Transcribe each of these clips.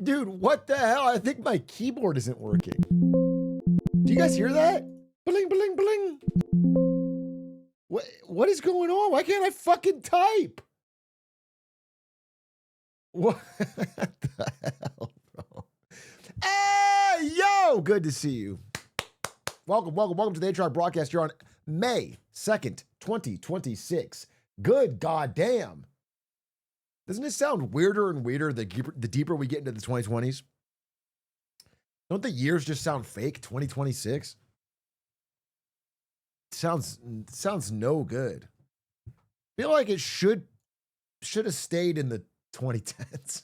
Dude, what the hell? I think my keyboard isn't working. Do you guys hear that? Bling, bling, bling. What is going on? Why can't I fucking type? What the hell, bro? Hey, yo! Good to see you. Welcome to the Atrioc broadcast. You're on May 2nd, 2026. Good goddamn. Doesn't it sound weirder and weirder the deeper we get into the 2020s? Don't the years just sound fake? 2026? Sounds no good. Feel like it should have stayed in the 2010s.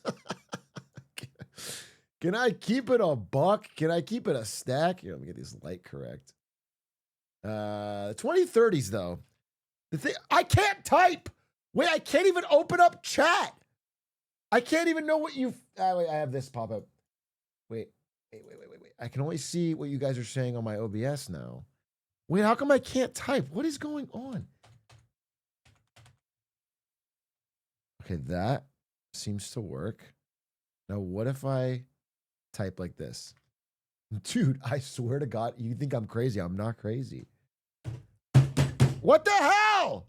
Can I keep it a buck? Can I keep it a stack? Here, let me get this light correct. 2030s though. The thing, I can't type. Wait, I can't even open up chat. I can't even know what you've. Wait, I have this pop up. Wait. I can only see what you guys are saying on my OBS now. Wait, how come I can't type? What is going on? Okay, that seems to work. Now, what if I type like this? Dude, I swear to God, you think I'm crazy. I'm not crazy. What the hell?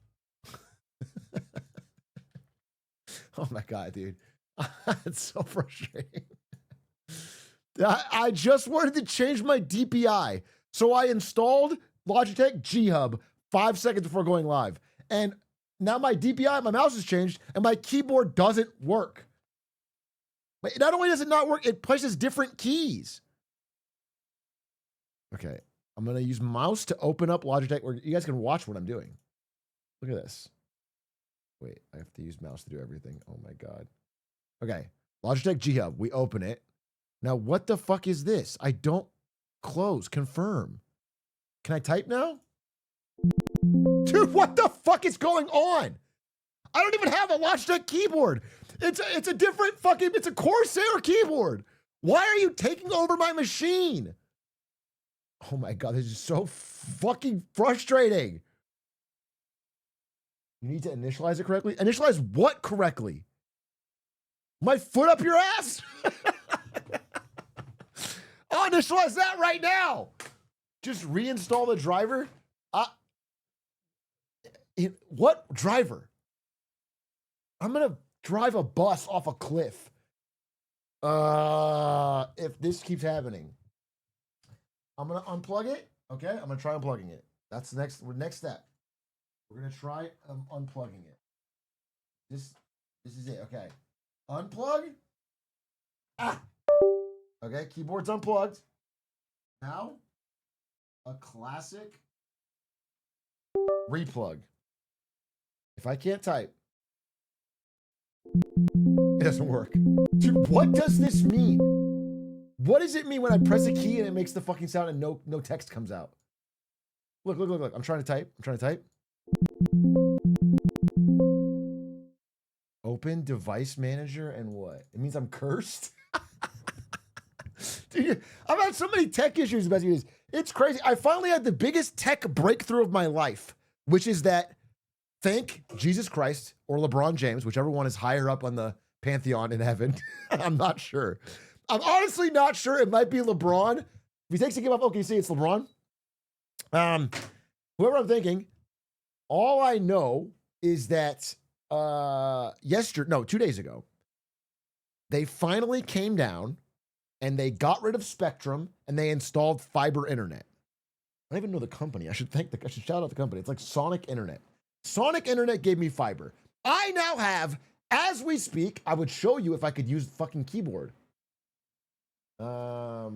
Oh my God, dude. It's so frustrating. I just wanted to change my DPI. So I installed Logitech G Hub 5 seconds before going live. And now my DPI, my mouse has changed, and my keyboard doesn't work. But not only does it not work, it places different keys. Okay, I'm going to use mouse to open up Logitech where you guys can watch what I'm doing. Look at this. Wait, I have to use mouse to do everything. Oh my God. Okay, Logitech G Hub. We open it. Now, what the fuck is this? I don't close. Confirm. Can I type now? Dude, what the fuck is going on? I don't even have a Logitech keyboard. It's a different fucking, it's a Corsair keyboard. Why are you taking over my machine? Oh my God, this is so fucking frustrating. You need to initialize it correctly? Initialize what correctly? My foot up your ass? I'll initialize that right now. Just reinstall the driver. What driver? I'm gonna drive a bus off a cliff. If this keeps happening, I'm gonna unplug it. Okay, I'm gonna try unplugging it. That's the next step. We're gonna try unplugging it. This is it. Okay, unplug. Okay, keyboard's unplugged. Now, a classic replug. If I can't type, it doesn't work. Dude, what does this mean? What does it mean when I press a key and it makes the fucking sound and no text comes out? Look. I'm trying to type. Open device manager and what? It means I'm cursed? Dude, I've had so many tech issues about this. It's crazy. I finally had the biggest tech breakthrough of my life, which is that thank Jesus Christ or LeBron James, whichever one is higher up on the pantheon in heaven. I'm not sure. I'm honestly not sure. It might be LeBron. If he takes a game off OKC, it's LeBron. Whoever I'm thinking, all I know is that 2 days ago, they finally came down and they got rid of Spectrum and they installed fiber internet. I don't even know the company. I should shout out the company. It's like Sonic Internet. Sonic Internet gave me fiber. I now have, as we speak, I would show you if I could use the fucking keyboard. I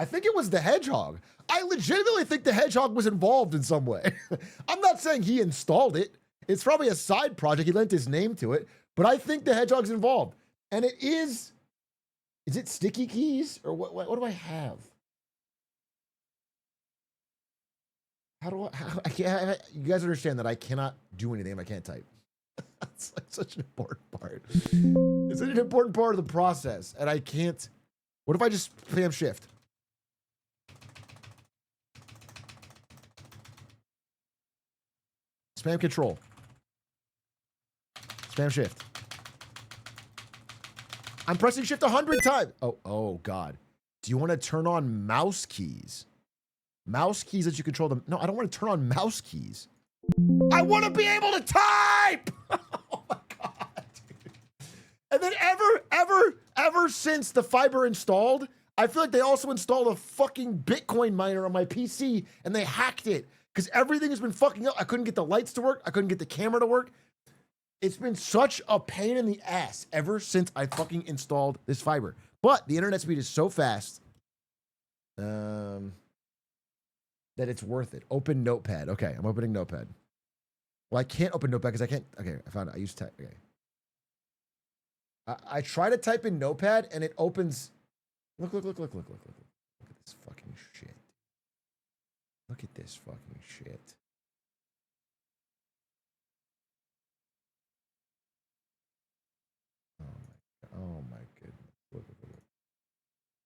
think it was the Hedgehog. I legitimately think the Hedgehog was involved in some way. I'm not saying he installed it. It's probably a side project. He lent his name to it, but I think the Hedgehog's involved. And it is it sticky keys or what do I have? I can't, you guys understand that I cannot do anything if I can't type. It's like such an important part. It's such an important part of the process. And I can't. What if I just spam shift? Spam control. Spam shift. I'm pressing shift 100 times. Oh God. Do you want to turn on mouse keys? Mouse keys that you control them. No, I don't want to turn on mouse keys. I want to be able to type. Oh my God. Dude. And then ever since the fiber installed, I feel like they also installed a fucking Bitcoin miner on my PC and they hacked it because everything has been fucking up. I couldn't get the lights to work. I couldn't get the camera to work. It's been such a pain in the ass ever since I fucking installed this fiber. But the internet speed is so fast that it's worth it. Open Notepad. Okay, I'm opening Notepad. Well, I can't open Notepad because I can't. Okay, I found it. I use type. Okay. I try to type in Notepad and it opens. Look at this fucking shit. Look at this fucking shit. Oh my goodness. Look.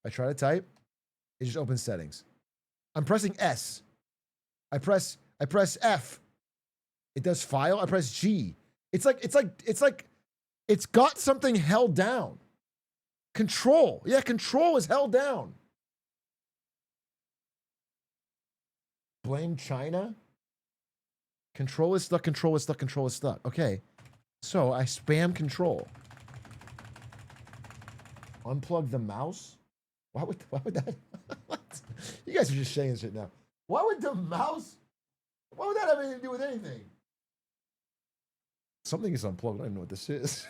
I try to type, it just opens settings. I'm pressing S. I press F. It does file. I press G. It's like it's got something held down. Control. Yeah, control is held down. Blame China. Control is stuck, control is stuck, control is stuck. Okay. So I spam control. Unplug the mouse? Why would that? What? You guys are just saying shit now. Why would the mouse? Why would that have anything to do with anything? Something is unplugged. I don't even know what this is.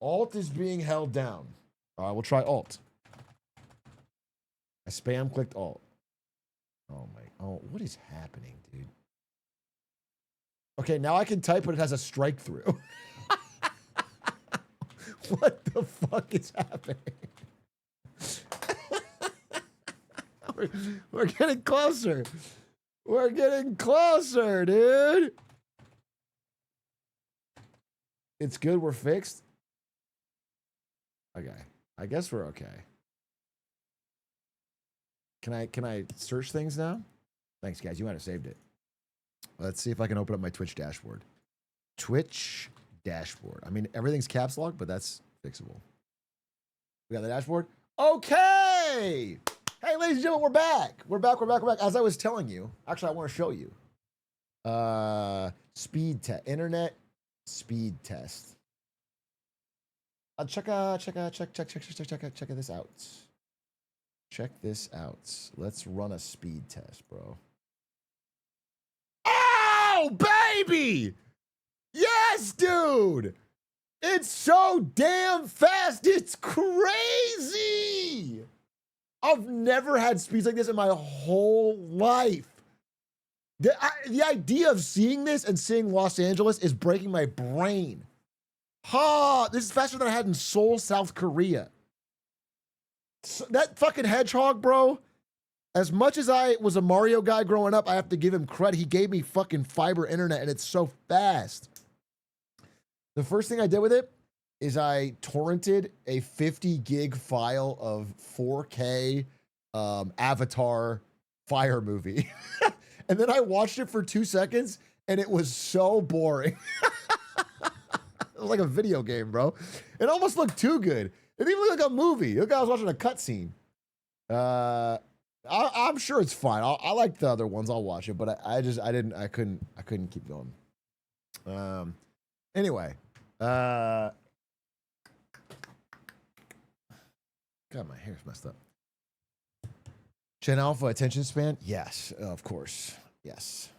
Alt is being held down. All right, we'll try Alt. I spam clicked Alt. Oh my! Oh, what is happening, dude? Okay, now I can type, but it has a strike through. What the fuck is happening? We're getting closer. We're getting closer, dude. It's good. We're fixed. Okay. I guess we're okay. Can I search things now? Thanks, guys. You might have saved it. Let's see if I can open up my Twitch dashboard. Twitch dashboard. I mean, everything's caps lock, but that's fixable. We got the dashboard. Okay. Hey, ladies and gentlemen, we're back. We're back. As I was telling you, actually, I want to show you. Speed test. Internet speed test. Check this out. Check this out. Let's run a speed test, bro. Oh, baby! Yes, dude! It's so damn fast, it's crazy! I've never had speeds like this in my whole life. The idea of seeing this and seeing Los Angeles is breaking my brain. Ha! This is faster than I had in Seoul, South Korea. So that fucking hedgehog, bro. As much as I was a Mario guy growing up, I have to give him credit. He gave me fucking fiber internet, and it's so fast. The first thing I did with it is I torrented a 50 gig file of 4K Avatar Fire movie. And then I watched it for 2 seconds, and it was so boring. It was like a video game, bro. It almost looked too good. It even looked like a movie. Look, I was watching a cutscene. I'm sure it's fine. I like the other ones. I'll watch it, but I couldn't keep going. Anyway, God, my hair's messed up. Gen Alpha attention span? Yes, of course. Yes.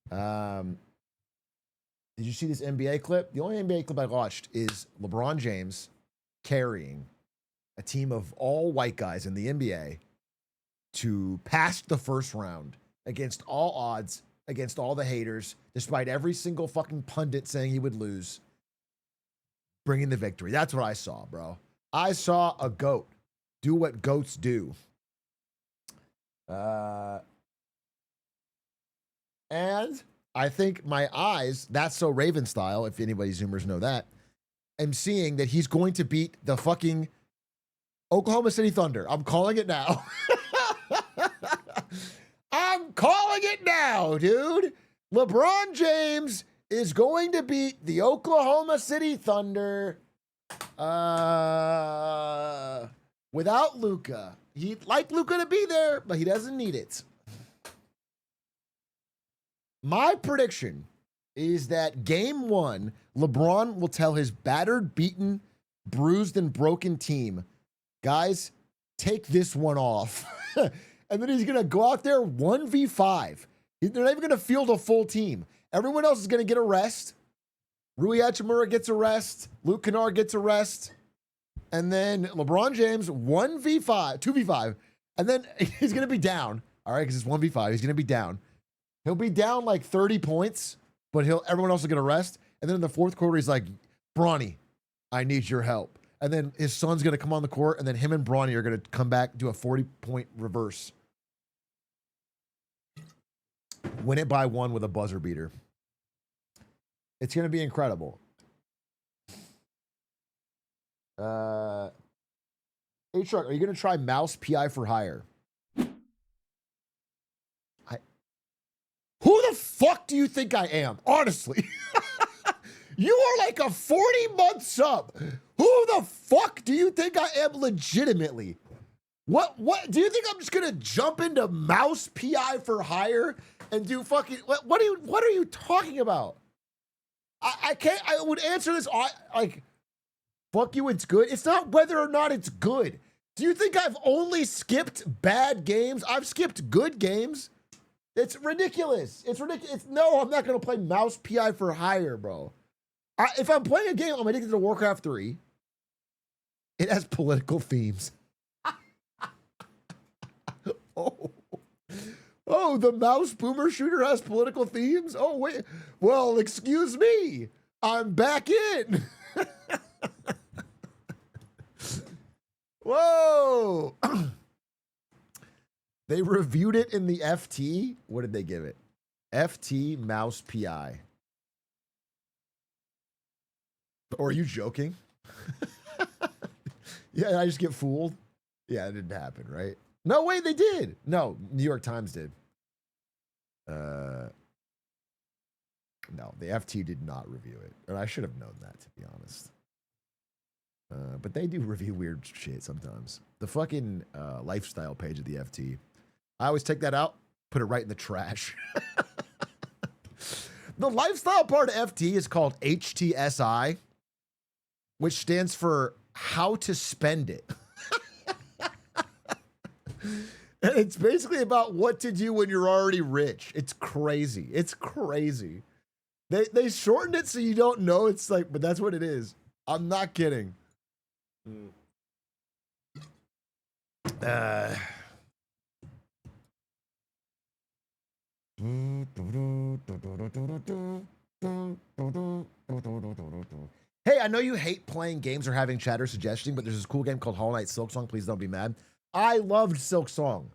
Did you see this NBA clip? The only NBA clip I watched is LeBron James carrying a team of all white guys in the NBA to pass the first round against all odds, against all the haters, despite every single fucking pundit saying he would lose, bringing the victory. That's what I saw, bro. I saw a GOAT do what GOATs do. And I think my eyes, that's so Raven style, if anybody Zoomers know that, I'm seeing that he's going to beat the fucking Oklahoma City Thunder. I'm calling it now. I'm calling it now, dude. LeBron James is going to beat the Oklahoma City Thunder without Luka. He'd like Luka to be there, but he doesn't need it. My prediction is that game 1, LeBron will tell his battered, beaten, bruised, and broken team, guys, take this one off. And then he's going to go out there 1v5. They're not even going to field a full team. Everyone else is going to get a rest. Rui Hachimura gets a rest. Luke Kennard gets a rest. And then LeBron James 1v5, 2v5. And then he's going to be down. All right, because it's 1v5. He's going to be down. He'll be down like 30 points, but everyone else will get a rest. And then in the fourth quarter, he's like, Bronny, I need your help. And then his son's going to come on the court, and then him and Bronny are going to come back, do a 40-point reverse. Win it by 1 with a buzzer beater. It's going to be incredible. Atrioc, are you going to try mouse PI for hire? Who the fuck do you think I am? Honestly. You are like a 40-month sub. Who the fuck do you think I am legitimately? What do you think I'm just gonna jump into mouse PI for hire and do fucking what are you talking about? I can't. I would answer this like fuck you, it's good. It's not whether or not it's good. Do you think I've only skipped bad games? I've skipped good games. It's ridiculous. It's ridiculous. No, I'm not gonna play mouse PI for hire, bro. If I'm playing a game, I'm addicted to Warcraft 3. It has political themes. Oh, the mouse boomer shooter has political themes? Oh, wait. Well, excuse me. I'm back in. Whoa. They reviewed it in the FT. What did they give it? FT mouse PI. Or are you joking? Yeah, I just get fooled. Yeah, it didn't happen, right? No, wait, they did. No, New York Times did. No, the FT did not review it. And I should have known that, to be honest. But they do review weird shit sometimes. The fucking lifestyle page of the FT. I always take that out, put it right in the trash. The lifestyle part of FT is called HTSI, which stands for how to spend it. And it's basically about what to do when you're already rich. It's crazy. It's crazy. They shortened it so you don't know. It's like, but that's what it is. I'm not kidding. Hey, I know you hate playing games or having chatter suggesting, but there's this cool game called Hollow Knight Silksong. Please don't be mad. I loved Silksong.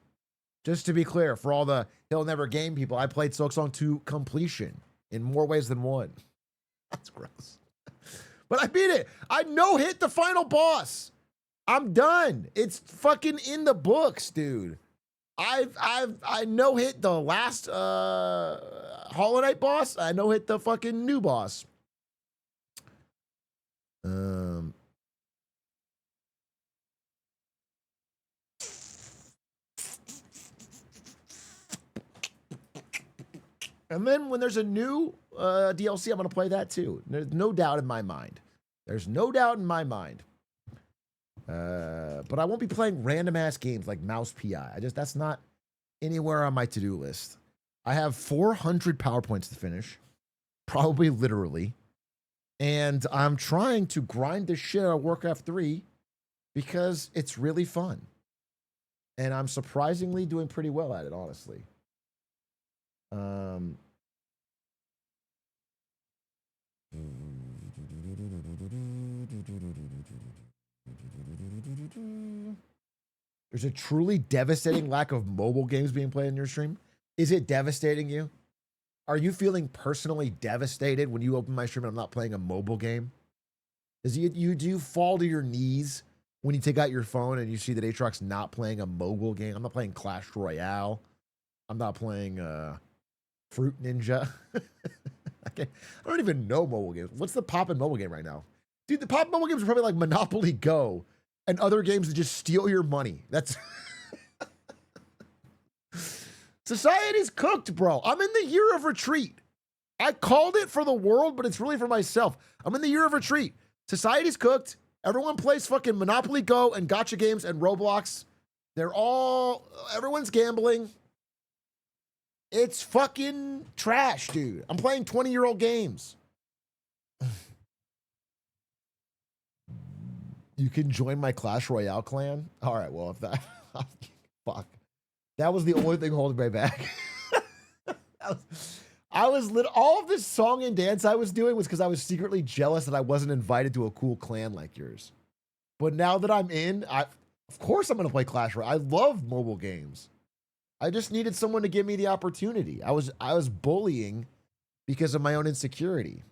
Just to be clear, for all the He'll Never Game people, I played Silksong to completion in more ways than one. That's gross. But I beat it. I no-hit the final boss. I'm done. It's fucking in the books, dude. I no-hit the last Hollow Knight boss. I no-hit the fucking new boss. And then when there's a new DLC, I'm going to play that too. There's no doubt in my mind. There's no doubt in my mind. But I won't be playing random ass games like Mouse PI. That's not anywhere on my to-do list. I have 400 PowerPoints to finish, probably literally. And I'm trying to grind this shit out of Warcraft 3 because it's really fun. And I'm surprisingly doing pretty well at it, honestly. There's a truly devastating lack of mobile games being played in your stream. Is it devastating you? Are you feeling personally devastated when you open my stream and I'm not playing a mobile game? Do you fall to your knees when you take out your phone and you see that Atrioc's not playing a mobile game? I'm not playing Clash Royale. I'm not playing Fruit Ninja. I don't even know mobile games. What's the pop in mobile game right now? Dude, the pop mobile games are probably like Monopoly Go and other games that just steal your money. That's society's cooked, bro. I'm in the year of retreat. I called it for the world, but it's really for myself. I'm in the year of retreat. Society's cooked. Everyone plays fucking Monopoly Go and gotcha games and Roblox. Everyone's gambling. It's fucking trash, dude. I'm playing 20-year-old games. You can join my Clash Royale clan? All right, well, if that... Fuck. That was the only thing holding me back. All of this song and dance I was doing was because I was secretly jealous that I wasn't invited to a cool clan like yours. But now that I'm in, of course I'm going to play Clash Royale. I love mobile games. I just needed someone to give me the opportunity. I was bullying because of my own insecurity.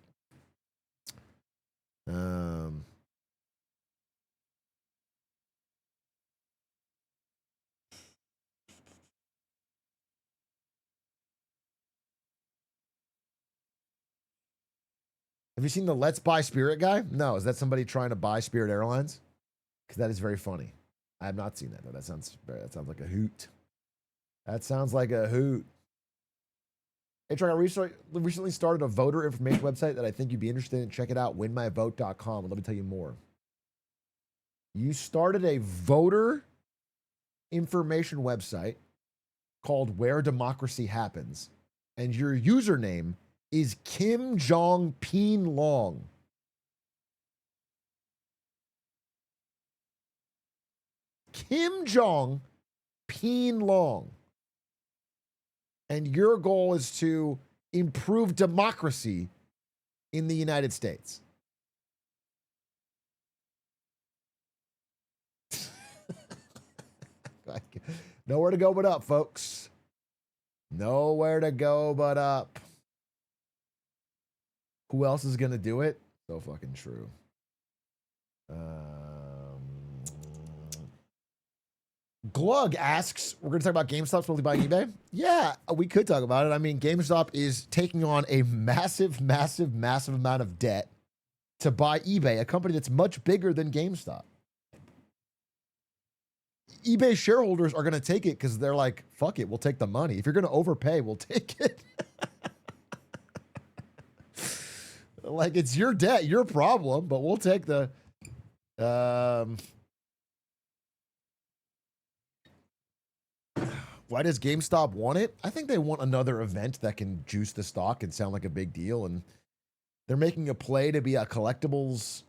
Have you seen the Let's Buy Spirit guy? No. Is that somebody trying to buy Spirit Airlines? Because that is very funny. I have not seen that, though. That sounds like a hoot. That sounds like a hoot. Hey, Troy, I recently started a voter information website that I think you'd be interested in. Check it out, winmyvote.com. Let me tell you more. You started a voter information website called Where Democracy Happens, and your username is Kim Jong Peen Long. Kim Jong Peen Long. And your goal is to improve democracy in the United States. Nowhere to go but up, folks. Nowhere to go but up. Who else is going to do it? So fucking true. Glug asks, we're going to talk about GameStop supposedly buying eBay? Yeah, we could talk about it. I mean, GameStop is taking on a massive, massive, massive amount of debt to buy eBay, a company that's much bigger than GameStop. eBay shareholders are going to take it because they're like, fuck it, we'll take the money. If you're going to overpay, we'll take it. Like, it's your debt, your problem, but we'll take the... Why does GameStop want it? I think they want another event that can juice the stock and sound like a big deal. And they're making a play to be a collectibles,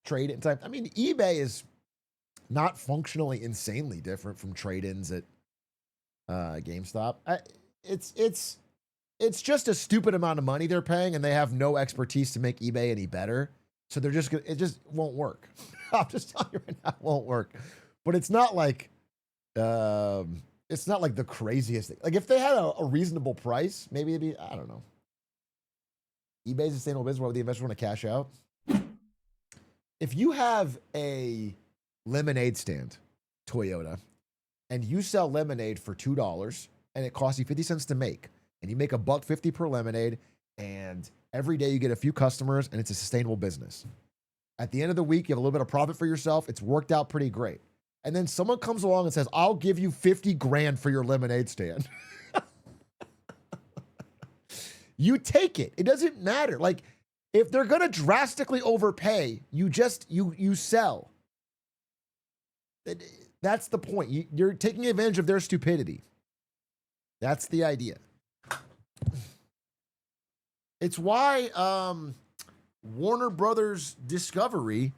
trade-in type. I mean, eBay is not functionally insanely different from trade-ins at GameStop. It's just a stupid amount of money they're paying, and they have no expertise to make eBay any better. So they're just it just won't work. I'm just telling you right now, it won't work. But it's not like the craziest thing. Like if they had a reasonable price, maybe it'd be, I don't know. eBay's a sustainable business where the investors want to cash out. If you have a lemonade stand, Toyota, and you sell lemonade for $2 and it costs you 50 cents to make, and you make $1.50 per lemonade, and every day you get a few customers, and it's a sustainable business. At the end of the week, you have a little bit of profit for yourself. It's worked out pretty great. And then someone comes along and says, I'll give you 50 grand for your lemonade stand. You take it. It doesn't matter. Like, if they're going to drastically overpay, you sell. That's the point. You're taking advantage of their stupidity. That's the idea. It's why Warner Brothers Discovery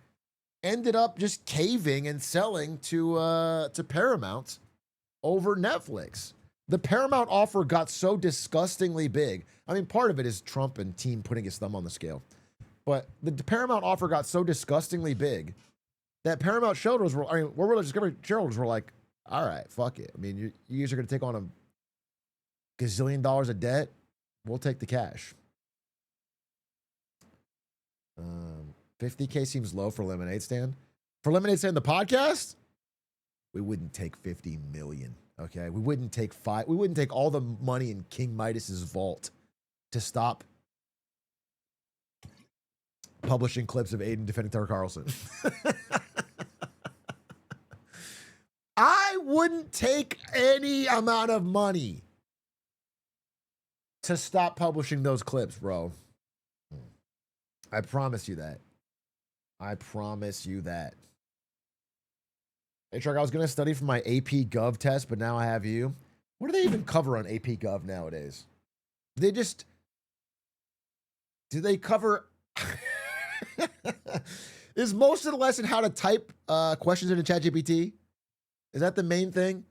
ended up just caving and selling to Paramount over Netflix. The Paramount offer got so disgustingly big. I mean, part of it is Trump and team putting his thumb on the scale. But the Paramount offer got so disgustingly big that Paramount shareholders Warner Brothers Discovery shareholders were like, all right, fuck it. I mean, you guys are going to take on a gazillion dollars of debt. We'll take the cash. 50K seems low for Lemonade Stand. For Lemonade Stand, the podcast, we wouldn't take 50 million. Okay, we wouldn't take all the money in King Midas's vault to stop publishing clips of Aiden defending Tucker Carlson. I wouldn't take any amount of money to stop publishing those clips, bro. I promise you that. I promise you that. Hey, Truck, I was going to study for my AP Gov test, but now I have you. What do they even cover on AP Gov nowadays? Do they cover... Is most of the lesson how to type questions into ChatGPT? Is that the main thing?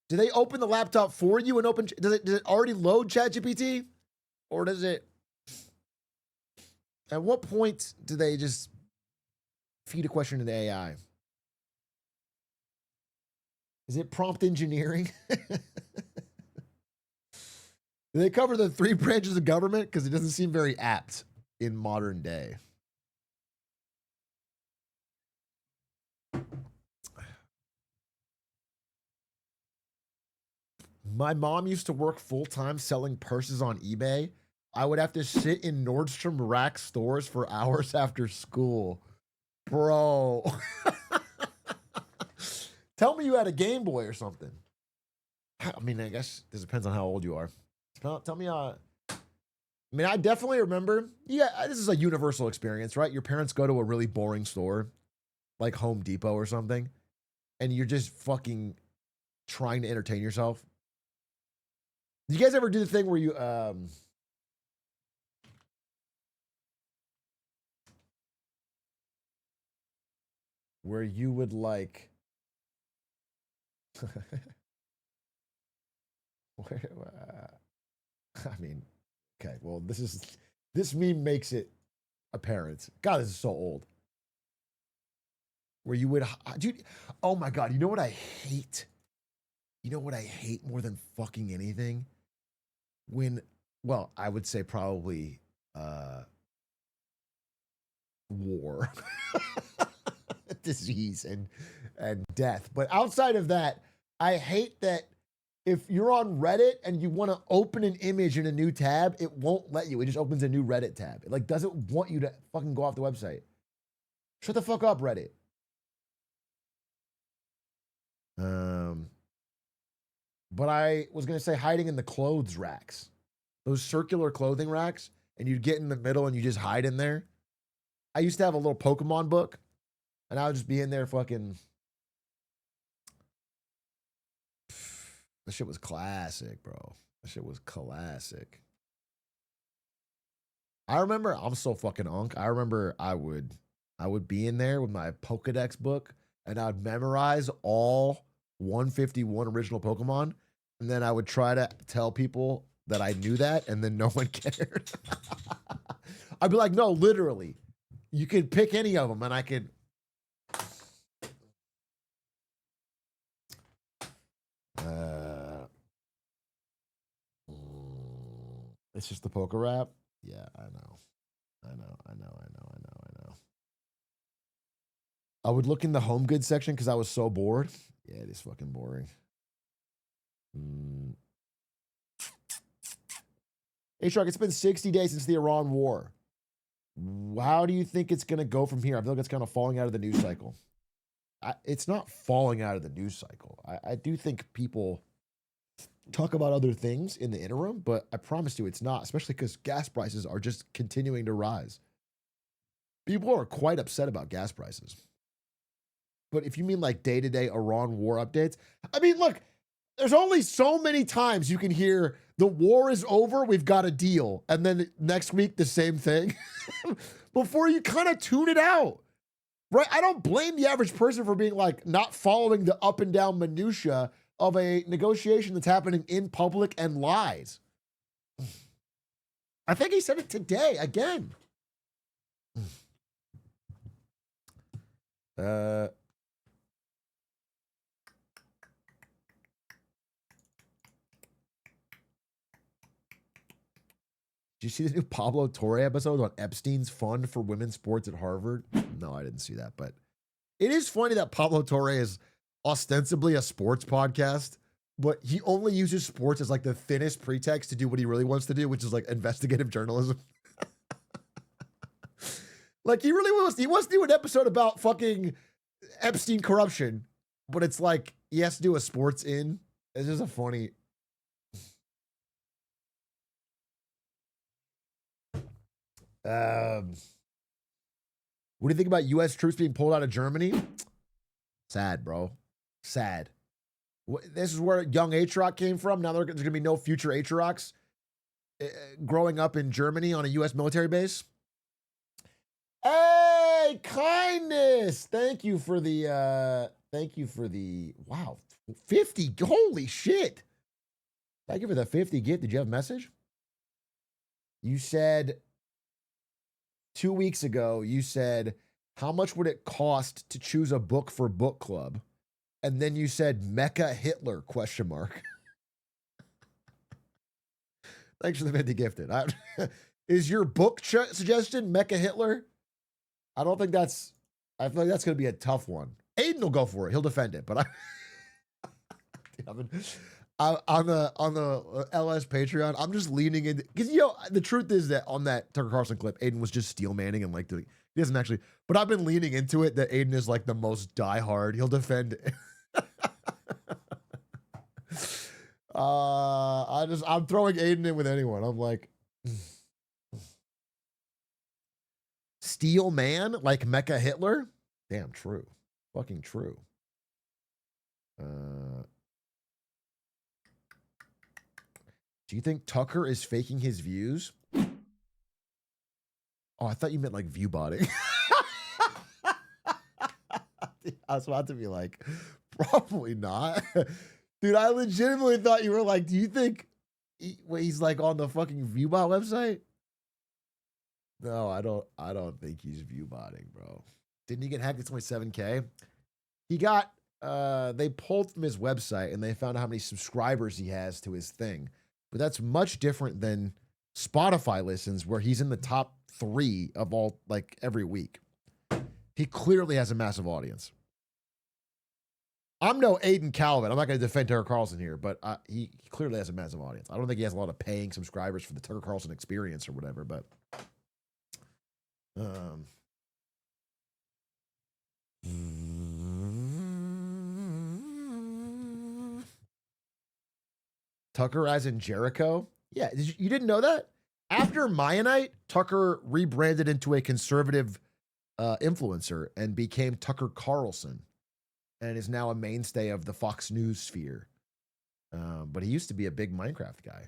Do they open the laptop for you and open... Does it already load ChatGPT? Or does it... At what point do they just feed a question into AI? Is it prompt engineering? Do they cover the 3 branches of government? Because it doesn't seem very apt in modern day. My mom used to work full-time selling purses on eBay. I would have to sit in Nordstrom Rack stores for hours after school. Bro. Tell me you had a Game Boy or something. I mean, I guess this depends on how old you are. Tell me, I mean, I definitely remember, yeah, this is a universal experience, right? Your parents go to a really boring store, like Home Depot or something, and you're just fucking trying to entertain yourself. Do you guys ever do the thing where you, where you would like, I mean, okay, well, this meme makes it apparent. God, this is so old. Where you would, dude, oh my God, you know what I hate? You know what I hate more than fucking anything? When, well, I would say probably war, disease, and death. But outside of that, I hate that if you're on Reddit and you want to open an image in a new tab, it won't let you. It just opens a new Reddit tab. It like doesn't want you to fucking go off the website. Shut the fuck up, Reddit. But I was gonna say hiding in the clothes racks, those circular clothing racks, and you'd get in the middle and you just hide in there. I used to have a little Pokemon book, and I would just be in there fucking. That shit was classic, bro. That shit was classic. I remember, I'm so fucking unk. I remember I would be in there with my Pokedex book, and I'd memorize all 151 original Pokemon, and then I would try to tell people that I knew that, and then no one cared. I'd be like, no, literally, you could pick any of them, and I could. It's just the poker rap. Yeah, I know. I would look in the home goods section because I was so bored. Yeah, it is fucking boring. Hey, Shark, it's been 60 days since the Iran war. How do you think it's going to go from here? I feel like it's kind of falling out of the news cycle. It's not falling out of the news cycle. I do think people talk about other things in the interim, but I promise you it's not, especially because gas prices are just continuing to rise. People are quite upset about gas prices. But if you mean like day-to-day Iran war updates, I mean, look, there's only so many times you can hear the war is over, we've got a deal. And then next week, the same thing before you kind of tune it out, right? I don't blame the average person for being like not following the up and down minutia of a negotiation that's happening in public and lies. I think he said it today again. Did you see the new Pablo Torre episode on Epstein's fund for women's sports at Harvard? No, I didn't see that, but it is funny that Pablo Torre is ostensibly a sports podcast, but he only uses sports as like the thinnest pretext to do what he really wants to do, which is like investigative journalism. Like he really wants to do an episode about fucking Epstein corruption, but it's like he has to do a sports in. It's just a funny. What do you think about U.S. troops being pulled out of Germany? Sad, bro. Sad. This is where young Atrioc came from. Now there's going to be no future Atriocs growing up in Germany on a U.S. military base. Hey, kindness. Thank you for the wow, 50. Holy shit. Thank you for the 50 gift. Did you have a message? You said 2 weeks ago, you said, how much would it cost to choose a book for book club? And then you said Mecha Hitler, question mark. Thanks for the 50 gifted. Is your book suggestion Mecha Hitler? I don't think that's, I feel like that's going to be a tough one. Aiden will go for it. He'll defend it, but on the LS Patreon, I'm just leaning in because the truth is that on that Tucker Carlson clip, Aiden was just steel manning and like he doesn't actually. But I've been leaning into it that Aiden is like the most diehard. He'll defend it. I'm throwing Aiden in with anyone. I'm like steel man like Mecha Hitler. Damn true, fucking true. Do you think Tucker is faking his views? Oh, I thought you meant like view botting. I was about to be like, probably not. Dude, I legitimately thought you were like, do you think he's like on the fucking ViewBot website? No, I don't think he's view botting, bro. Didn't he get hacked? It's only 7K. He got, they pulled from his website and they found out how many subscribers he has to his thing. But that's much different than Spotify listens, where he's in the top 3 of all, like, every week. He clearly has a massive audience. I'm no Aiden Calvin. I'm not going to defend Tucker Carlson here, but he clearly has a massive audience. I don't think he has a lot of paying subscribers for the Tucker Carlson experience or whatever, but Tucker as in Jericho? Yeah, you didn't know that? After Mayanite, Tucker rebranded into a conservative influencer and became Tucker Carlson and is now a mainstay of the Fox News sphere. But he used to be a big Minecraft guy.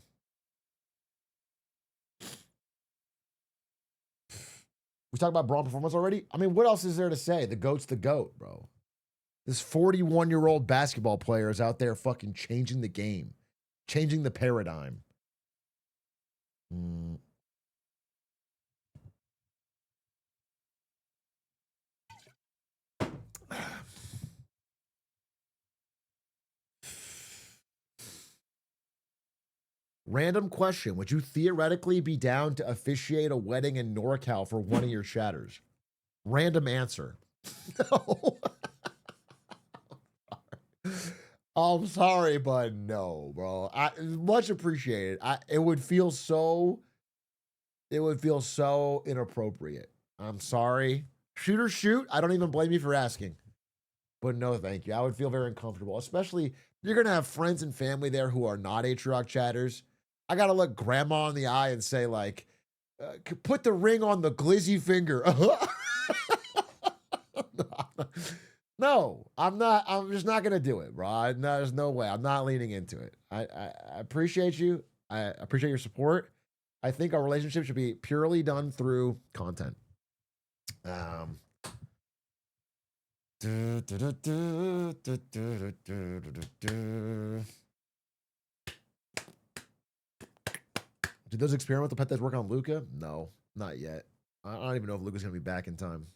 We talked about Braun performance already? I mean, what else is there to say? The GOAT's the GOAT, bro. This 41-year-old basketball player is out there fucking changing the game. Changing the paradigm. Random question. Would you theoretically be down to officiate a wedding in NorCal for one of your shatters? Random answer. No. I'm sorry, but no, bro. Much appreciated. It would feel so inappropriate. I'm sorry. Shoot or shoot. I don't even blame you for asking. But no, thank you. I would feel very uncomfortable, especially you're going to have friends and family there who are not Atrioc chatters. I got to look grandma in the eye and say, like, put the ring on the glizzy finger. No, I'm not. I'm just not going to do it, bro. No, there's no way. I'm not leaning into it. I appreciate you. I appreciate your support. I think our relationship should be purely done through content. Did those experimental pet tests work on Luca? No, not yet. I don't even know if Luca's going to be back in time.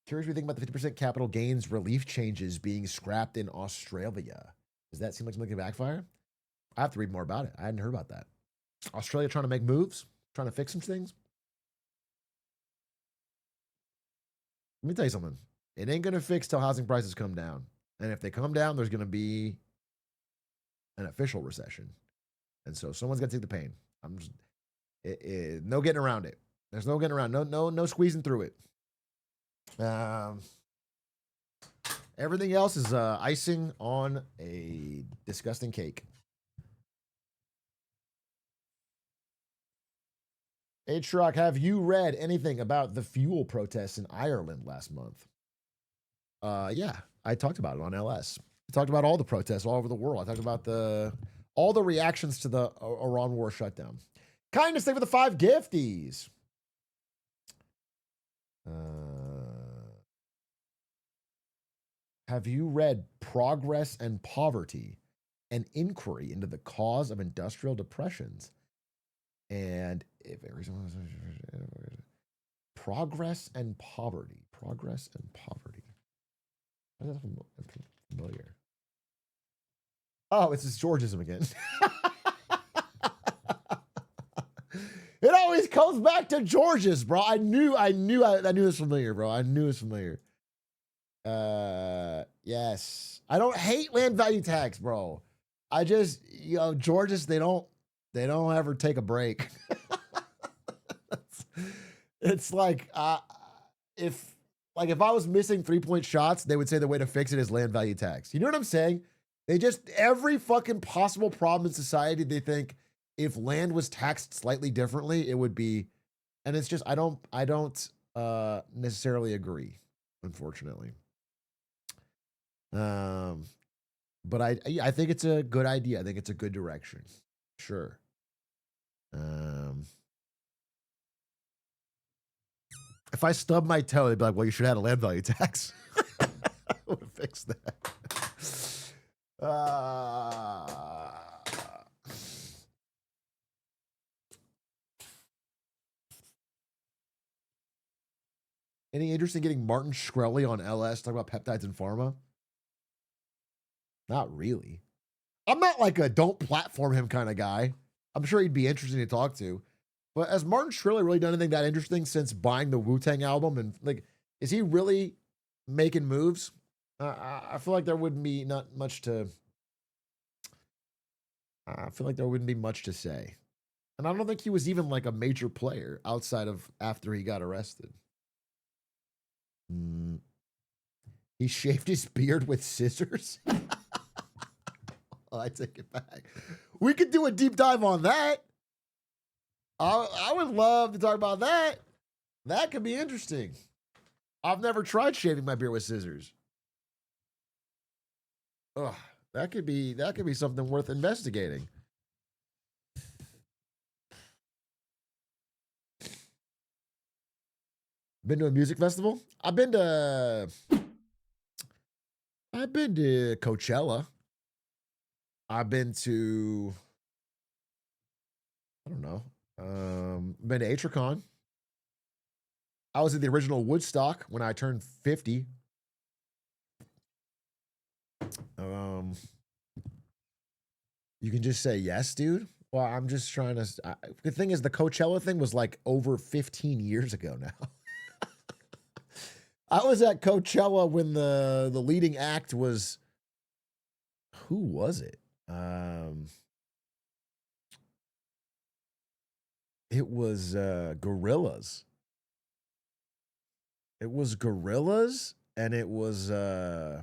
Curious what you think about the 50% capital gains relief changes being scrapped in Australia. Does that seem like something that can backfire? I have to read more about it. I hadn't heard about that. Australia trying to make moves, trying to fix some things. Let me tell you something. It ain't gonna fix till housing prices come down. And if they come down, there's gonna be an official recession. And so someone's got to take the pain. I'm just no getting around it. There's no getting around. No squeezing through it. Everything else is icing on a disgusting cake. Atrioc, have you read anything about the fuel protests in Ireland last month? Yeah, I talked about it on LS. I talked about all the protests all over the world. I talked about all the reactions to the Iran war shutdown. Kindness, thank you for the 5 gifties. Have you read Progress and Poverty, an inquiry into the cause of industrial depressions? And if Progress and Poverty. Progress and Poverty. That's familiar. Oh, it's this Georgism again. It always comes back to Georges, bro. I knew it was familiar, bro. I knew it was familiar. Yes. I don't hate land value tax, bro. I just, Georges, they don't ever take a break. It's like, if I was missing 3-point shots, they would say the way to fix it is land value tax. You know what I'm saying? They just, every fucking possible problem in society, they think if land was taxed slightly differently, it would be, and it's just, I don't necessarily agree, unfortunately. But I think it's a good idea. I think it's a good direction. Sure. If I stubbed my toe, they'd be like, well, you should have had a land value tax. I would have fixed that. Any interest in getting Martin Shkreli on LS, talk about peptides and pharma? Not really. I'm not like a don't platform him kind of guy. I'm sure he'd be interesting to talk to. But has Martin Shkreli really done anything that interesting since buying the Wu-Tang album? And like, is he really making moves? I feel like there wouldn't be not much to. I feel like there wouldn't be much to say. And I don't think he was even like a major player outside of after he got arrested. He shaved his beard with scissors. Oh, I take it back. We could do a deep dive on that. I would love to talk about that. That could be interesting. I've never tried shaving my beard with scissors. Ugh, that could be something worth investigating. Been to a music festival? I've been to Coachella. I've been to, I don't know. Been to Atrioc. I was at the original Woodstock when I turned 50. You can just say yes, dude. Well, I'm just trying to. The thing is, the Coachella thing was like over 15 years ago now. I was at Coachella when the leading act was. Who was it? It was Gorillaz. It was Gorillaz, and it was I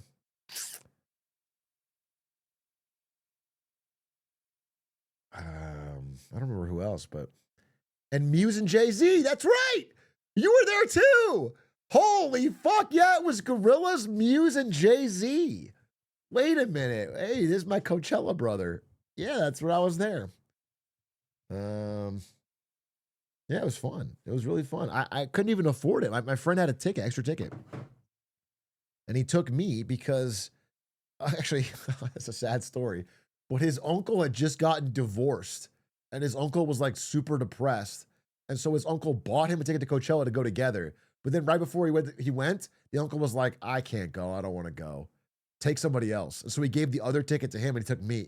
don't remember who else, but and Muse and Jay-Z. That's right. You were there too. Holy fuck, yeah, it was Gorillaz, Muse, and Jay-Z. Wait a minute. Hey, this is my Coachella brother. Yeah, that's where I was there. Yeah, it was fun. It was really fun. I couldn't even afford it. My friend had a ticket, extra ticket. And he took me because, actually, it's a sad story, but his uncle had just gotten divorced. And his uncle was like super depressed. And so his uncle bought him a ticket to Coachella to go together. But then right before he went, the uncle was like, I can't go. I don't want to go. Take somebody else. And so he gave the other ticket to him and he took me.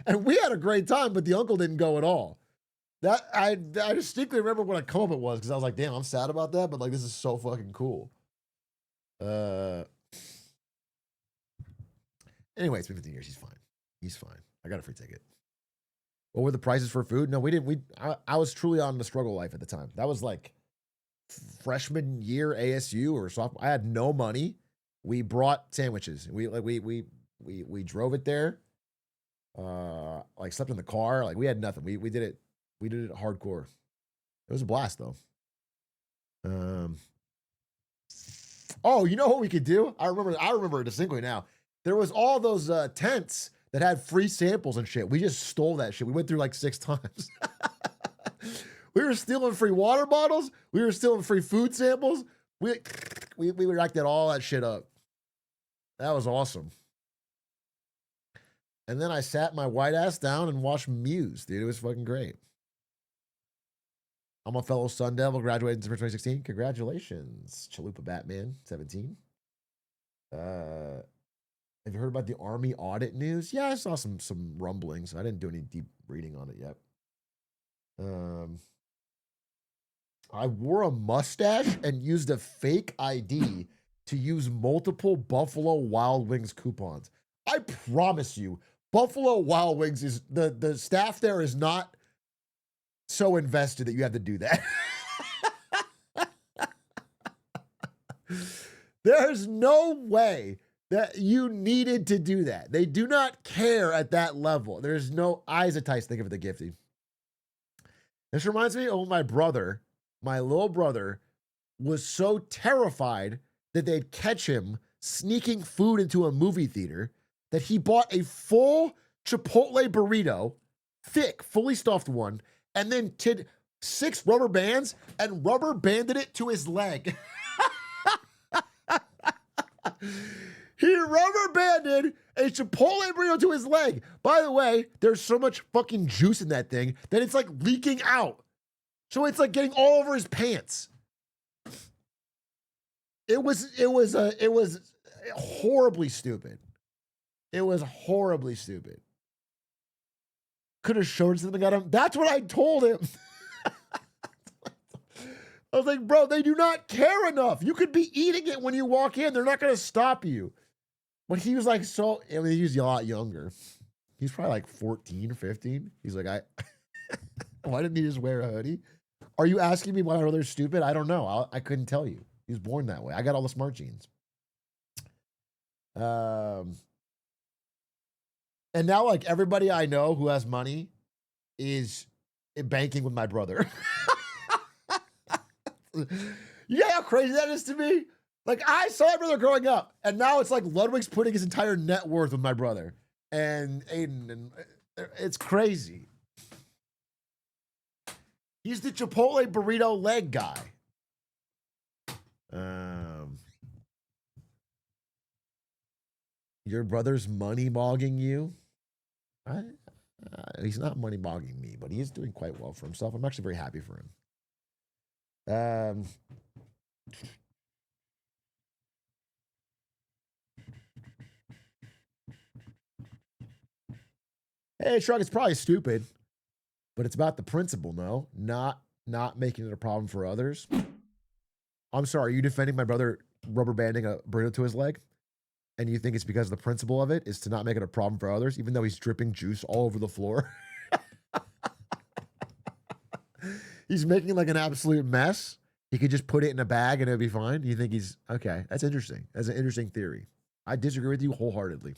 And we had a great time, but the uncle didn't go at all. That I distinctly remember what a come up it was because I was like, damn, I'm sad about that, but like this is so fucking cool. Anyway, it's been 15 years. He's fine. He's fine. I got a free ticket. What were the prices for food? No, we didn't. I was truly on the struggle life at the time. That was like freshman year ASU or sophomore. I had no money. We brought sandwiches. We drove it there. Like slept in the car. Like we had nothing. We did it. We did it hardcore. It was a blast though. Oh, you know what we could do? I remember it distinctly now. There was all those tents that had free samples and shit. We just stole that shit. We went through like 6 times. We were stealing free water bottles. We were stealing free food samples. We racked all that shit up. That was awesome. And then I sat my white ass down and watched Muse, dude. It was fucking great. I'm a fellow Sun Devil, graduated in December 2016. Congratulations, Chalupa Batman 17. Have you heard about the Army audit news? Yeah, I saw some rumblings. I didn't do any deep reading on it yet. I wore a mustache and used a fake ID to use multiple Buffalo Wild Wings coupons. I promise you, Buffalo Wild Wings is the staff there is not so invested that you have to do that. There's no way that you needed to do that. They do not care at that level. There's no eyes of Tice. Think of it, the gifty. This reminds me of my brother. My little brother was so terrified that they'd catch him sneaking food into a movie theater that he bought a full Chipotle burrito, thick, fully stuffed one, and then did 6 rubber bands and rubber banded it to his leg. He rubber banded a Chipotle burrito to his leg. By the way, there's so much fucking juice in that thing that it's like leaking out. So it's like getting all over his pants. It was horribly stupid. It was horribly stupid. Could have showed something at him. That's what I told him. I was like, bro, they do not care enough. You could be eating it when you walk in. They're not going to stop you. But he was like, I mean, he was a lot younger. He's probably like 14, 15. He's like, why didn't he just wear a hoodie? Are you asking me why my brother's stupid? I don't know. I couldn't tell you. He was born that way. I got all the smart genes. And now, like, everybody I know who has money is banking with my brother. You know how crazy that is to me? Like, I saw my brother growing up, and now it's like Ludwig's putting his entire net worth with my brother. And Aiden, and it's crazy. He's the Chipotle burrito leg guy. Your brother's money mogging you? He's not money mogging me, but he is doing quite well for himself. I'm actually very happy for him. Hey, Shrug, it's probably stupid, but it's about the principle, no? Not making it a problem for others. I'm sorry, are you defending my brother rubber banding a burrito to his leg? And you think it's because the principle of it is to not make it a problem for others, even though he's dripping juice all over the floor? He's making like an absolute mess. He could just put it in a bag and it'd be fine. You think he's okay? That's interesting. That's an interesting theory. I disagree with you wholeheartedly.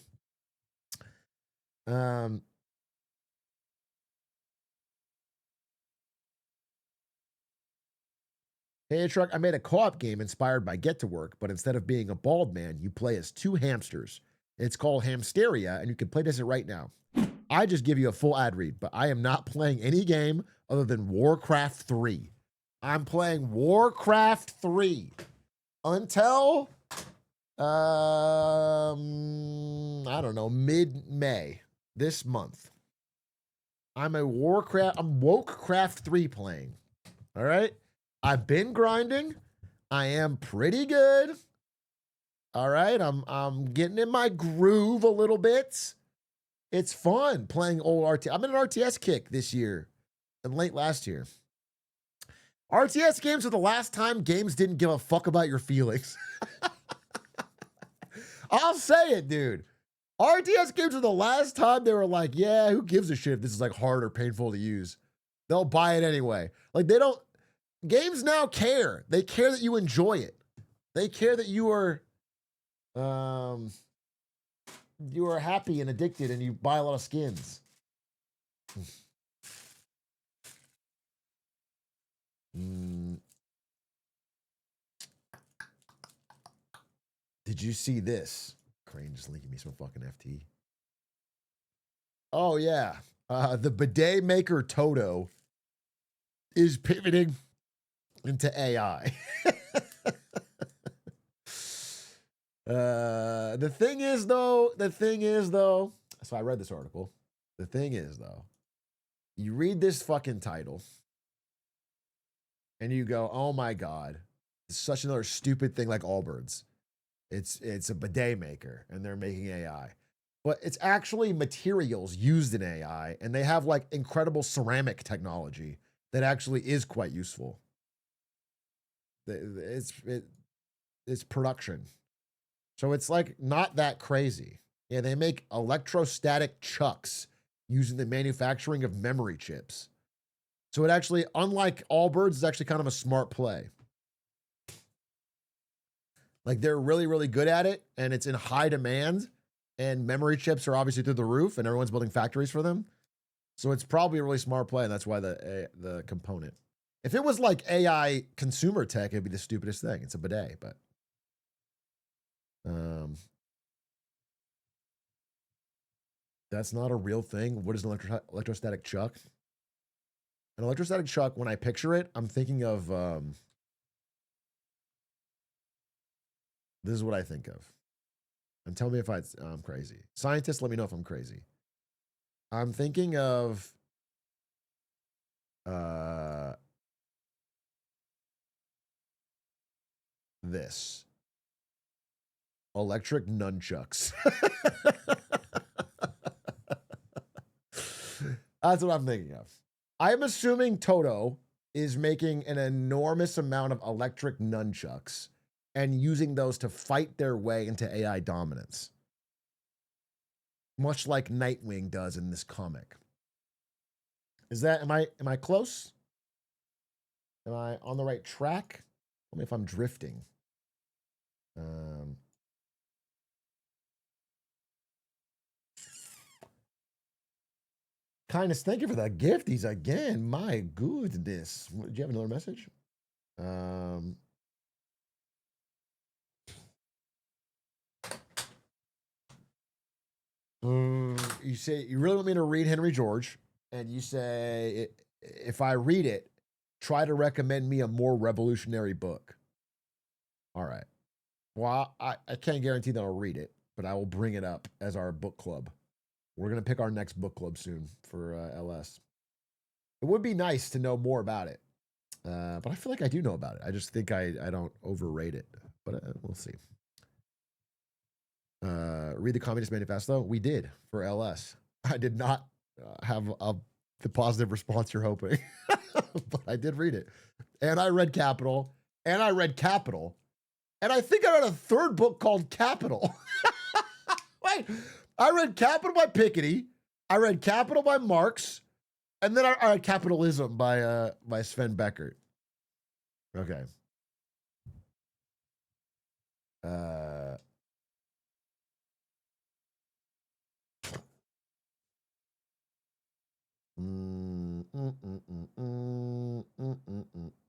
Hey, Truck, I made a co-op game inspired by Get to Work, but instead of being a bald man, you play as 2 hamsters. It's called Hamsteria, and you can play this right now. I just give you a full ad read, but I am not playing any game other than Warcraft 3. I'm playing Warcraft 3 until, I don't know, mid-May this month. I'm Wokecraft 3 playing. All right? I've been grinding. I am pretty good. All right, I'm getting in my groove a little bit. It's fun playing old RTS. I'm in an RTS kick this year and late last year. RTS games are the last time games didn't give a fuck about your feelings. I'll say it, dude. RTS games are the last time they were like, yeah, who gives a shit if this is like hard or painful to use? They'll buy it anyway. Like they don't. Games now care. They care that you enjoy it. They care that you are happy and addicted and you buy a lot of skins. Did you see this? Crane just linking me some fucking FT. Oh yeah. The bidet maker Toto is pivoting into AI. The thing is though, so I read this article. The thing is though, you read this fucking title and you go, oh my God, it's such another stupid thing like Allbirds. It's a bidet maker and they're making AI. But it's actually materials used in AI, and they have like incredible ceramic technology that actually is quite useful. It's production. So it's like not that crazy. Yeah, they make electrostatic chucks using the manufacturing of memory chips. So it actually, unlike Allbirds, is actually kind of a smart play. Like they're really, really good at it, and it's in high demand, and memory chips are obviously through the roof, and everyone's building factories for them. So it's probably a really smart play, and that's why the component. If it was like AI consumer tech, it'd be the stupidest thing. It's a bidet, but that's not a real thing. What is an electrostatic chuck? An electrostatic chuck, when I picture it, I'm thinking of this is what I think of. And tell me if I'm crazy. Scientists, let me know if I'm crazy. I'm thinking of this. Electric nunchucks. That's what I'm thinking of. I'm assuming Toto is making an enormous amount of electric nunchucks and using those to fight their way into AI dominance. Much like Nightwing does in this comic. Am I close? Am I on the right track? Tell me if I'm drifting. Kindness, thank you for the gifties again. My goodness. Do you have another message? You say you really want me to read Henry George, and you say if I read it, try to recommend me a more revolutionary book. All right. Well, I can't guarantee that I'll read it, but I will bring it up as our book club. We're going to pick our next book club soon for LS. It would be nice to know more about it, but I feel like I do know about it. I just think I don't overrate it, but we'll see. Read the Communist Manifesto. We did for LS. I did not have the positive response you're hoping, but I did read it. And I read Capital, and I read Capital. And I think I read a third book called Capital. Wait, I read Capital by Piketty. I read Capital by Marx. And then I read Capitalism by Sven Beckert. Okay.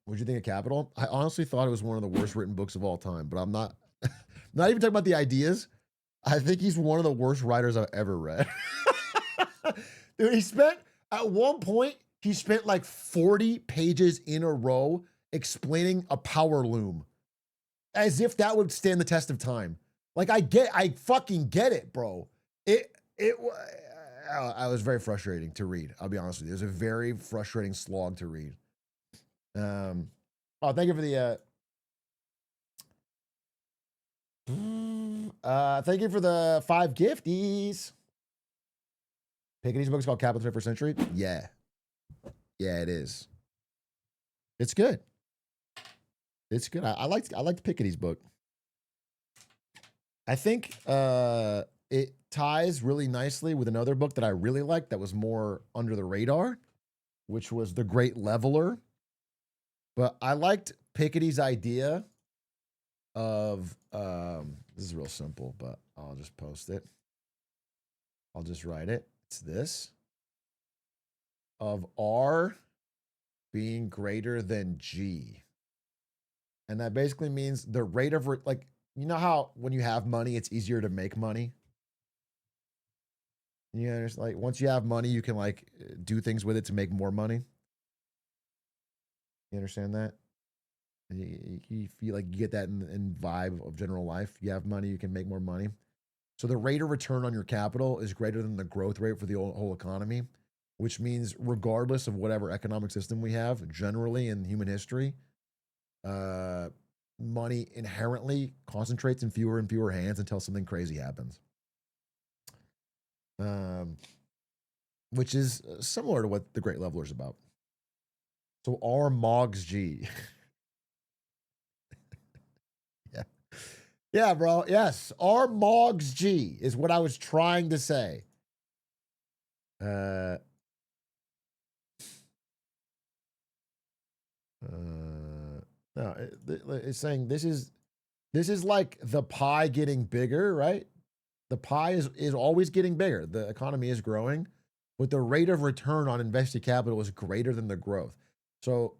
What'd you think of Capital? I honestly thought it was one of the worst written books of all time, but I'm not not even talking about the ideas. I think he's one of the worst writers I've ever read. Dude, at one point, he spent like 40 pages in a row explaining a power loom as if that would stand the test of time. Like I fucking get it, bro. I was very frustrating to read. I'll be honest with you. It was a very frustrating slog to read. Thank you for the thank you for the 5 gifties. Piketty's book is called Capital 21st Century. Yeah. Yeah, it is. It's good. It's good. I liked Piketty's book. I think it ties really nicely with another book that I really liked that was more under the radar, which was The Great Leveler. But I liked Piketty's idea of this is real simple, but I'll just post it. I'll just write it. It's this of R being greater than G. And that basically means the rate of, like, you know how when you have money, it's easier to make money? You know, like once you have money, you can like do things with it to make more money. You understand that? You feel like you get that in vibe of general life. You have money, you can make more money. So the rate of return on your capital is greater than the growth rate for the whole economy, which means regardless of whatever economic system we have, generally in human history, money inherently concentrates in fewer and fewer hands until something crazy happens. Which is similar to what the Great Leveler is about. So R Mogs G. Yeah. Yeah, bro. Yes. R Mogs G is what I was trying to say. No, it's saying this is like the pie getting bigger, right? The pie is always getting bigger. The economy is growing, but the rate of return on invested capital is greater than the growth. So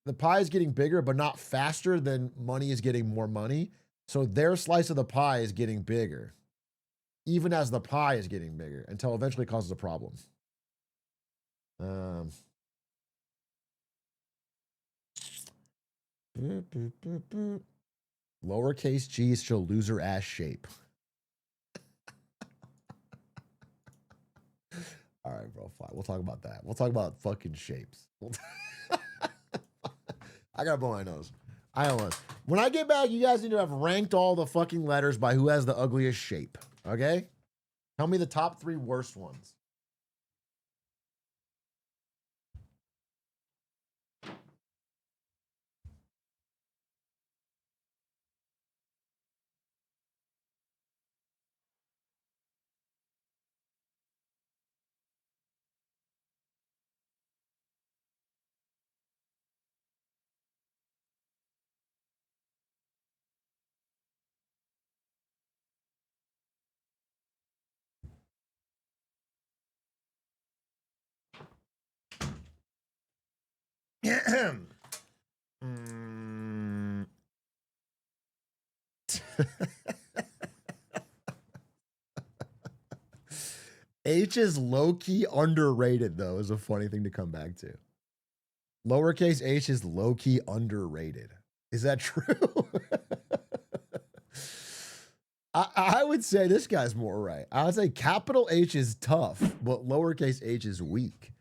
the pie is getting bigger, but not faster than money is getting more money. So their slice of the pie is getting bigger, even as the pie is getting bigger, until eventually it causes a problem. Lowercase g's show loser ass shape. All right, bro. Fine. We'll talk about that. We'll talk about fucking shapes. I gotta blow my nose. I almost. When I get back, you guys need to have ranked all the fucking letters by who has the ugliest shape. Okay? Tell me the top 3 worst ones. H is low-key underrated, though, is a funny thing to come back to. Lowercase h is low-key underrated. Is that true? I would say this guy's more right. I would say capital H is tough, but lowercase h is weak.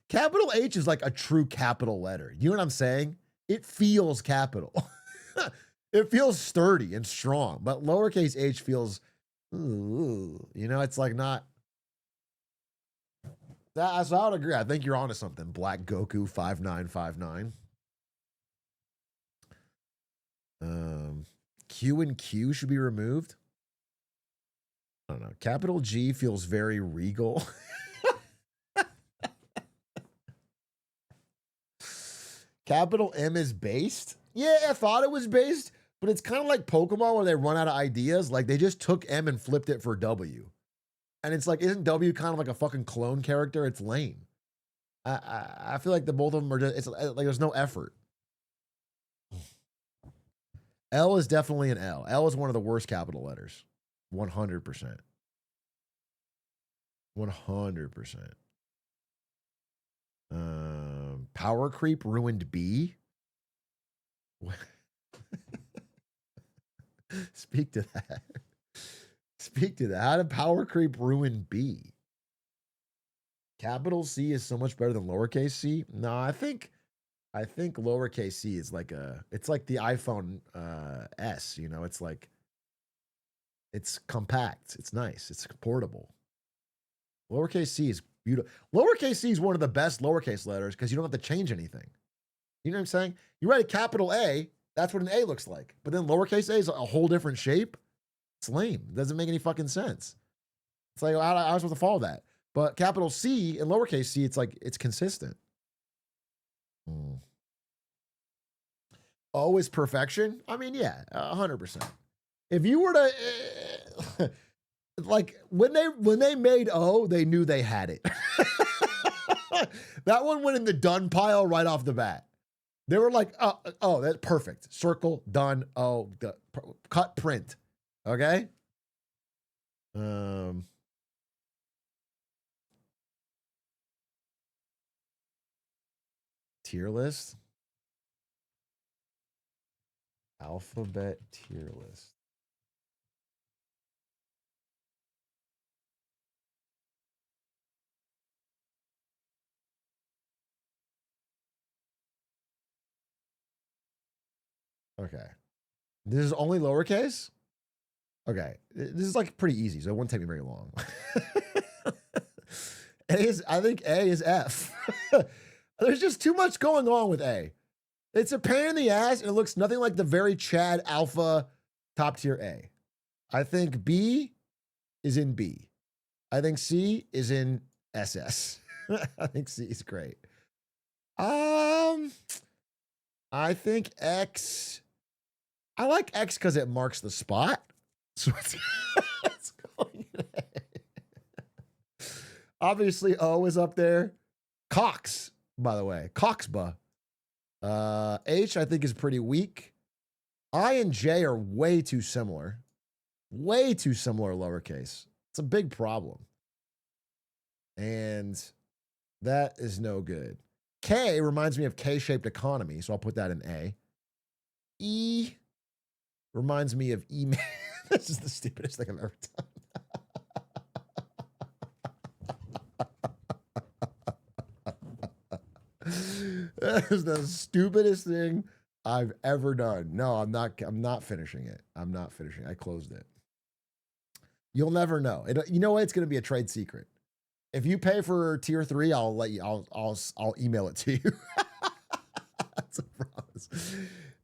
Capital H is like a true capital letter. You know what I'm saying? It feels capital. It feels sturdy and strong, but lowercase h feels, ooh, you know, it's like not. That, so I would agree. I think you're onto something. Black Goku 5959. Q and Q should be removed. I don't know. Capital G feels very regal. Capital M is based. Yeah, I thought it was based, but it's kind of like Pokemon where they run out of ideas. Like they just took M and flipped it for W. And it's like, isn't W kind of like a fucking clone character? It's lame. I feel like the both of them are just, it's like there's no effort. L is definitely an L. L is one of the worst capital letters. 100%. 100%. Power creep ruined B. Speak to that. Speak to that. How did power creep ruin B? Capital C is so much better than lowercase c. No, I think lowercase c is like it's like the iPhone S, you know, it's like it's compact, it's nice, it's portable. Lowercase c is beautiful. Lowercase c is one of the best lowercase letters because you don't have to change anything. You know what I'm saying? You write a capital A, that's what an A looks like. But then lowercase a is a whole different shape. It's lame. It doesn't make any fucking sense. It's like, how am I supposed to follow that? But capital C and lowercase c, it's like, it's consistent. O is perfection? I mean, yeah, 100%. If you were to, like, when they made O, they knew they had it. That one went in the done pile right off the bat. They were like, oh, that's perfect. Circle, done, cut, print. Okay? Tier list. Alphabet tier list. Okay. This is only lowercase? Okay. This is like pretty easy, so it won't take me very long. I think A is F. There's just too much going on with A. It's a pain in the ass, and it looks nothing like the very Chad Alpha top tier A. I think B is in B. I think C is in SS. I think C is great. I think X. I like X because it marks the spot. So it's going in A. Obviously, O is up there. Cox, by the way. Coxba. H, I think, is pretty weak. I and J are way too similar. Way too similar lowercase. It's a big problem. And that is no good. K reminds me of K-shaped economy, so I'll put that in A. E reminds me of email. This is the stupidest thing I've ever done. That is the stupidest thing I've ever done. No, I'm not finishing it. I'm not finishing it. I closed it. You'll never know. You know what? It's going to be a trade secret. If you pay for tier 3, I'll let you. I'll email it to you. That's a promise.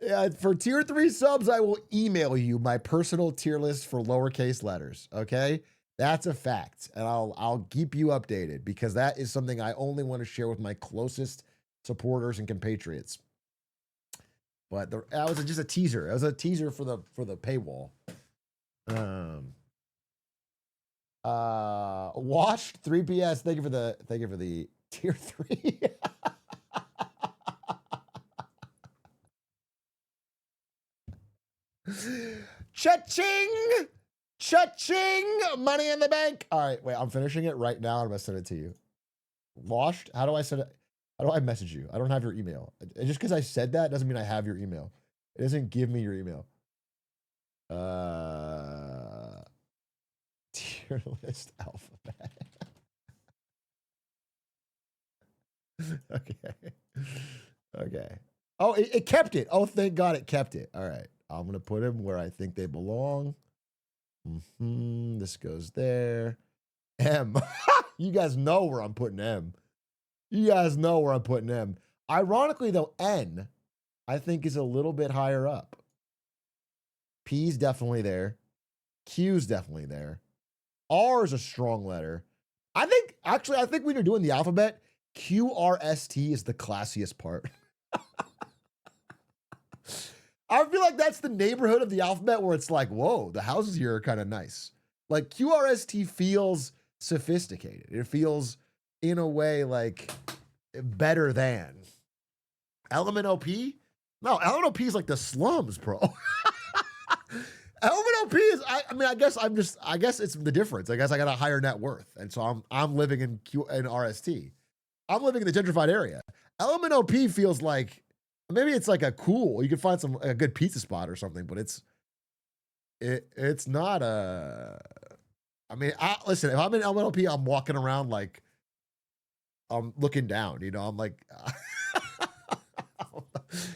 Yeah, for tier 3 subs, I will email you my personal tier list for lowercase letters. Okay, that's a fact, and I'll keep you updated because that is something I only want to share with my closest supporters and compatriots. But that was just a teaser. It was a teaser for the paywall. Washed 3PS. Thank you for the tier 3. Cha-ching! Cha-ching! Money in the bank. All right, wait, I'm finishing it right now. I'm gonna send it to you. Washed? How do I send it? How do I message you? I don't have your email. Just because I said that doesn't mean I have your email. It doesn't give me your email. Tier list alphabet. Okay. Okay. Oh, it kept it. Oh, thank God it kept it. All right. I'm going to put them where I think they belong. This goes there. M. You guys know where I'm putting M. You guys know where I'm putting M. Ironically, though, N, I think, is a little bit higher up. P's definitely there. Q's definitely there. R is a strong letter. I think when you're doing the alphabet, QRST is the classiest part. I feel like that's the neighborhood of the alphabet where it's like, whoa, the houses here are kind of nice. Like QRST feels sophisticated. It feels, in a way, like better than. LMNOP? No, LMNOP is like the slums, bro. LMNOP is, I guess it's the difference. I guess I got a higher net worth. And so I'm living in RST. I'm living in the gentrified area. LMNOP feels like, maybe it's like you can find a good pizza spot or something, but it's not listen, if I'm in LMNOP, I'm walking around like I'm looking down, I'm like,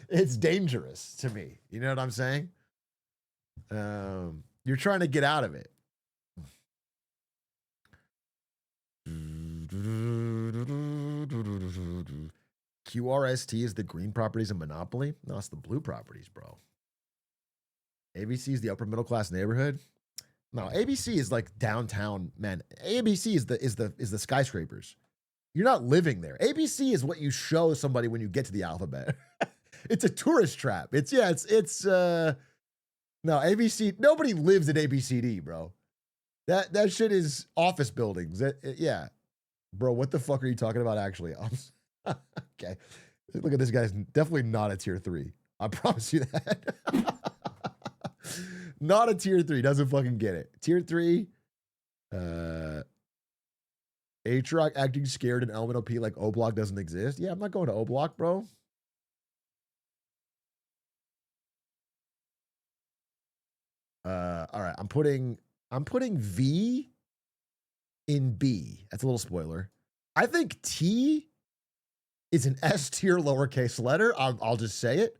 it's dangerous to me. You know what I'm saying? You're trying to get out of it. QRST is the green properties in Monopoly? No, it's the blue properties, bro. ABC is the upper middle class neighborhood. No, ABC is like downtown, man. ABC is the skyscrapers. You're not living there. ABC is what you show somebody when you get to the alphabet. It's a tourist trap. No, ABC, nobody lives at ABCD, bro. That shit is office buildings. Yeah. Bro, what the fuck are you talking about actually? Okay. Look at this guy's definitely not a tier 3. I promise you that. Not a tier 3. Doesn't fucking get it. Tier 3. Atrioc acting scared in Element OP like O Block doesn't exist. Yeah, I'm not going to O Block, bro. All right. I'm putting V in B. That's a little spoiler. I think T is an S tier lowercase letter. I'll just say it.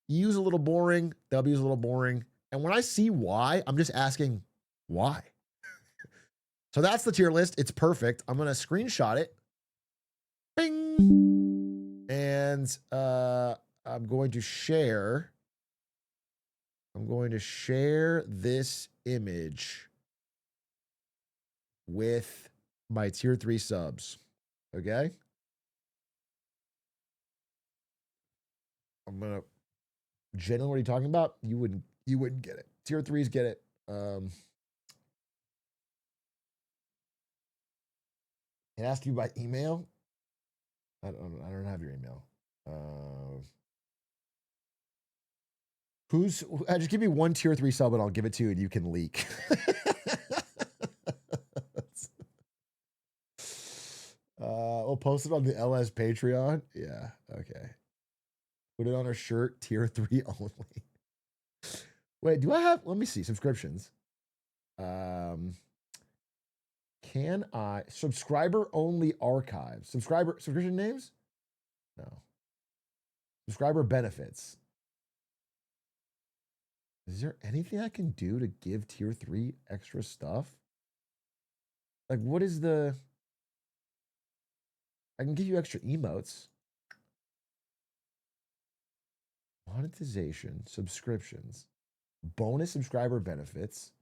U is a little boring. W is a little boring. And when I see Y, I'm just asking why. So that's the tier list. It's perfect. I'm going to screenshot it. Bing. And I'm going to share this image with my tier 3 subs. Okay? I'm going to generally, what are you talking about? You wouldn't get it. Tier 3s get it. It asked you by email. I don't have your email. Just give me one tier 3 sub and I'll give it to you and you can leak. We'll post it on the LS Patreon. Yeah, okay. Put it on our shirt, tier 3 only. Wait, do I have, let me see, subscriptions. Can I, subscriber only archives? Subscription names? No. Subscriber benefits. Is there anything I can do to give tier 3 extra stuff? Like, what is I can give you extra emotes. Monetization, subscriptions, bonus subscriber benefits.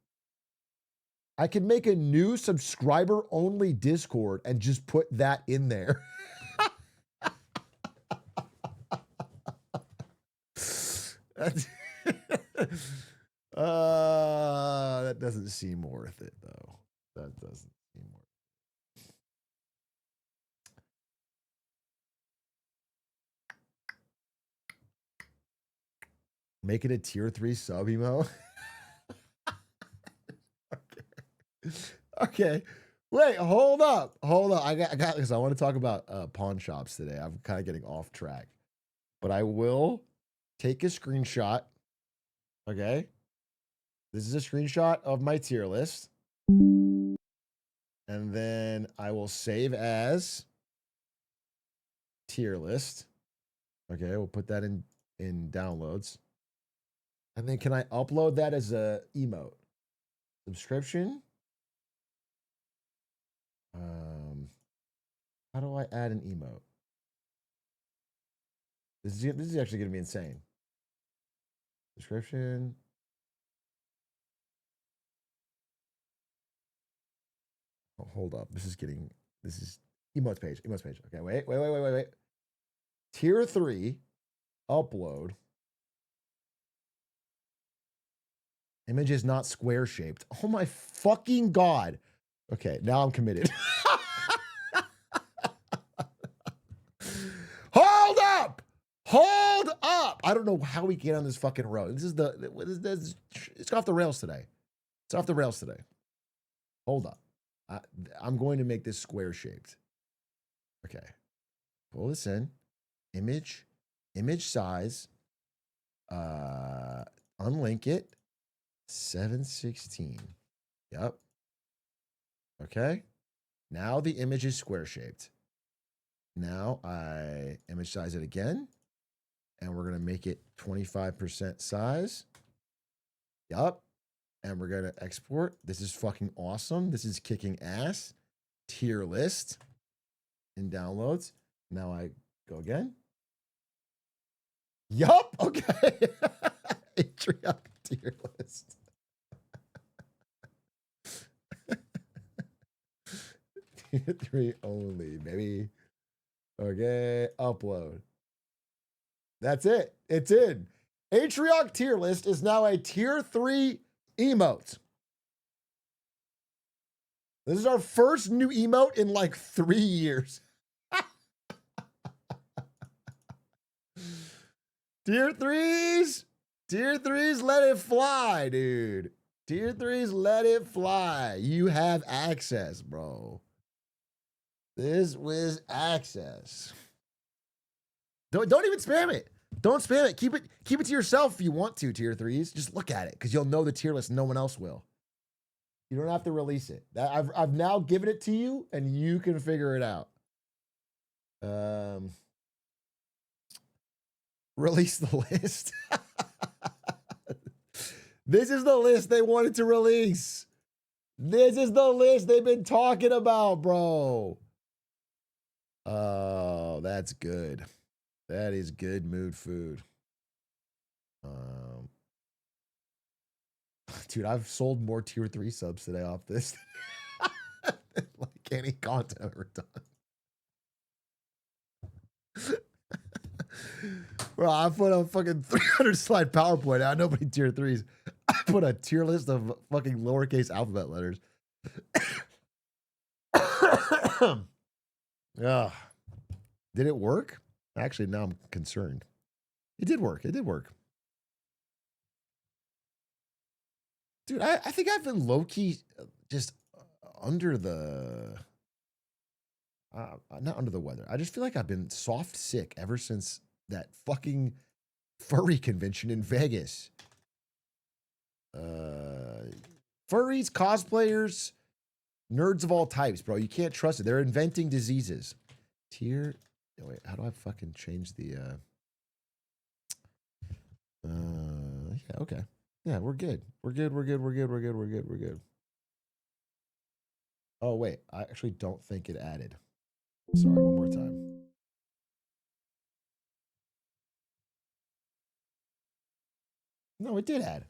I can make a new subscriber only Discord and just put that in there. That doesn't seem worth it, though. That doesn't seem worth it. Make it a tier 3 sub emo. Okay. Wait, hold up. I got this. I want to talk about pawn shops today. I'm kind of getting off track. But I will take a screenshot. Okay. This is a screenshot of my tier list. And then I will save as tier list. Okay, we'll put that in downloads. And then can I upload that as a emote? Subscription. How do I add an emote? This is actually going to be insane. Description. Oh, hold up. This is emotes page. Okay, wait. Tier 3, upload. Image is not square shaped. Oh my fucking God. Okay, now I'm committed. Hold up. I don't know how we get on this fucking road. It's off the rails today. It's off the rails today. Hold up. I'm going to make this square shaped. Okay. Pull this in. Image size. Unlink it. 716. Yep. Okay. Now the image is square shaped. Now I image size it again. And we're going to make it 25% size. Yup. And we're going to export. This is fucking awesome. This is kicking ass. Tier list in downloads. Now I go again. Yup. Okay. Atrioc tier list. Tier 3 only, baby. Okay, upload. That's it. It's in. Atrioc tier list is now a tier 3 emote. This is our first new emote in like 3 years. Tier 3s. Tier 3s, let it fly, dude. Tier 3s, let it fly. You have access, bro. This was access. Don't even spam it. Don't spam it. Keep it to yourself if you want to, tier 3s. Just look at it because you'll know the tier list. No one else will. You don't have to release it. I've now given it to you, and you can figure it out. Release the list. This is the list they wanted to release. This is the list they've been talking about, bro. Oh, that's good. That is good mood food. Dude, I've sold more tier 3 subs today off this than like any content I've ever done. Bro, I put a fucking 300 slide PowerPoint out. Nobody tier 3s. I put a tier list of fucking lowercase alphabet letters. Ugh. Did it work? Actually, now I'm concerned. It did work. It did work. Dude, I think I've been low-key just under the... not under the weather. I just feel like I've been soft sick ever since that fucking furry convention in Vegas. Furries, cosplayers, nerds of all types, bro. You can't trust it. They're inventing diseases. Tier... Oh, wait, how do I fucking change the... yeah, okay. Yeah, we're good. We're good. Oh, wait. I actually don't think it added. Sorry, one more time. No, it did add.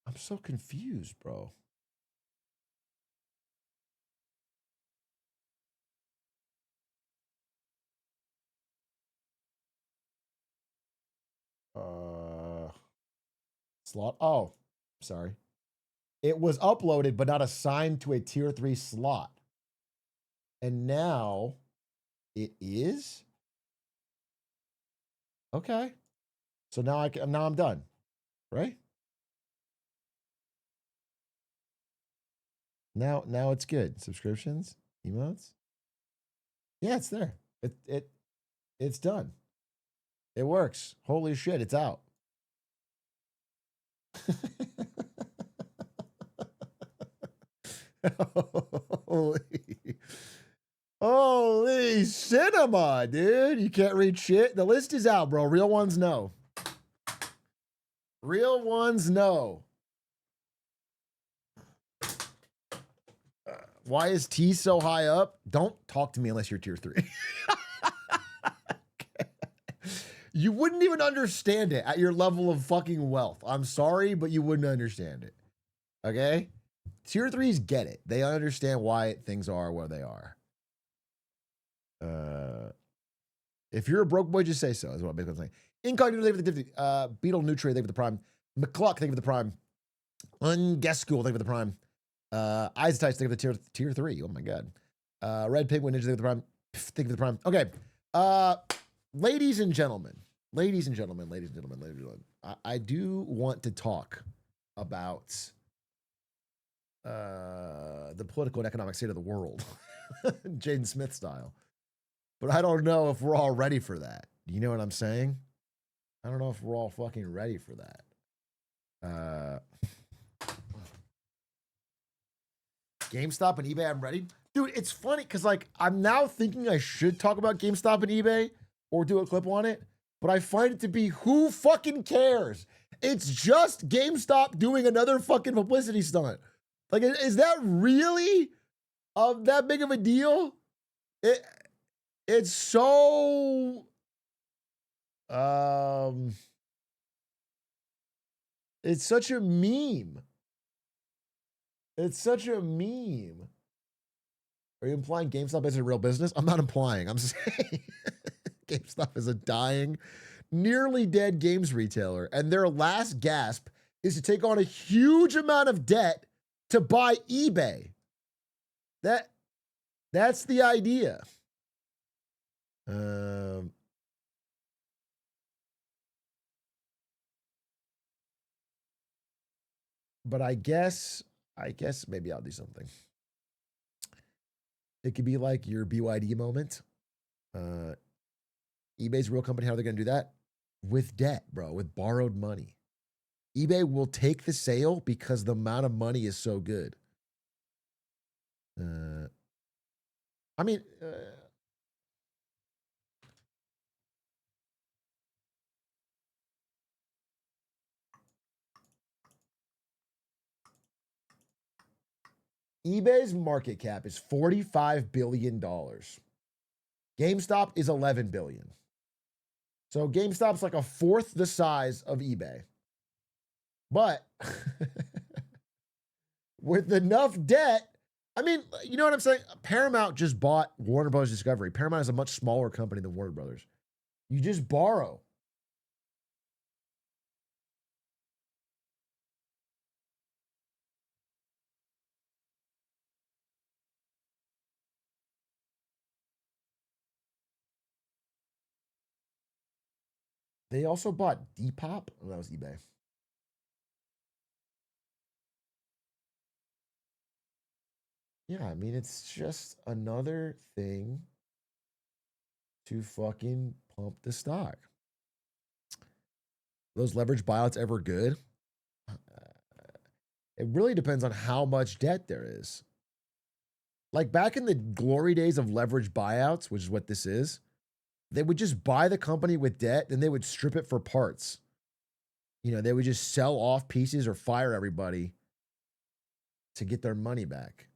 I'm so confused, bro. Slot. Oh, sorry. It was uploaded, but not assigned to a tier 3 slot. And now it is? Okay. So now I'm done, right? Now it's good. Subscriptions, emotes. Yeah, it's there. It's done. It works. Holy shit, it's out. Holy cinema, dude. You can't read shit. The list is out, bro. Real ones know. Real ones know. Why is T so high up? Don't talk to me unless you're tier 3. You wouldn't even understand it at your level of fucking wealth. I'm sorry, but you wouldn't understand it. Okay? Tier 3s get it. They understand why things are where they are. If you're a broke boy, just say so, is what I'm basically saying. Incognito, thank you for the 50. Beetle Nutri, thank you for the prime. McCluck, thank you for the prime. Unguess School, thank you for the prime. Eyes Tights, thank you for the tier 3. Oh my god. Red Penguin Ninja, thank you for the prime. Thank you for the prime. Okay. Ladies and gentlemen, I do want to talk about the political and economic state of the world, Jaden Smith style. But I don't know if we're all ready for that. You know what I'm saying? I don't know if we're all fucking ready for that. GameStop and eBay, I'm ready. Dude, it's funny because like I'm now thinking I should talk about GameStop and eBay or do a clip on it, but I find it to be who fucking cares? It's just GameStop doing another fucking publicity stunt. Like, is that really that big of a deal? It's so it's such a meme. It's such a meme. Are you implying GameStop is a real business? I'm not implying. I'm saying GameStop is a dying, nearly dead games retailer, and their last gasp is to take on a huge amount of debt to buy eBay. That's the idea. But I guess maybe I'll do something. It could be like your BYD moment. eBay's a real company. How are they going to do that? With debt, bro, with borrowed money. eBay will take the sale because the amount of money is so good. I mean, eBay's market cap is $45 billion. GameStop is $11 billion. So GameStop's like a fourth the size of eBay. But with enough debt, I mean, you know what I'm saying? Paramount just bought Warner Bros. Discovery. Paramount is a much smaller company than Warner Brothers. You just borrow. They also bought Depop. Oh, that was eBay. Yeah, I mean, it's just another thing to fucking pump the stock. Those leverage buyouts ever good? It really depends on how much debt there is. Like back in the glory days of leverage buyouts, which is what this is, they would just buy the company with debt, then they would strip it for parts. You know, they would just sell off pieces or fire everybody to get their money back.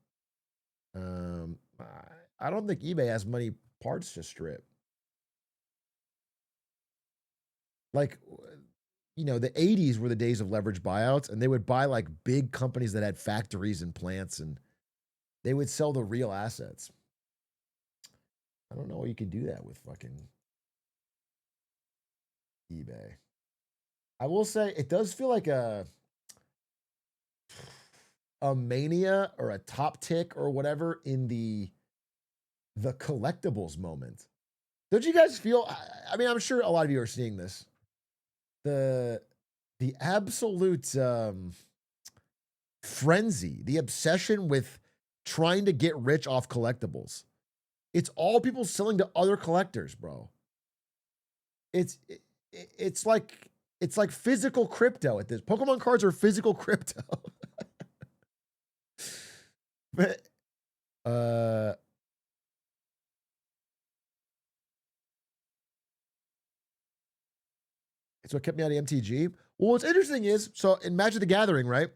I don't think eBay has many parts to strip. Like, you know, the 80s were the days of leverage buyouts, and they would buy like big companies that had factories and plants, and they would sell the real assets. I don't know how you can do that with fucking eBay. I will say it does feel like a mania or a top tick or whatever in the collectibles moment. Don't you guys feel? I mean, I'm sure a lot of you are seeing this. The absolute frenzy, the obsession with trying to get rich off collectibles. It's all people selling to other collectors, bro. It's like physical crypto at this. Pokemon cards are physical crypto. But it's what kept me out of MTG. Well, what's interesting is, so in Magic the Gathering, right?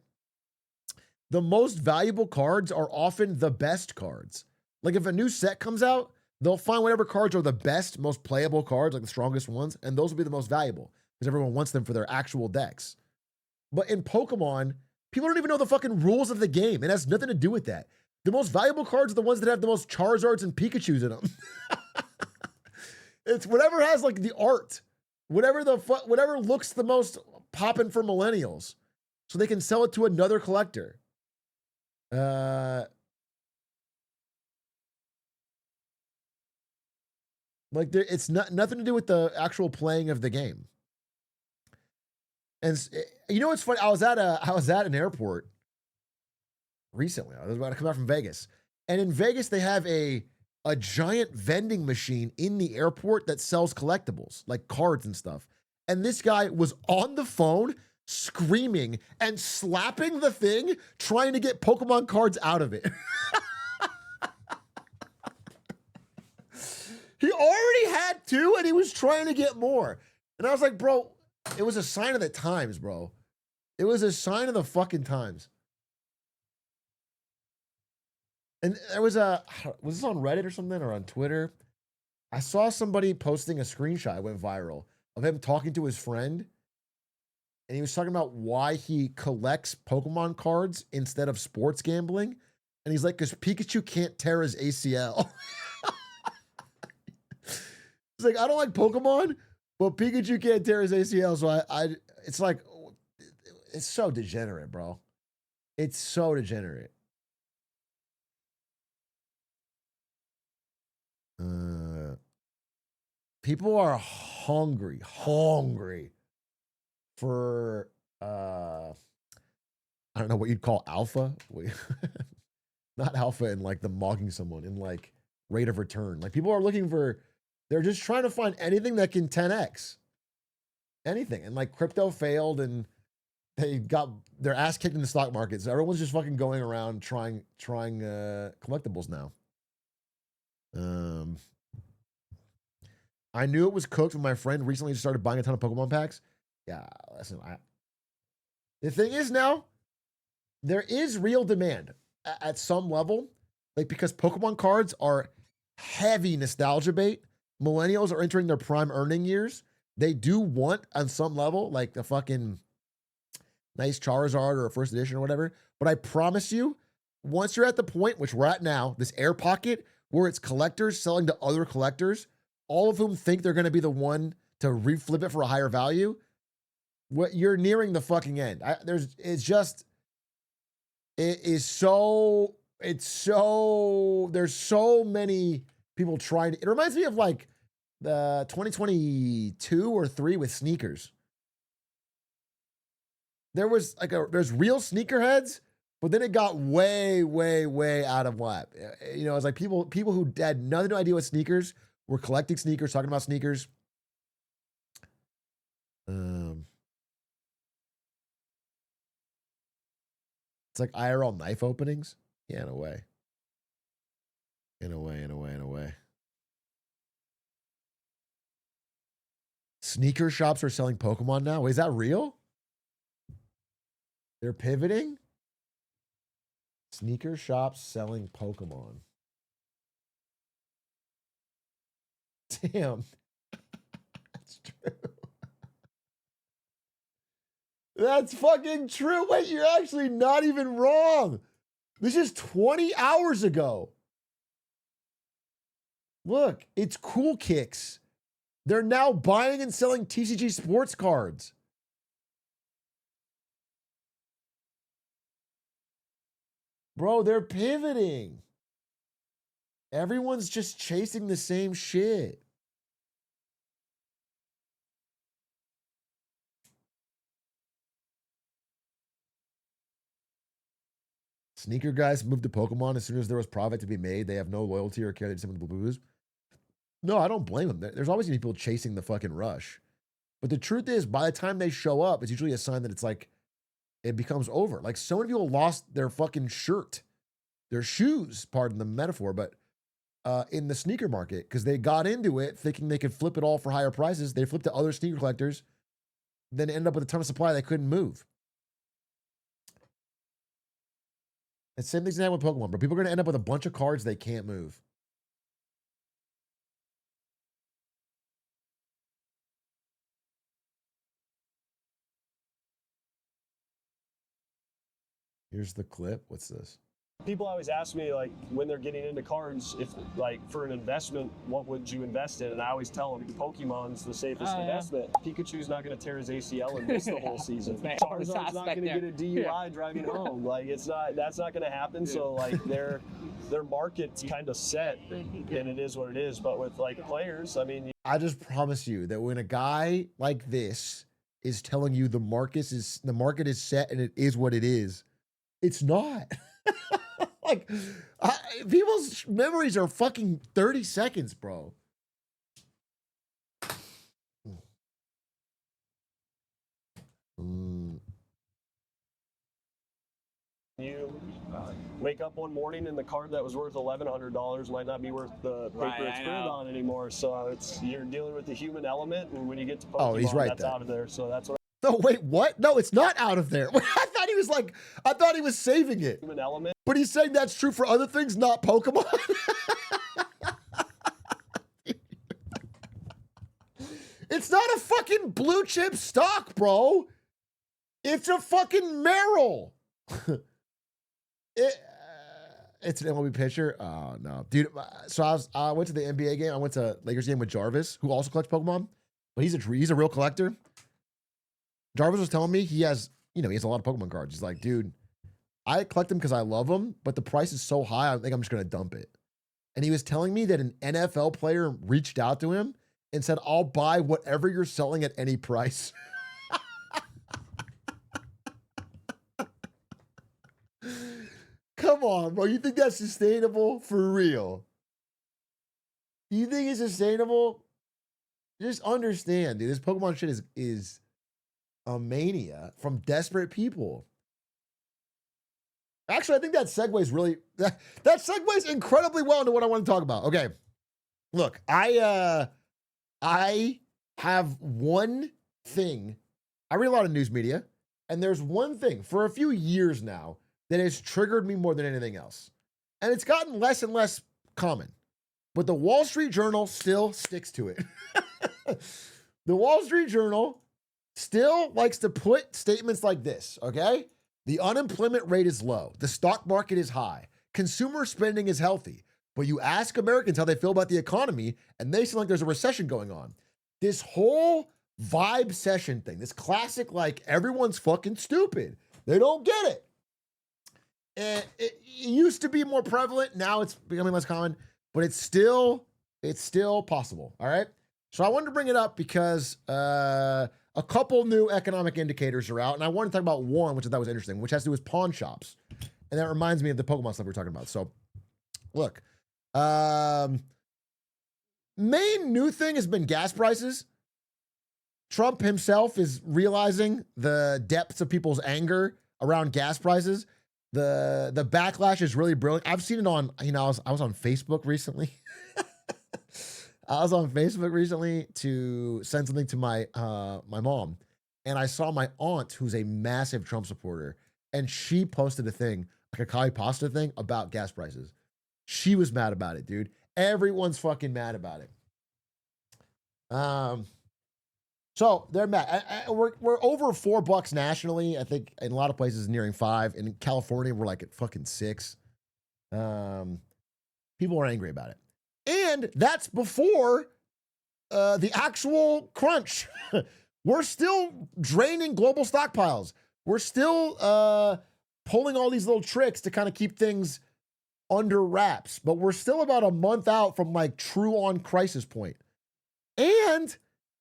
The most valuable cards are often the best cards. Like if a new set comes out, they'll find whatever cards are the best, most playable cards, like the strongest ones, and those will be the most valuable because everyone wants them for their actual decks. But in Pokemon, people don't even know the fucking rules of the game. It has nothing to do with that. The most valuable cards are the ones that have the most Charizards and Pikachus in them. It's whatever has like the art, whatever looks the most poppin' for millennials, so they can sell it to another collector. Like it's nothing to do with the actual playing of the game. And you know what's funny? I was at an airport recently. I was about to come out from Vegas, and in Vegas they have a giant vending machine in the airport that sells collectibles like cards and stuff. And this guy was on the phone screaming and slapping the thing, trying to get Pokemon cards out of it. He already had two, and he was trying to get more. And I was like, bro, it was a sign of the times, bro. It was a sign of the fucking times. And there was this on Reddit or something or on Twitter? I saw somebody posting a screenshot, it went viral, of him talking to his friend. and he was talking about why he collects Pokemon cards instead of sports gambling. And he's like, because Pikachu can't tear his ACL. He's like, I don't like Pokemon, but Pikachu can't tear his ACL. So it's like, it's so degenerate, bro. It's so degenerate. People are hungry for I don't know what you'd call alpha. Not alpha in like the mocking someone, in like rate of return. Like people are looking for, they're just trying to find anything that can 10x. Anything. And like crypto failed and they got their ass kicked in the stock market. So everyone's just fucking going around trying collectibles now. I knew it was cooked when my friend recently started buying a ton of Pokemon packs. Yeah, listen, the thing is now, there is real demand at some level, like because Pokemon cards are heavy nostalgia bait. Millennials are entering their prime earning years. They do want, on some level, like the fucking nice Charizard or a first edition or whatever. But I promise you, once you're at the point, which we're at now, this air pocket, where it's collectors selling to other collectors, all of whom think they're going to be the one to reflip it for a higher value, what you're nearing the fucking end. There's so many people trying to, it reminds me of like the 2022 or 3 with sneakers. There's real sneakerheads, but then it got way, way, way out of whack. You know, it's like people who had no idea what sneakers were collecting sneakers, talking about sneakers. It's like IRL knife openings. Yeah, in a way. In a way. Sneaker shops are selling Pokemon now. Wait, is that real? They're pivoting? Sneaker shops selling Pokemon. Damn. That's true. That's fucking true. Wait, you're actually not even wrong. This is 20 hours ago. Look, it's Cool Kicks. They're now buying and selling TCG sports cards. Bro, they're pivoting. Everyone's just chasing the same shit. Sneaker guys moved to Pokemon as soon as there was profit to be made. They have no loyalty or care. They just want the blues. No, I don't blame them. There's always gonna be people chasing the fucking rush. But the truth is, by the time they show up, it's usually a sign that it's like, it becomes over. Like so many people lost their fucking shirt, their shoes, pardon the metaphor, but in the sneaker market, because they got into it thinking they could flip it all for higher prices. They flipped to other sneaker collectors, then ended up with a ton of supply they couldn't move. And same thing's gonna happen with Pokemon, but people are gonna end up with a bunch of cards they can't move. Here's the clip. What's this? People always ask me, like, when they're getting into cards, if, like, for an investment, what would you invest in? And I always tell them, Pokemon's the safest investment. Pikachu's not going to tear his ACL and miss the whole season. Charizard's not going to get a DUI driving home. Like, that's not going to happen. So, like, their market's kind of set, and it is what it is. But with, like, players, I mean... I just promise you that when a guy like this is telling you the market is set and it is what it is, it's not. Like, people's memories are fucking 30 seconds, bro. You wake up one morning and the card that was worth $1,100 might not be worth the paper it's printed on anymore. So you're dealing with the human element, and when you get to Pokemon, he's right, that's out of there. So that's what. No, wait, what? No, it's not out of there. I thought he was saving it. Human element. But he's saying that's true for other things, not Pokemon. It's not a fucking blue chip stock, bro. It's a fucking Merrill. It's an MLB pitcher. Oh no, dude. So I went to the NBA game. I went to Lakers game with Jarvis, who also collects Pokemon, but he's a real collector. Jarvis was telling me he has a lot of Pokemon cards. He's like, dude, I collect them because I love them, but the price is so high, I think I'm just gonna dump it. And he was telling me that an NFL player reached out to him and said, I'll buy whatever you're selling at any price. Come on, bro. You think that's sustainable? For real? You think it's sustainable? Just understand, dude. This Pokemon shit is a mania from desperate people. Actually, I think that segues really that segues incredibly well into what I want to talk about. Okay. Look, I have one thing. I read a lot of news media, and there's one thing for a few years now that has triggered me more than anything else. And it's gotten less and less common. But the Wall Street Journal still sticks to it. The Wall Street Journal still likes to put statements like this, okay? The unemployment rate is low. The stock market is high. Consumer spending is healthy. But you ask Americans how they feel about the economy, and they seem like there's a recession going on. This whole vibe session thing, this classic, like, everyone's fucking stupid. They don't get it. And it used to be more prevalent. Now it's becoming less common, but it's still possible. All right. So I wanted to bring it up because a couple new economic indicators are out, and I want to talk about one, which I thought was interesting, which has to do with pawn shops, and that reminds me of the Pokemon stuff we were talking about. So, look, main new thing has been gas prices. Trump himself is realizing the depths of people's anger around gas prices. The backlash is really brilliant. I've seen it on, I was on Facebook recently. I was on Facebook recently to send something to my mom, and I saw my aunt, who's a massive Trump supporter, and she posted a thing, like a Kali Pasta thing, about gas prices. She was mad about it, dude. Everyone's fucking mad about it. So they're mad. We're over $4 nationally. I think in a lot of places nearing $5. In California, we're like at fucking $6. People are angry about it. And that's before the actual crunch. We're still draining global stockpiles. We're still pulling all these little tricks to kind of keep things under wraps. But we're still about a month out from like true on crisis point. And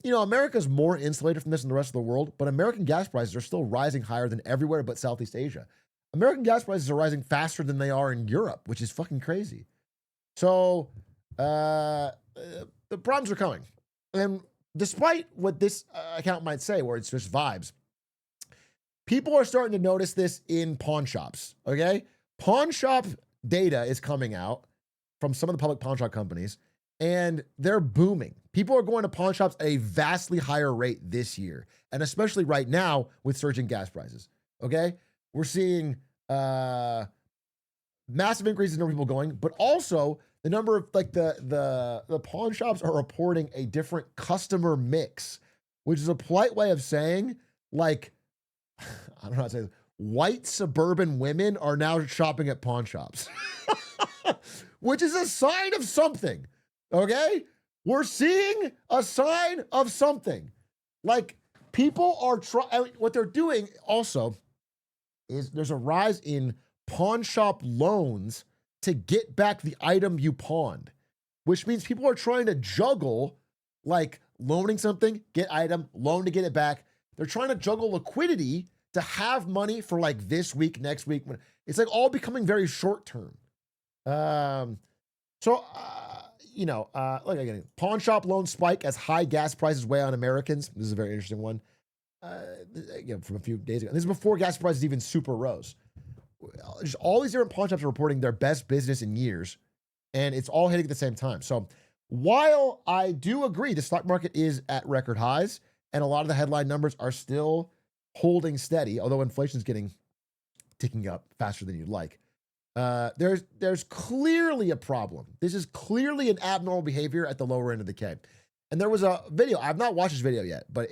America's more insulated from this than the rest of the world, but American gas prices are still rising higher than everywhere but Southeast Asia. American gas prices are rising faster than they are in Europe, which is fucking crazy. So the problems are coming. And despite what this account might say, where it's just vibes, people are starting to notice this in pawn shops, okay? Pawn shop data is coming out from some of the public pawn shop companies, and they're booming. People are going to pawn shops at a vastly higher rate this year, and especially right now with surging gas prices. Okay, we're seeing massive increases in the number of people going, but also the number of the pawn shops are reporting a different customer mix, which is a polite way of saying like I don't know how to say this. White suburban women are now shopping at pawn shops, which is a sign of something. Okay? We're seeing a sign of something. Like, people are trying, what they're doing also is there's a rise in pawn shop loans to get back the item you pawned, which means people are trying to juggle, like, loaning something, get item, loan to get it back. They're trying to juggle liquidity to have money for, like, this week, next week. It's, like, all becoming very short term. Like again, pawn shop loans spike as high gas prices weigh on Americans. This is a very interesting one. From a few days ago. This is before gas prices even super rose. Just all these different pawn shops are reporting their best business in years, and it's all hitting at the same time. So while I do agree the stock market is at record highs, and a lot of the headline numbers are still holding steady, although inflation is ticking up faster than you'd like. There's clearly a problem. This is clearly an abnormal behavior at the lower end of the K. And there was a video. I've not watched this video yet, but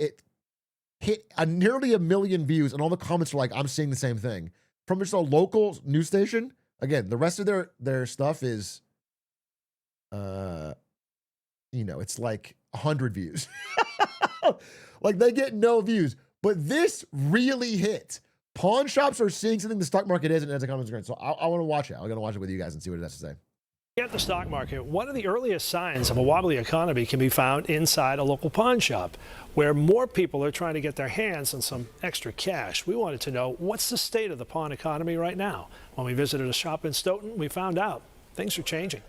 hit nearly 1 million views, and all the comments are like, I'm seeing the same thing. From just a local news station. Again, the rest of their stuff is, it's like 100 views. Like they get no views. But this really hit. Pawn shops are seeing something the stock market isn't as a common concern. So I want to watch it. I'm going to watch it with you guys and see what it has to say. At the stock market, one of the earliest signs of a wobbly economy can be found inside a local pawn shop, where more people are trying to get their hands on some extra cash. We wanted to know, what's the state of the pawn economy right now? When we visited a shop in Stoughton, we found out things are changing.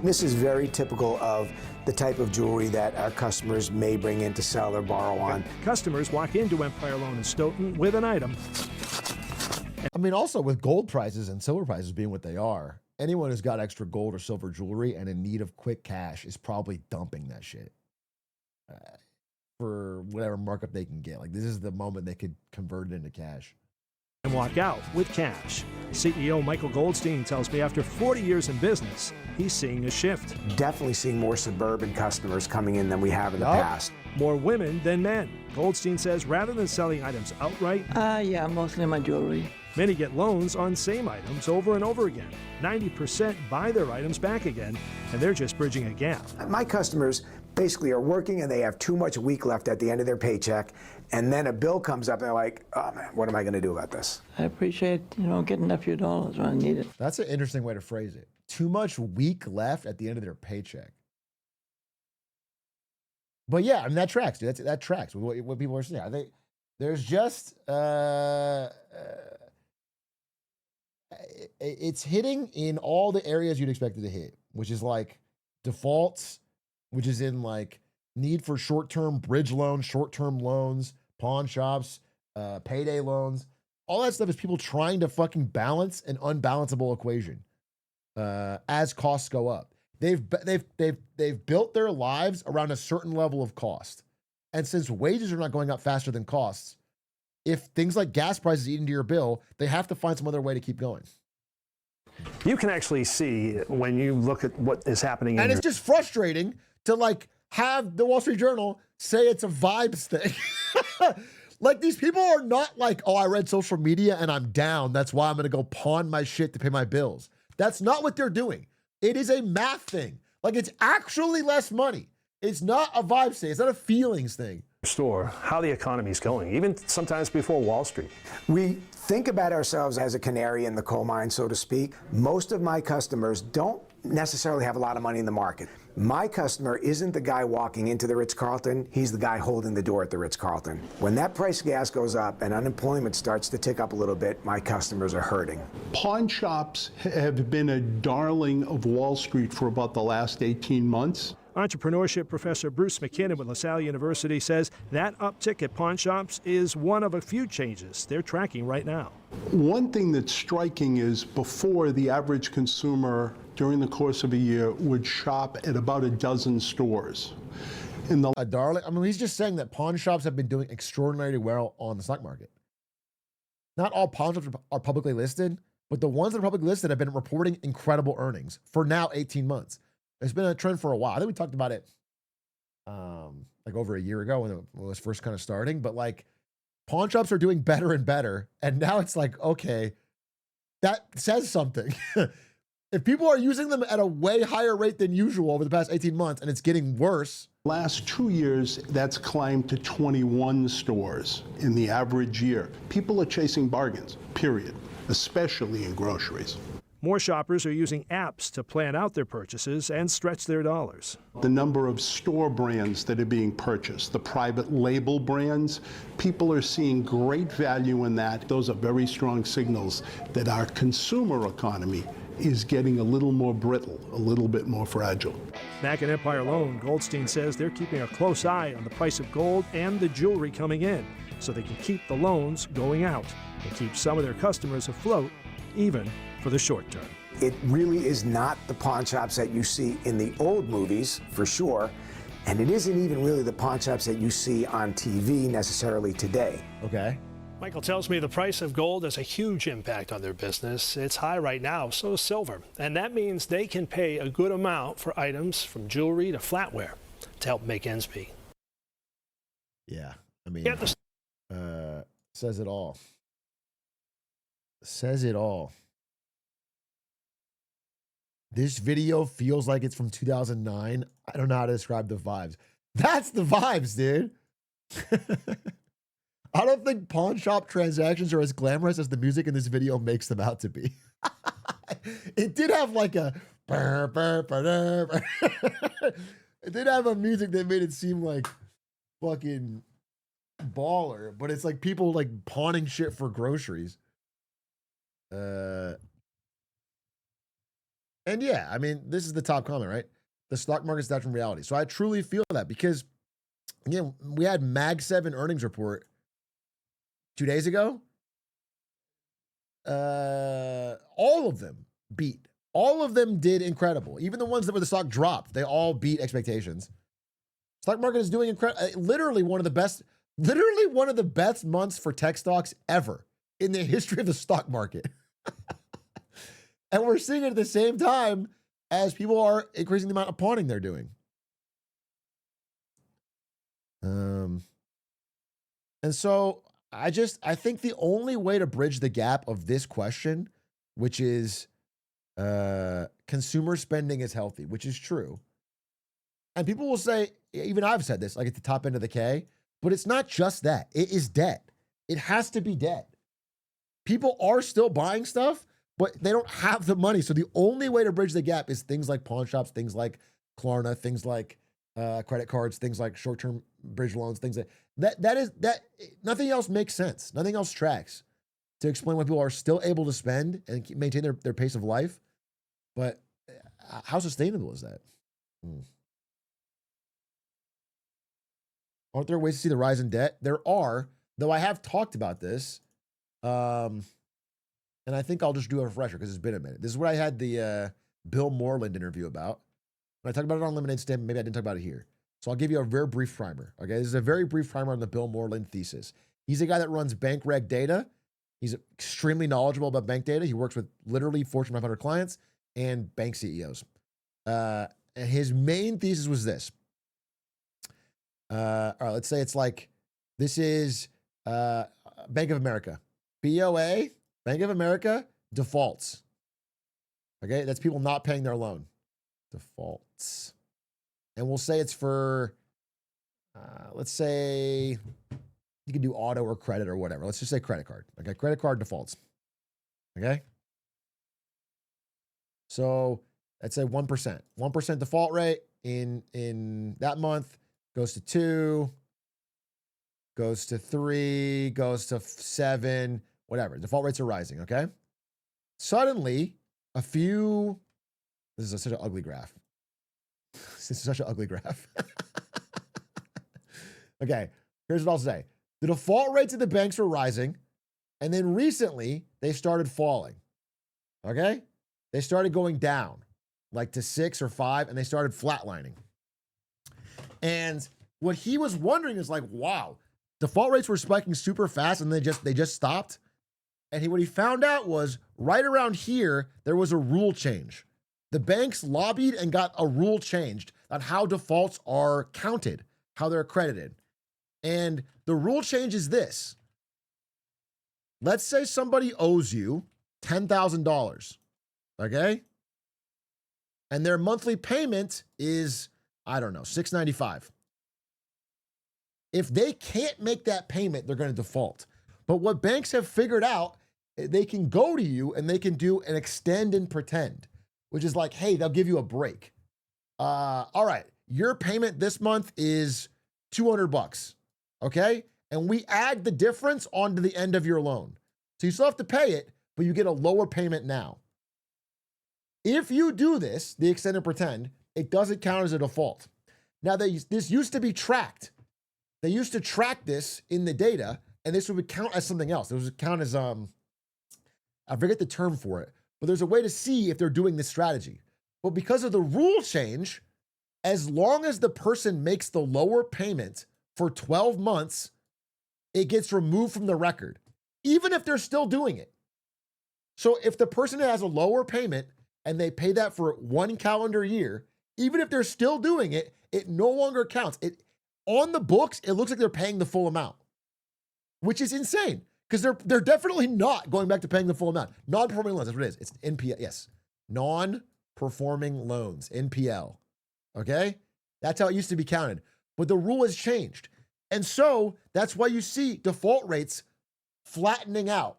This is very typical of the type of jewelry that our customers may bring in to sell or borrow on. Customers walk into Empire Loan in Stoughton with an item. I mean, also with gold prices and silver prices being what they are, anyone who's got extra gold or silver jewelry and in need of quick cash is probably dumping that shit for whatever markup they can get. Like, this is the moment they could convert it into cash. And walk out with cash. CEO Michael Goldstein tells me after 40 years in business, he's seeing a shift. Definitely seeing more suburban customers coming in than we have in the past. More women than men. Goldstein says rather than selling items outright, Yeah, mostly my jewelry. many get loans on same items over and over again. 90% buy their items back again, and they're just bridging a gap. My customers basically are working and they have too much week left at the end of their paycheck, and then a bill comes up and they're like, oh man, what am I going to do about this? I appreciate, getting a few dollars when I need it. That's an interesting way to phrase it. Too much week left at the end of their paycheck. But yeah, I mean, that tracks, dude. That tracks with what people are saying. I think there's just it's hitting in all the areas you'd expect it to hit, which is like defaults, which is in like need for short-term bridge loans, short-term loans, pawn shops, payday loans. All that stuff is people trying to fucking balance an unbalanceable equation as costs go up. They've built their lives around a certain level of cost. And since wages are not going up faster than costs, if things like gas prices eat into your bill, they have to find some other way to keep going. You can actually see when you look at what is happening in And it's just frustrating to like have the Wall Street Journal say it's a vibes thing. Like, these people are not like, oh, I read social media and I'm down, that's why I'm going to go pawn my shit to pay my bills. That's not what they're doing. It is a math thing. Like, it's actually less money. It's not a vibes thing. It's not a feelings thing. store, how the economy is going, even sometimes before Wall Street. We think about ourselves as a canary in the coal mine, so to speak. Most of my customers don't necessarily have a lot of money in the market. My customer isn't the guy walking into the Ritz-Carlton, he's the guy holding the door at the Ritz-Carlton. When that price of gas goes up and unemployment starts to tick up a little bit, my customers are hurting. Pawn shops have been a darling of Wall Street for about the last 18 months. Entrepreneurship professor Bruce McKinnon with LaSalle University says that uptick at pawn shops is one of a few changes they're tracking right now. One thing that's striking is before, the average consumer during the course of a year would shop at about a dozen stores. A darling? I mean, he's just saying that pawn shops have been doing extraordinarily well on the stock market. Not all pawn shops are publicly listed, but the ones that are publicly listed have been reporting incredible earnings for now 18 months. It's been a trend for a while. I think we talked about it like over a year ago when it was first kind of starting, but like pawn shops are doing better and better. And now it's like, okay, that says something. If people are using them at a way higher rate than usual over the past 18 months and it's getting worse. Last 2 years, that's climbed to 21 stores in the average year. People are chasing bargains, period, especially in groceries. More shoppers are using apps to plan out their purchases and stretch their dollars. The number of store brands that are being purchased, the private label brands, people are seeing great value in that. Those are very strong signals that our consumer economy is getting a little more brittle, a little bit more fragile. Back at Empire Loan, Goldstein says they're keeping a close eye on the price of gold and the jewelry coming in so they can keep the loans going out and keep some of their customers afloat, even for the short term. It really is not the pawn shops that you see in the old movies, for sure, and it isn't even really the pawn shops that you see on TV necessarily today. Okay. Michael tells me the price of gold has a huge impact on their business. It's high right now, so is silver. And that means they can pay a good amount for items from jewelry to flatware to help make ends meet. Yeah. I mean, Get the says it all. Says it all. This video feels like it's from 2009. I don't know how to describe the vibes. That's the vibes, dude. I don't think pawn shop transactions are as glamorous as the music in this video makes them out to be. It did have like a it did have a music that made it seem like fucking baller, but it's like people like pawning shit for groceries. And yeah, I mean, this is the top comment, right? The stock market's detached from reality. So I truly feel that because, again, we had Mag 7 earnings report 2 days ago. All of them beat. All of them did incredible. Even the ones that where the stock dropped, they all beat expectations. Stock market is doing incredible. Literally one of the best months for tech stocks ever in the history of the stock market. And we're seeing it at the same time as people are increasing the amount of pawning they're doing. And so I think the only way to bridge the gap of this question, which is consumer spending is healthy, which is true. And people will say, even I've said this, like at the top end of the K, but it's not just that. It is debt. It has to be debt. People are still buying stuff, but they don't have the money. So the only way to bridge the gap is things like pawn shops, things like Klarna, things like credit cards, things like short-term bridge loans, things like that. Nothing else makes sense. Nothing else tracks to explain why people are still able to spend and maintain their pace of life. But how sustainable is that? Aren't there ways to see the rise in debt? There are, though I have talked about this. And I think I'll just do a refresher because it's been a minute. This is what I had the Bill Moreland interview about. When I talked about it on Lemonade Stand, maybe I didn't talk about it here. So I'll give you a very brief primer. Okay, this is a very brief primer on the Bill Moreland thesis. He's a guy that runs bank reg data. He's extremely knowledgeable about bank data. He works with literally Fortune 500 clients and bank CEOs. And his main thesis was this. All right, let's say it's like, this is Bank of America. BOA, Bank of America, defaults. Okay, that's people not paying their loan. Defaults. And we'll say it's for, let's say, you can do auto or credit or whatever. Let's just say credit card. Okay, credit card defaults. Okay? So let's say 1%. 1% default rate in that month goes to 2, goes to 3, goes to 7, whatever. Default rates are rising, okay? Suddenly, this is such an ugly graph. This is such an ugly graph. Okay, here's what I'll say. The default rates of the banks were rising, and then recently, they started falling, okay? They started going down, like to 6 or 5, and they started flatlining. And what he was wondering is like, wow, default rates were spiking super fast, and they just stopped. And what he found out was right around here, there was a rule change. The banks lobbied and got a rule changed on how defaults are counted, how they're accredited. And the rule change is this. Let's say somebody owes you $10,000, okay? And their monthly payment is, I don't know, $695. If they can't make that payment, they're going to default. But what banks have figured out, they can go to you and they can do an extend and pretend, which is like, hey, they'll give you a break. All right, your payment this month is $200, okay? And we add the difference onto the end of your loan. So you still have to pay it, but you get a lower payment now. If you do this, the extend and pretend, it doesn't count as a default. Now, this used to be tracked. They used to track this in the data, and this would count as something else. It would count as, I forget the term for it, but there's a way to see if they're doing this strategy. But because of the rule change, as long as the person makes the lower payment for 12 months, it gets removed from the record, even if they're still doing it. So if the person has a lower payment and they pay that for 1 calendar year, even if they're still doing it, it no longer counts. On the books, it looks like they're paying the full amount, which is insane because they're definitely not going back to paying the full amount. Non-performing loans, that's what it is. It's NPL. Yes, non-performing loans, NPL. Okay, that's how it used to be counted, but the rule has changed, and so that's why you see default rates flattening out.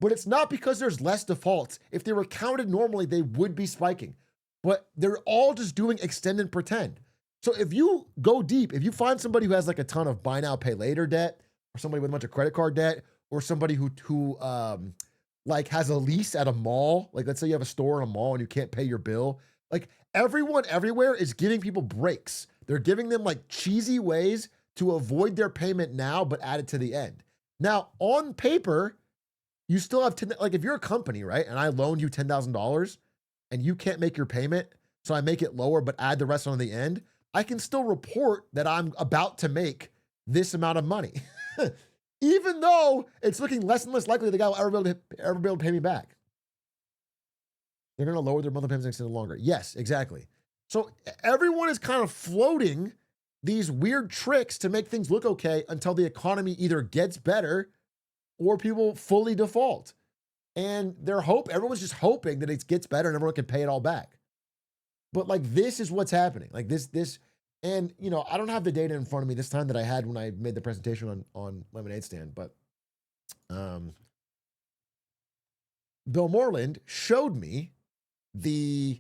But it's not because there's less defaults. If they were counted normally, they would be spiking. But they're all just doing extend and pretend. So if you go deep, if you find somebody who has like a ton of buy now, pay later debt, or somebody with a bunch of credit card debt, or somebody who like has a lease at a mall, like let's say you have a store in a mall and you can't pay your bill, like everyone everywhere is giving people breaks. They're giving them like cheesy ways to avoid their payment now, but add it to the end. Now, on paper, you still have like if you're a company, right? And I loaned you $10,000 and you can't make your payment, so I make it lower, but add the rest on the end. I can still report that I'm about to make this amount of money, even though it's looking less and less likely the guy will ever be able to pay me back. They're going to lower their monthly payments and extend it longer. Yes, exactly. So everyone is kind of floating these weird tricks to make things look okay until the economy either gets better or people fully default. And everyone's just hoping that it gets better and everyone can pay it all back. But like, this is what's happening. Like this, and you know, I don't have the data in front of me this time that I had when I made the presentation on Lemonade Stand, but Bill Moreland showed me the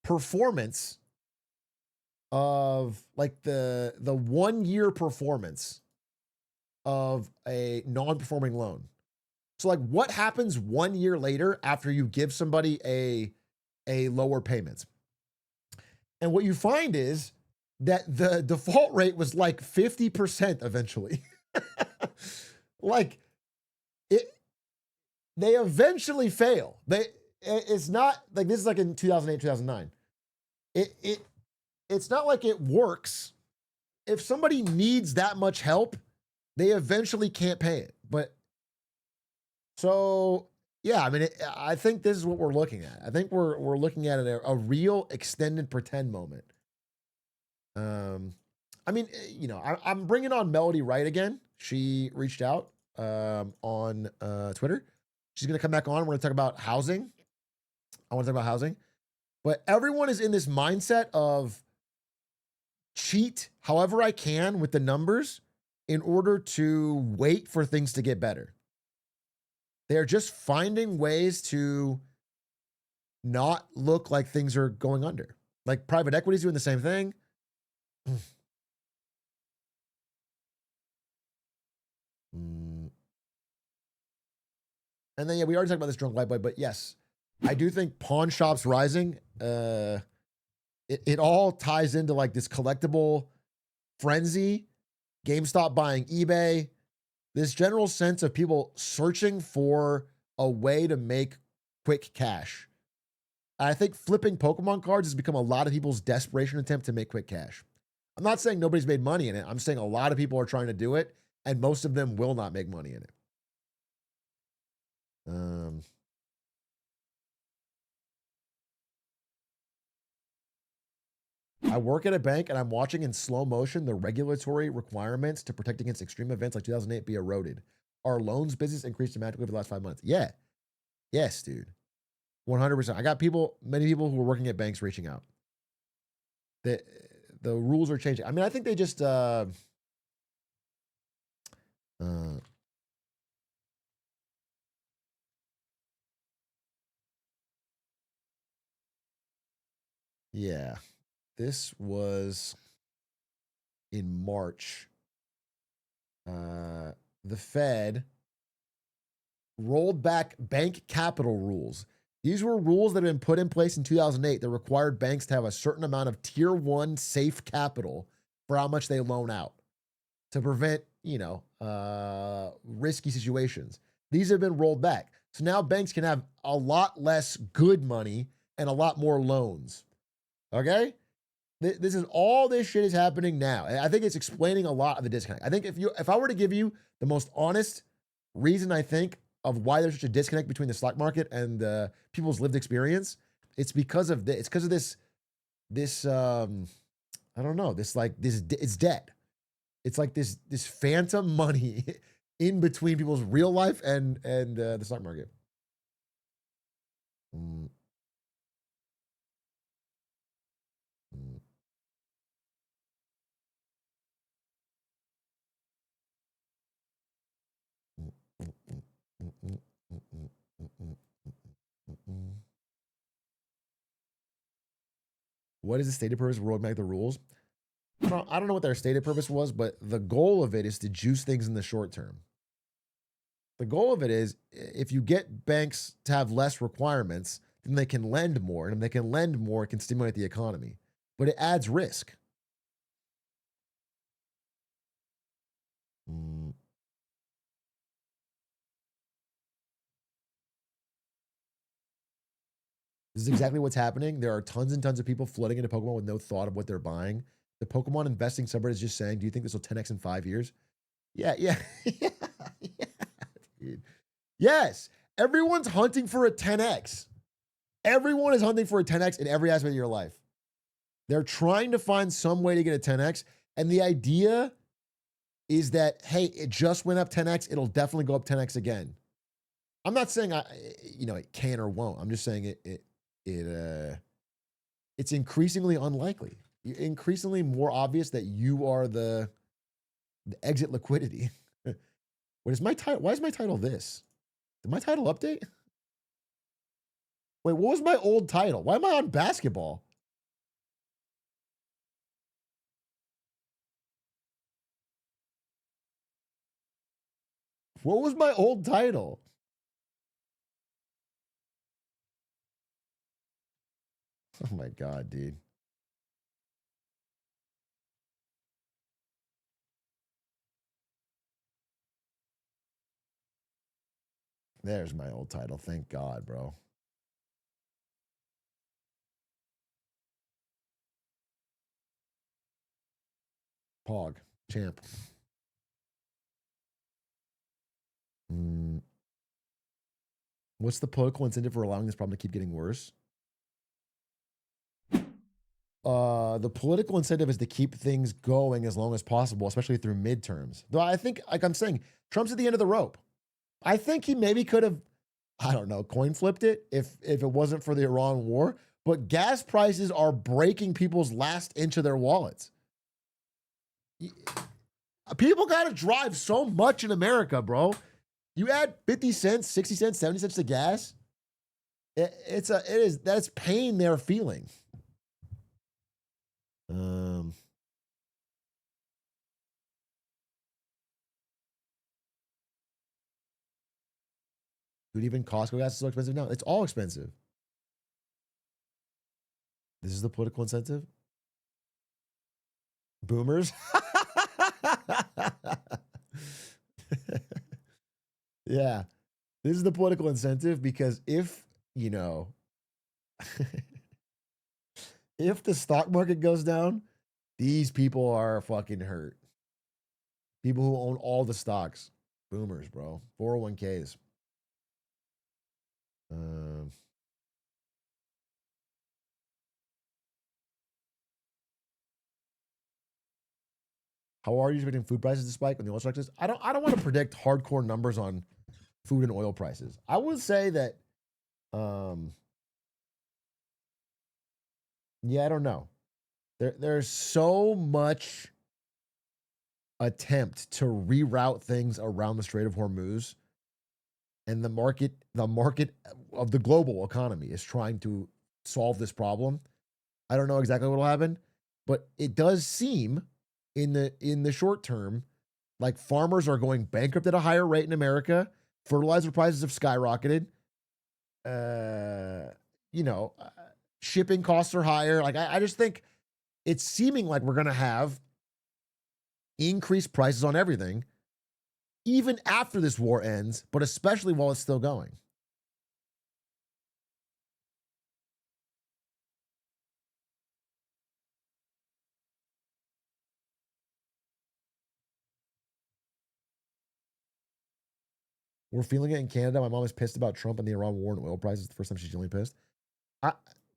performance of like the 1 year performance of a non-performing loan. So like what happens 1 year later after you give somebody a lower payment? And what you find is that the default rate was like 50% eventually. Like they eventually fail. It's not like this is like in 2008, 2009. It's not like it works. If somebody needs that much help, they eventually can't pay it. But so, yeah, I mean, I think this is what we're looking at. I think we're looking at a real extend and pretend moment. I mean, you know, I'm bringing on Melody Wright again. She reached out on Twitter. She's going to come back on. We're going to talk about housing. I want to talk about housing. But everyone is in this mindset of cheat however I can with the numbers in order to wait for things to get better. They're just finding ways to not look like things are going under. Like private equity is doing the same thing. And then, yeah, we already talked about this drunk white boy, but yes, I do think pawn shops rising, it all ties into like this collectible frenzy, GameStop buying eBay, this general sense of people searching for a way to make quick cash. I think flipping Pokemon cards has become a lot of people's desperation attempt to make quick cash. I'm not saying nobody's made money in it. I'm saying a lot of people are trying to do it, and most of them will not make money in it. I work at a bank and I'm watching in slow motion the regulatory requirements to protect against extreme events like 2008 be eroded. Our loans business increased dramatically over the last 5 months. Yeah. Yes, dude. 100%. I got many people who are working at banks reaching out. The rules are changing. I mean, I think they just, yeah, this was in March. The Fed rolled back bank capital rules. These were rules that had been put in place in 2008 that required banks to have a certain amount of tier 1 safe capital for how much they loan out to prevent, risky situations. These have been rolled back. So now banks can have a lot less good money and a lot more loans. Okay? This shit is happening now. And I think it's explaining a lot of the disconnect. I think if I were to give you the most honest reason I think of why there's such a disconnect between the stock market and people's lived experience, it's because of this. It's because of this. I don't know. It's debt. It's like this phantom money in between people's real life and the stock market. Mm. Mm. Mm, mm, mm, mm, mm, mm, mm, mm, mm, mm, mm. What is the stated purpose of rolling back the rules? Well, I don't know what their stated purpose was, but the goal of it is to juice things in the short term. The goal of it is if you get banks to have less requirements, then they can lend more. And if they can lend more, it can stimulate the economy. But it adds risk. Mm. This is exactly what's happening. There are tons and tons of people flooding into Pokemon with no thought of what they're buying. The Pokemon investing subreddit is just saying, do you think this will 10x in 5 years? Yeah. yeah, dude. Yes. Everyone's hunting for a 10x. Everyone is hunting for a 10x in every aspect of your life. They're trying to find some way to get a 10x. And the idea is that, hey, it just went up 10x. It'll definitely go up 10x again. I'm not saying it can or won't. I'm just saying it's increasingly unlikely. Increasingly more obvious that you are the exit liquidity. What is my title? Why is my title this? Did my title update? Wait, what was my old title? Why am I on basketball? What was my old title? Oh my God, dude. There's my old title. Thank God, bro. Pog. Champ. What's the political incentive for allowing this problem to keep getting worse? The political incentive is to keep things going as long as possible, especially through midterms. Though I think, like I'm saying, Trump's at the end of the rope. I think he maybe could have, I don't know, coin flipped it if it wasn't for the Iran war. But gas prices are breaking people's last inch of their wallets. People got to drive so much in America, bro. You add 50 cents, 60 cents, 70 cents to gas. That's pain they're feeling. Dude, even Costco gas is so expensive now. It's all expensive. This is the political incentive. Boomers. Yeah. This is the political incentive because if if the stock market goes down, these people are fucking hurt. People who own all the stocks. Boomers, bro. 401ks. How are you expecting food prices to spike when the oil strikes? I don't want to predict hardcore numbers on food and oil prices. I would say that yeah, I don't know. There's so much attempt to reroute things around the Strait of Hormuz, and the market of the global economy is trying to solve this problem. I don't know exactly what will happen, but it does seem in the short term like farmers are going bankrupt at a higher rate in America. Fertilizer prices have skyrocketed. Shipping costs are higher. Like I just think it's seeming like we're going to have increased prices on everything, even after this war ends, but especially while it's still going. We're feeling it in Canada. My mom is pissed about Trump and the Iran war and oil prices. The first time she's genuinely pissed.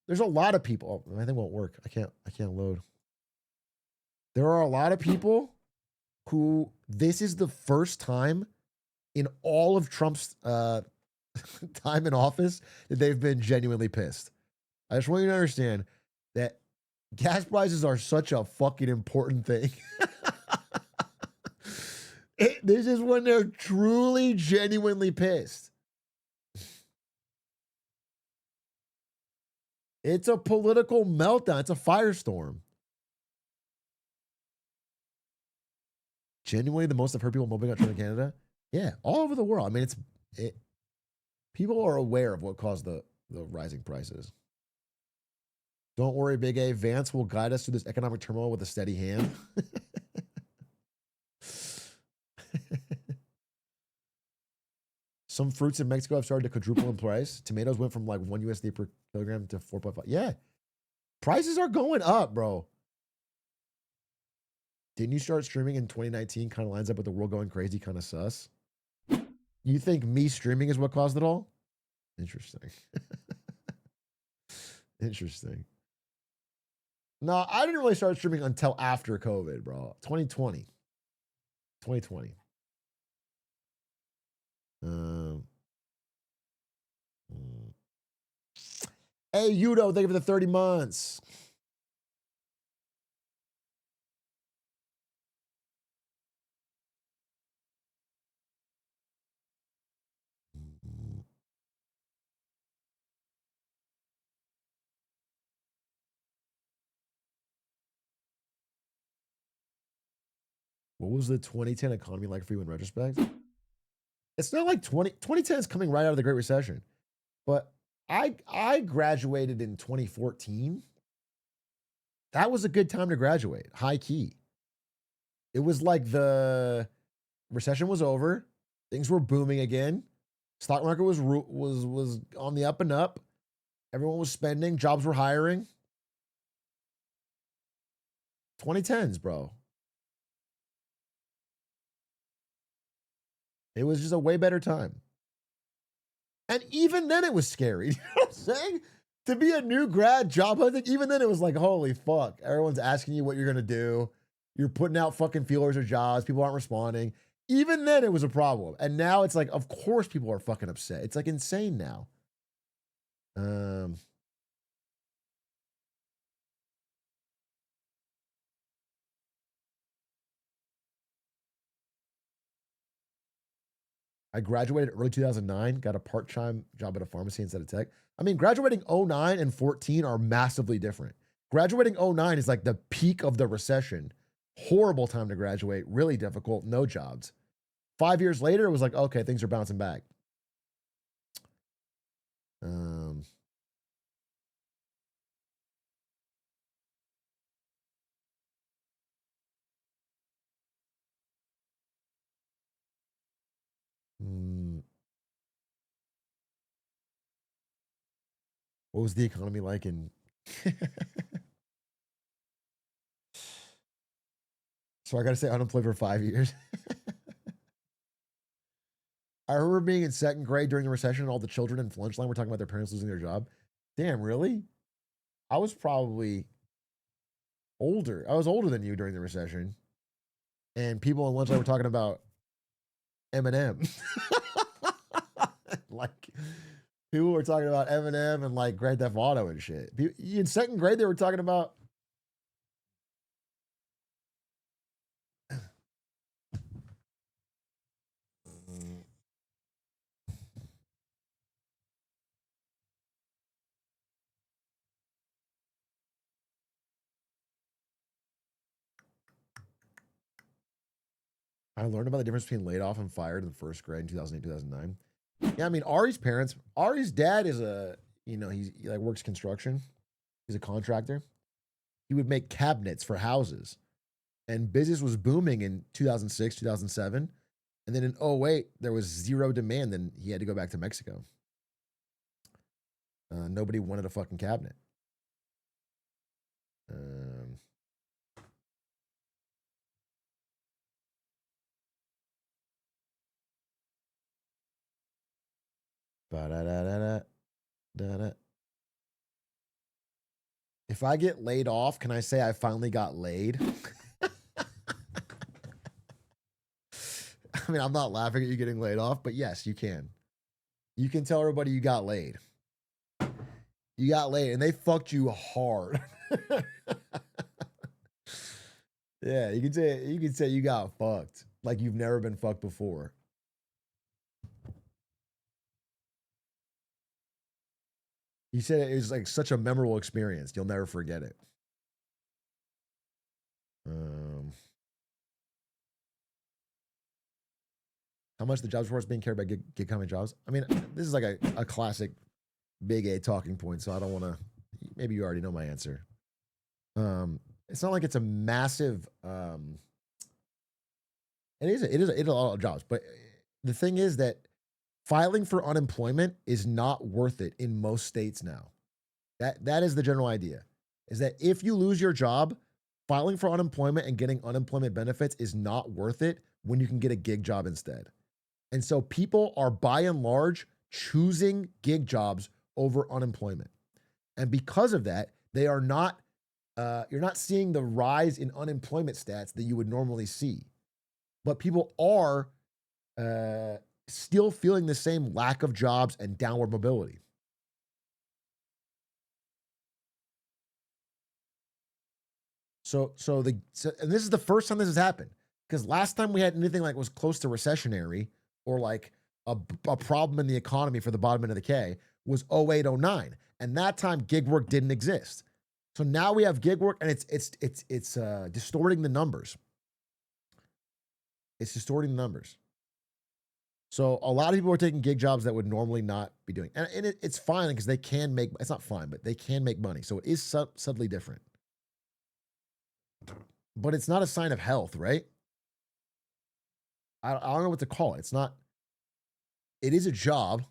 There's a lot of people. Oh, my thing won't work. I can't load. There are a lot of people who this is the first time in all of Trump's time in office that they've been genuinely pissed. I just want you to understand that gas prices are such a fucking important thing. This is when they're truly, genuinely pissed. It's a political meltdown. It's a firestorm. Genuinely, the most I've heard people moping about Trump in Canada. Yeah, all over the world. I mean, people are aware of what caused the rising prices. Don't worry, Big A. Vance will guide us through this economic turmoil with a steady hand. Some fruits in Mexico have started to quadruple in price. Tomatoes went from like $1 USD per kilogram to 4.5. Yeah. Prices are going up, bro. Didn't you start streaming in 2019? Kind of lines up with the world going crazy, kind of sus. You think me streaming is what caused it all? Interesting. Interesting. No, I didn't really start streaming until after COVID, bro. 2020. 2020. Hey, Yudo, thank you for the 30 months. What was the 2010 economy like for you in retrospect? It's not like 2010 is coming right out of the Great Recession. But I graduated in 2014. That was a good time to graduate, high key. It was like the recession was over, things were booming again. Stock market was on the up and up. Everyone was spending, jobs were hiring. 2010s, bro. It was just a way better time. And even then it was scary. You know what I'm saying? To be a new grad job hunting, even then it was like, holy fuck. Everyone's asking you what you're going to do. You're putting out fucking feelers or jobs. People aren't responding. Even then it was a problem. And now it's like, of course people are fucking upset. It's like insane now. I graduated early 2009, got a part-time job at a pharmacy instead of tech. I mean, graduating 09 and 14 are massively different. Graduating 09 is like the peak of the recession. Horrible time to graduate, really difficult, no jobs. 5 years later, it was like, okay, things are bouncing back. What was the economy like in... So I got to say unemployed for 5 years. I remember being in second grade during the recession and all the children in lunch line were talking about their parents losing their job. Damn, really? I was probably older. I was older than you during the recession. And people in lunch line were talking about Eminem. Like, people were talking about Eminem and like Grand Theft Auto and shit. In second grade, they were talking about... I learned about the difference between laid off and fired in first grade in 2008, 2009. Yeah, I mean, Ari's dad is he like works construction. He's a contractor. He would make cabinets for houses. And business was booming in 2006, 2007. And then in 2008, there was zero demand. Then he had to go back to Mexico. Nobody wanted a fucking cabinet. If I get laid off, can I say I finally got laid? mean, I'm not laughing at you getting laid off, but yes, you can. You can tell everybody you got laid. You got laid, and they fucked you hard. Yeah, you can say you got fucked like you've never been fucked before. You said it was like such a memorable experience. You'll never forget it. How much the jobs force being carried by gig economy jobs? I mean, this is like a classic big A talking point, so I don't want to. Maybe you already know my answer. It's not like it's a massive. It is a lot of jobs, but the thing is that filing for unemployment is not worth it in most states now. That is the general idea. Is that if you lose your job, filing for unemployment and getting unemployment benefits is not worth it when you can get a gig job instead. And so people are by and large choosing gig jobs over unemployment. And because of that, they are not, you're not seeing the rise in unemployment stats that you would normally see. But people are still feeling the same lack of jobs and downward mobility. And this is the first time this has happened, because last time we had anything like was close to recessionary or like a problem in the economy for the bottom end of the K was 08, 09. And that time gig work didn't exist. So now we have gig work, and it's distorting the numbers. It's distorting the numbers. So a lot of people are taking gig jobs that would normally not be doing. And it's fine because they can make, it's not fine, but they can make money. So it is subtly different. But it's not a sign of health, right? I don't know what to call it. It's not, it is a job.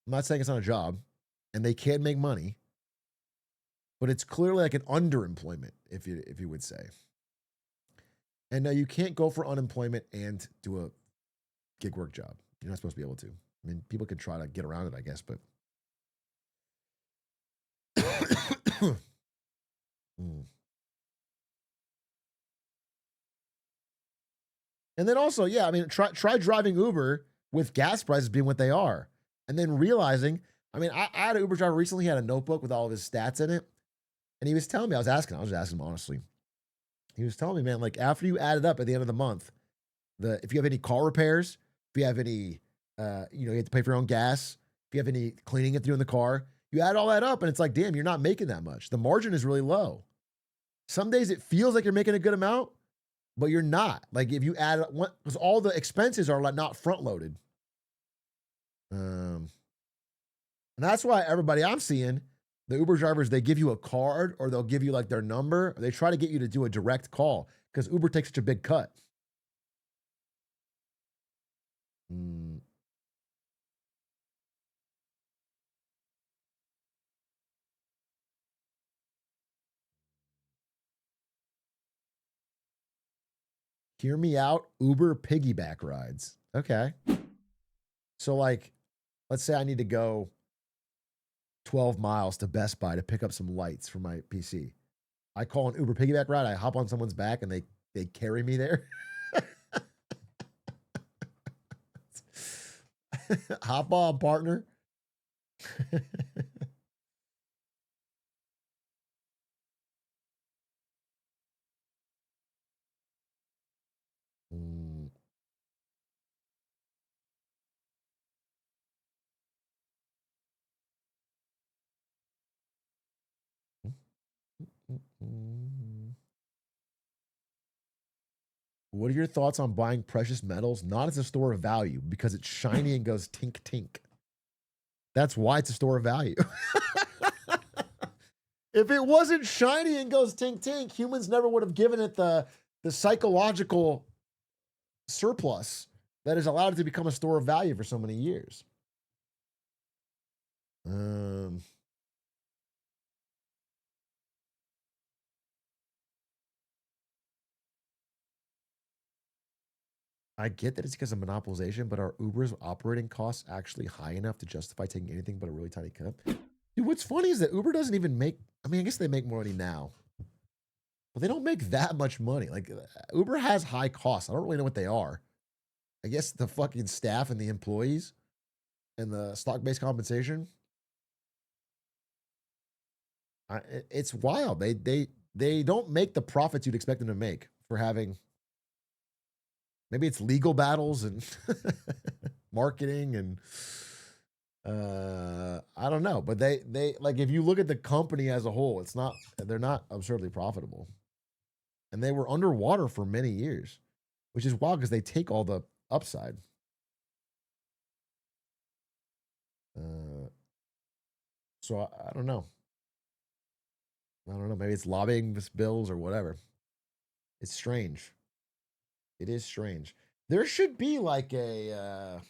I'm not saying it's not a job, and they can make money, but it's clearly like an underemployment, if you would say. And no, you can't go for unemployment and do a gig work job. You're not supposed to be able to. I mean, people could try to get around it, I guess, but. And then also, yeah, I mean, try driving Uber with gas prices being what they are, and then realizing, I mean, I had an Uber driver recently. He had a notebook with all of his stats in it, and he was telling me, I was just asking him honestly. He was telling me, man, like after you add it up at the end of the month, if you have any car repairs, if you have any, you have to pay for your own gas, if you have any cleaning it through in the car, you add all that up, and it's like, damn, you're not making that much. The margin is really low. Some days it feels like you're making a good amount, but you're not. Like if you add, because all the expenses are like not front loaded. And that's why everybody I'm seeing, the Uber drivers, they give you a card or they'll give you like their number. Or they try to get you to do a direct call because Uber takes such a big cut. Hear me out. Uber piggyback rides. Okay. So like, let's say I need to go 12 miles to Best Buy to pick up some lights for my PC. I call an Uber piggyback ride. I hop on someone's back and they carry me there. Hop on, partner. What are your thoughts on buying precious metals not as a store of value because it's shiny and goes tink tink? That's why it's a store of value. If it wasn't shiny and goes tink tink, humans never would have given it the psychological surplus that has allowed it to become a store of value for so many years. I get that it's because of monopolization, but are Uber's operating costs actually high enough to justify taking anything but a really tiny cut? Dude, what's funny is that Uber doesn't even make, I mean, I guess they make more money now, but they don't make that much money. Like Uber has high costs. I don't really know what they are. I guess the fucking staff and the employees and the stock-based compensation. It's wild. They don't make the profits you'd expect them to make for having. Maybe it's legal battles and marketing and I don't know. But they like if you look at the company as a whole, they're not absurdly profitable. And they were underwater for many years, which is wild because they take all the upside. So I don't know. I don't know. Maybe it's lobbying bills or whatever. It's strange. It is strange. There should be like a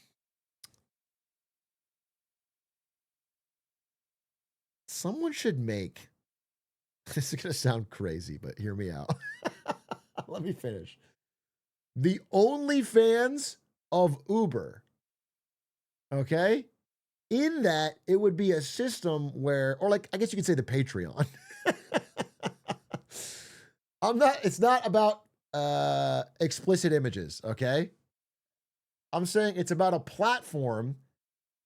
someone should make. This is gonna sound crazy, but hear me out. Let me finish. The OnlyFans of Uber. Okay? In that, it would be a system where, or like, I guess you could say the Patreon. It's not about explicit images, okay? I'm saying it's about a platform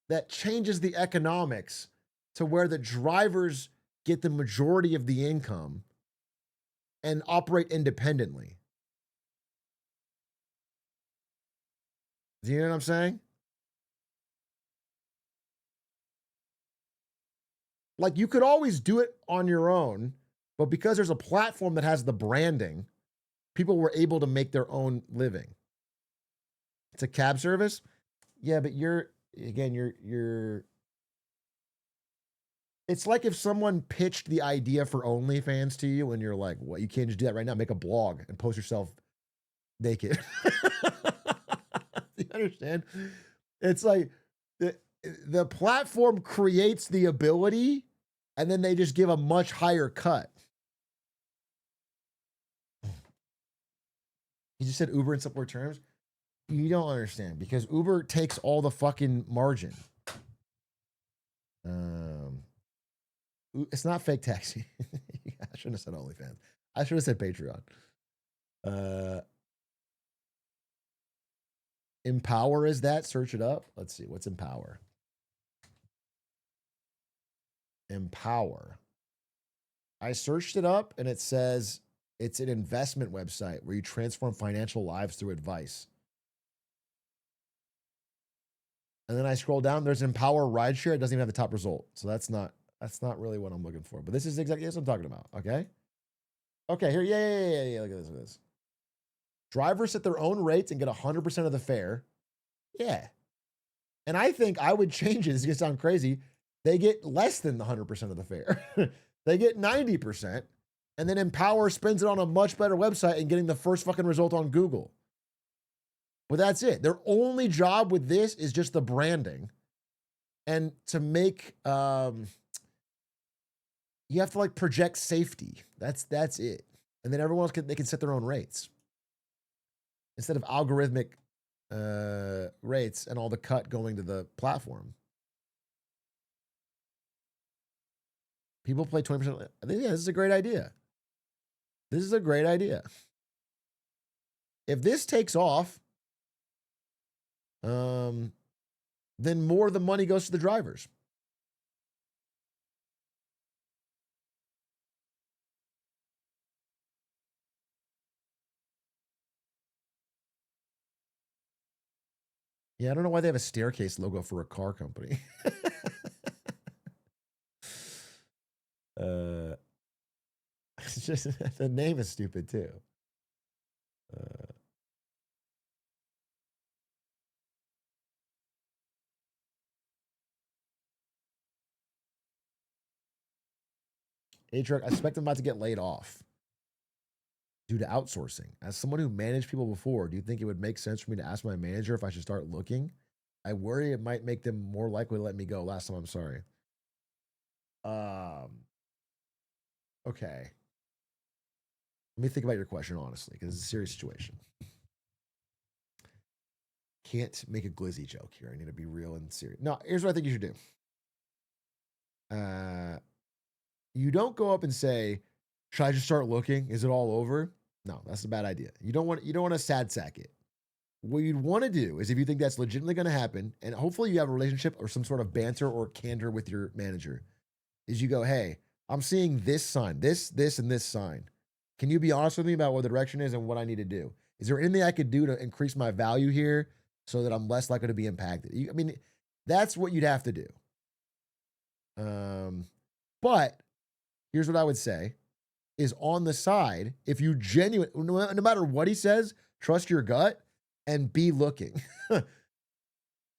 that changes the economics to where the drivers get the majority of the income and operate independently. Do you know what I'm saying? Like you could always do it on your own, but because there's a platform that has the branding, people were able to make their own living. It's a cab service. Yeah, but you're it's like if someone pitched the idea for OnlyFans to you and you're like, what, you can't just do that right now, make a blog and post yourself naked. Do you understand? It's like the platform creates the ability and then they just give a much higher cut. You just said Uber in simpler terms. You don't understand because Uber takes all the fucking margin. It's not fake taxi. I shouldn't have said OnlyFans. I should have said Patreon. Empower is that? Search it up. Let's see. What's Empower? Empower. I searched it up and it says it's an investment website where you transform financial lives through advice. And then I scroll down, there's Empower Rideshare. It doesn't even have the top result. So that's not really what I'm looking for. But this is exactly what I'm talking about. Okay. Okay, here. Yeah. Look at this. Drivers set their own rates and get 100% of the fare. Yeah. And I think I would change it. This is going to sound crazy. They get less than the 100% of the fare. They get 90%. And then Empower spends it on a much better website and getting the first fucking result on Google. But that's it. Their only job with this is just the branding. And to make, you have to like project safety. That's it. And then everyone else they can set their own rates. Instead of algorithmic rates and all the cut going to the platform. People play 20%. I think, yeah, this is a great idea. This is a great idea. If this takes off, then more of the money goes to the drivers. Yeah, I don't know why they have a staircase logo for a car company. It's just the name is stupid too. Atrioc, I suspect I'm about to get laid off due to outsourcing. As someone who managed people before, do you think it would make sense for me to ask my manager if I should start looking? I worry it might make them more likely to let me go. Last time, I'm sorry. Okay. Let me think about your question honestly, because it's a serious situation. Can't make a glizzy joke here. I need to be real and serious. No, here's what I think you should do. You don't go up and say, "Should I just start looking? Is it all over?" No, that's a bad idea. You don't want to sad sack it. what you'd want to do is if you think that's legitimately going to happen, and hopefully you have a relationship or some sort of banter or candor with your manager, is you go, hey, I'm seeing this sign, this, and this sign. Can you be honest with me about what the direction is and what I need to do? Is there anything I could do to increase my value here so that I'm less likely to be impacted? I mean, that's what you'd have to do. But here's what I would say is on the side, if you no matter what he says, trust your gut and be looking. And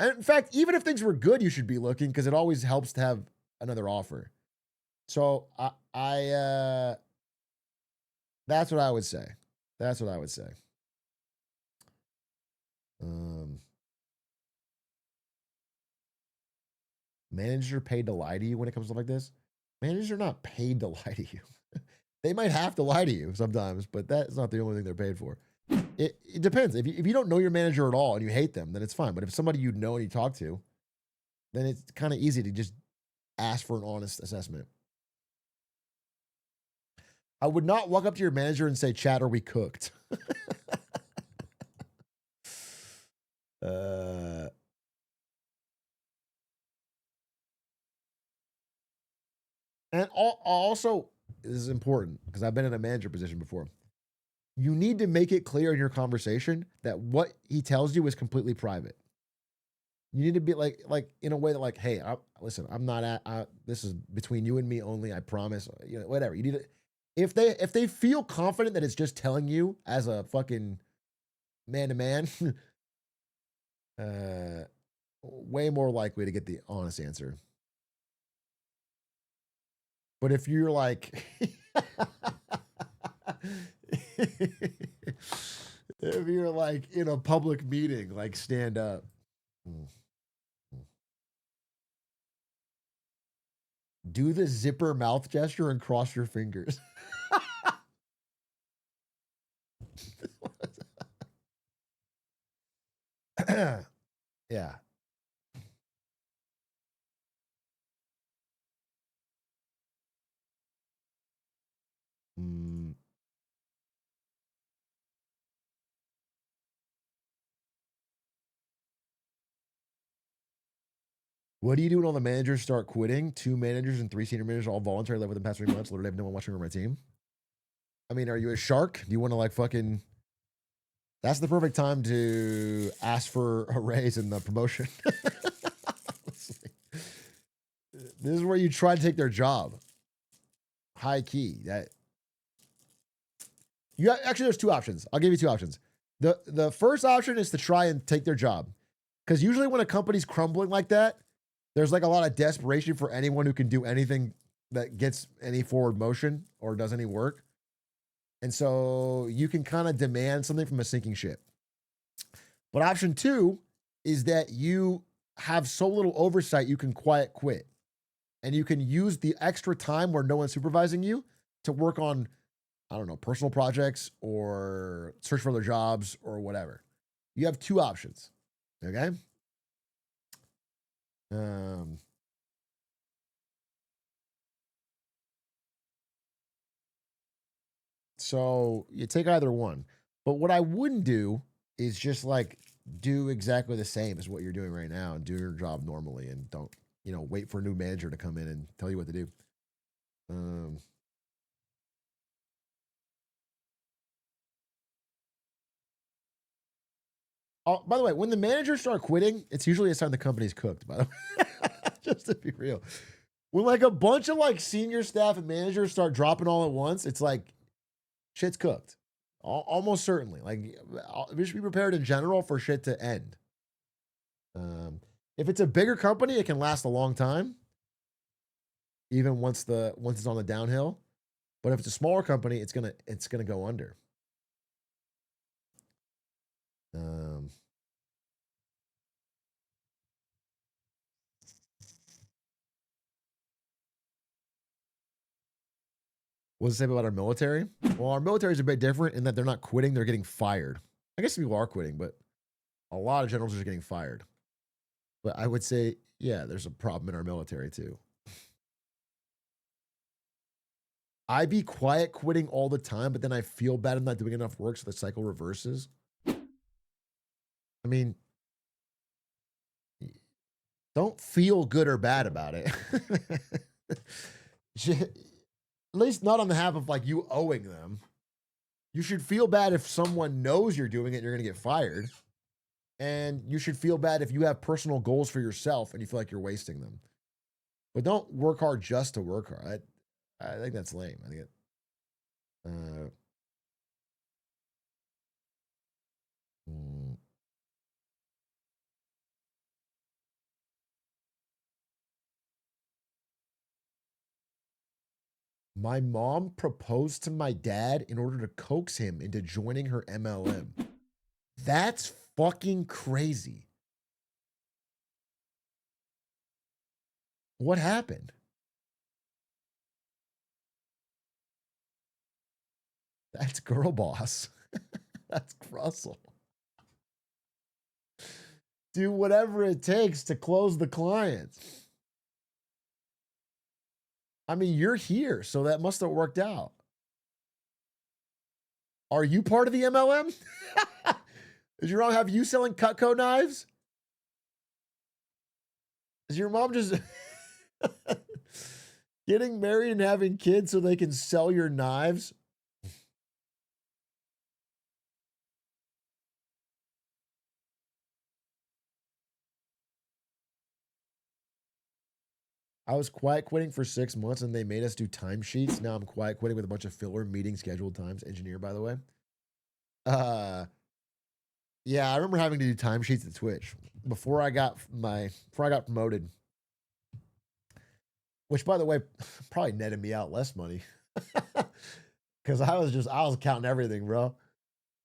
in fact, even if things were good, you should be looking because it always helps to have another offer. So that's what I would say. That's what I would say. Managers are paid to lie to you when it comes to stuff like this. Managers are not paid to lie to you. They might have to lie to you sometimes, but that's not the only thing they're paid for. It depends. If you don't know your manager at all and you hate them, then it's fine. But if somebody you know and you talk to, then it's kind of easy to just ask for an honest assessment. I would not walk up to your manager and say, chat, are we cooked? And also, this is important because I've been in a manager position before. You need to make it clear in your conversation that what he tells you is completely private. You need to be like in a way that like, hey, listen, I'm not this is between you and me only. I promise. You know, whatever. You need to, if they feel confident that it's just telling you as a fucking man to man, way more likely to get the honest answer. But if you're like, if you're like in a public meeting, like stand up. Do the zipper mouth gesture and cross your fingers. Yeah. What do you do when all the managers start quitting? 2 managers and 3 senior managers all voluntarily left within the past 3 months. Literally have no one watching over my team. I mean, are you a shark? Do you want to like fucking... That's the perfect time to ask for a raise in the promotion. This is where you try to take their job. High key. Actually, there's 2 options. I'll give you 2 options. The first option is to try and take their job. Because usually when a company's crumbling like that, there's like a lot of desperation for anyone who can do anything that gets any forward motion or does any work. And so you can kind of demand something from a sinking ship. But option 2 is that you have so little oversight, you can quiet quit. And you can use the extra time where no one's supervising you to work on, I don't know, personal projects or search for other jobs or whatever. You have 2 options. Okay? So you take either one. But what I wouldn't do is just like do exactly the same as what you're doing right now and do your job normally and don't, wait for a new manager to come in and tell you what to do. Oh, by the way, when the managers start quitting, it's usually a sign the company's cooked, by the way. Just to be real. When like a bunch of like senior staff and managers start dropping all at once, it's like shit's cooked. Almost certainly. Like we should be prepared in general for shit to end. If it's a bigger company, it can last a long time. Even once it's on the downhill. But if it's a smaller company, it's gonna go under. What does it say about our military? Well, our military is a bit different in that they're not quitting, they're getting fired. I guess people are quitting, but a lot of generals are getting fired. But I would say, yeah, there's a problem in our military too. I be quiet quitting all the time, but then I feel bad I'm not doing enough work, so the cycle reverses. I mean, don't feel good or bad about it. At least not on the half of like you owing them. You should feel bad if someone knows you're doing it and you're going to get fired. And you should feel bad if you have personal goals for yourself and you feel like you're wasting them. But don't work hard just to work hard. I think that's lame. I think it. My mom proposed to my dad in order to coax him into joining her MLM. That's fucking crazy. What happened? That's girl boss. That's Russell. Do whatever it takes to close the client. I mean, you're here, so that must have worked out. Are you part of the MLM? Does your mom have you selling Cutco knives? Is your mom just getting married and having kids so they can sell your knives? I was quiet quitting for 6 months and they made us do timesheets. Now I'm quiet quitting with a bunch of filler meeting scheduled times. Engineer, by the way. Yeah, I remember having to do timesheets at Twitch before I got promoted. Which, by the way, probably netted me out less money. Because I was counting everything, bro.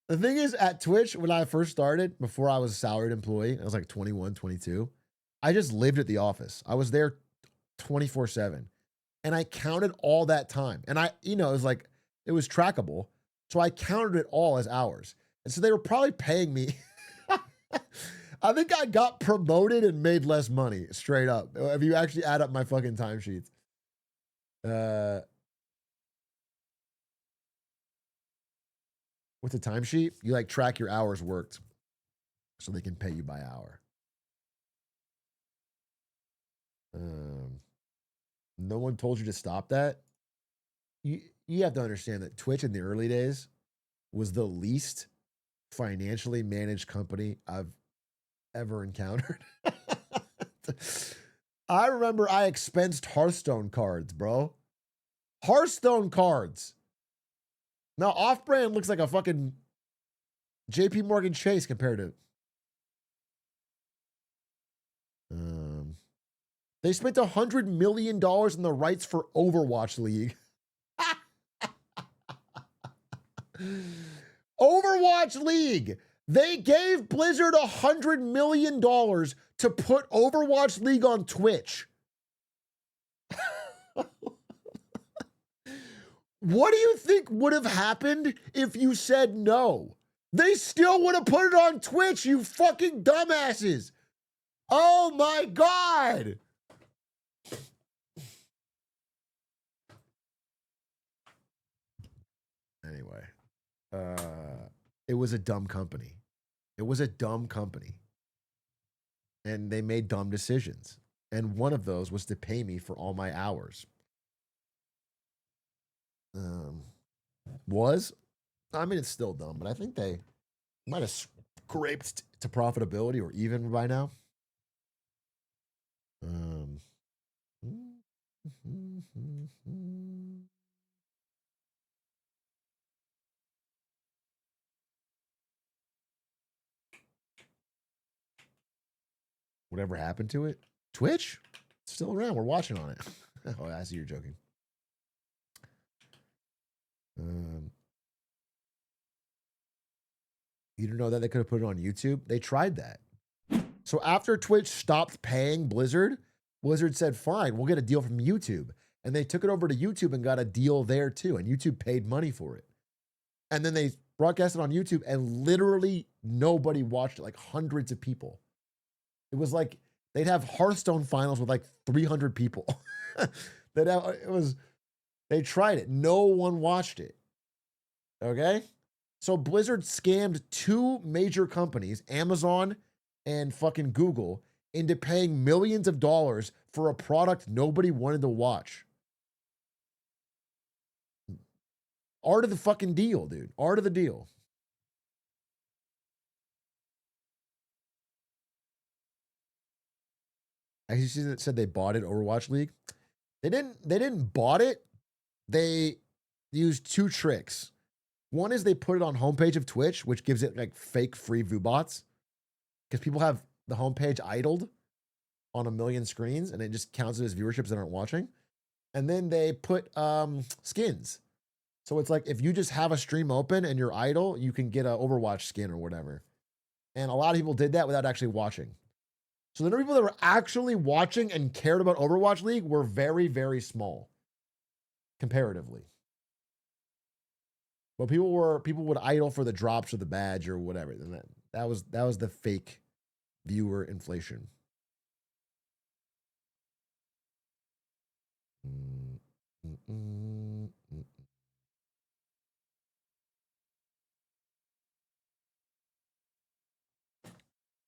The thing is, at Twitch, when I first started, before I was a salaried employee, I was like 21, 22. I just lived at the office. I was there 24/7. And I counted all that time. And it was trackable. So I counted it all as hours. And so they were probably paying me. I think I got promoted and made less money, straight up. If you actually add up my fucking timesheets. What's a timesheet? You like track your hours worked so they can pay you by hour. No one told you to stop that. You have to understand that Twitch in the early days was the least financially managed company I've ever encountered. I remember I expensed Hearthstone cards, bro. Hearthstone cards. Now, Off-Brand looks like a fucking JP Morgan Chase compared to. They spent $100 million in the rights for Overwatch League. Overwatch League. They gave Blizzard $100 million to put Overwatch League on Twitch. What do you think would have happened if you said no? They still would have put it on Twitch, you fucking dumbasses. Oh my God. Anyway, it was a dumb company. It was a dumb company. And they made dumb decisions. And one of those was to pay me for all my hours. I mean, it's still dumb, but I think they might have scraped to profitability or even by now. Whatever happened to it? Twitch? It's still around. We're watching on it. Oh, I see you're joking. You didn't know that they could have put it on YouTube? They tried that. So after Twitch stopped paying Blizzard, Blizzard said, fine, we'll get a deal from YouTube. And they took it over to YouTube and got a deal there too. And YouTube paid money for it. And then they broadcast it on YouTube and literally nobody watched it, like hundreds of people. It was like they'd have Hearthstone finals with like 300 people. They tried it. No one watched it. Okay? So Blizzard scammed 2 major companies, Amazon and fucking Google, into paying millions of dollars for a product nobody wanted to watch. Art of the fucking deal, dude. Art of the deal. I see that said they bought it, Overwatch League. They didn't bought it. They used 2 tricks. One is they put it on homepage of Twitch, which gives it like fake free view bots. Because people have the homepage idled on a million screens and it just counts it as viewerships that aren't watching. And then they put skins. So it's like if you just have a stream open and you're idle, you can get an Overwatch skin or whatever. And a lot of people did that without actually watching. So the number of people that were actually watching and cared about Overwatch League were very, very small comparatively. But people would idle for the drops or the badge or whatever. And that was the fake viewer inflation.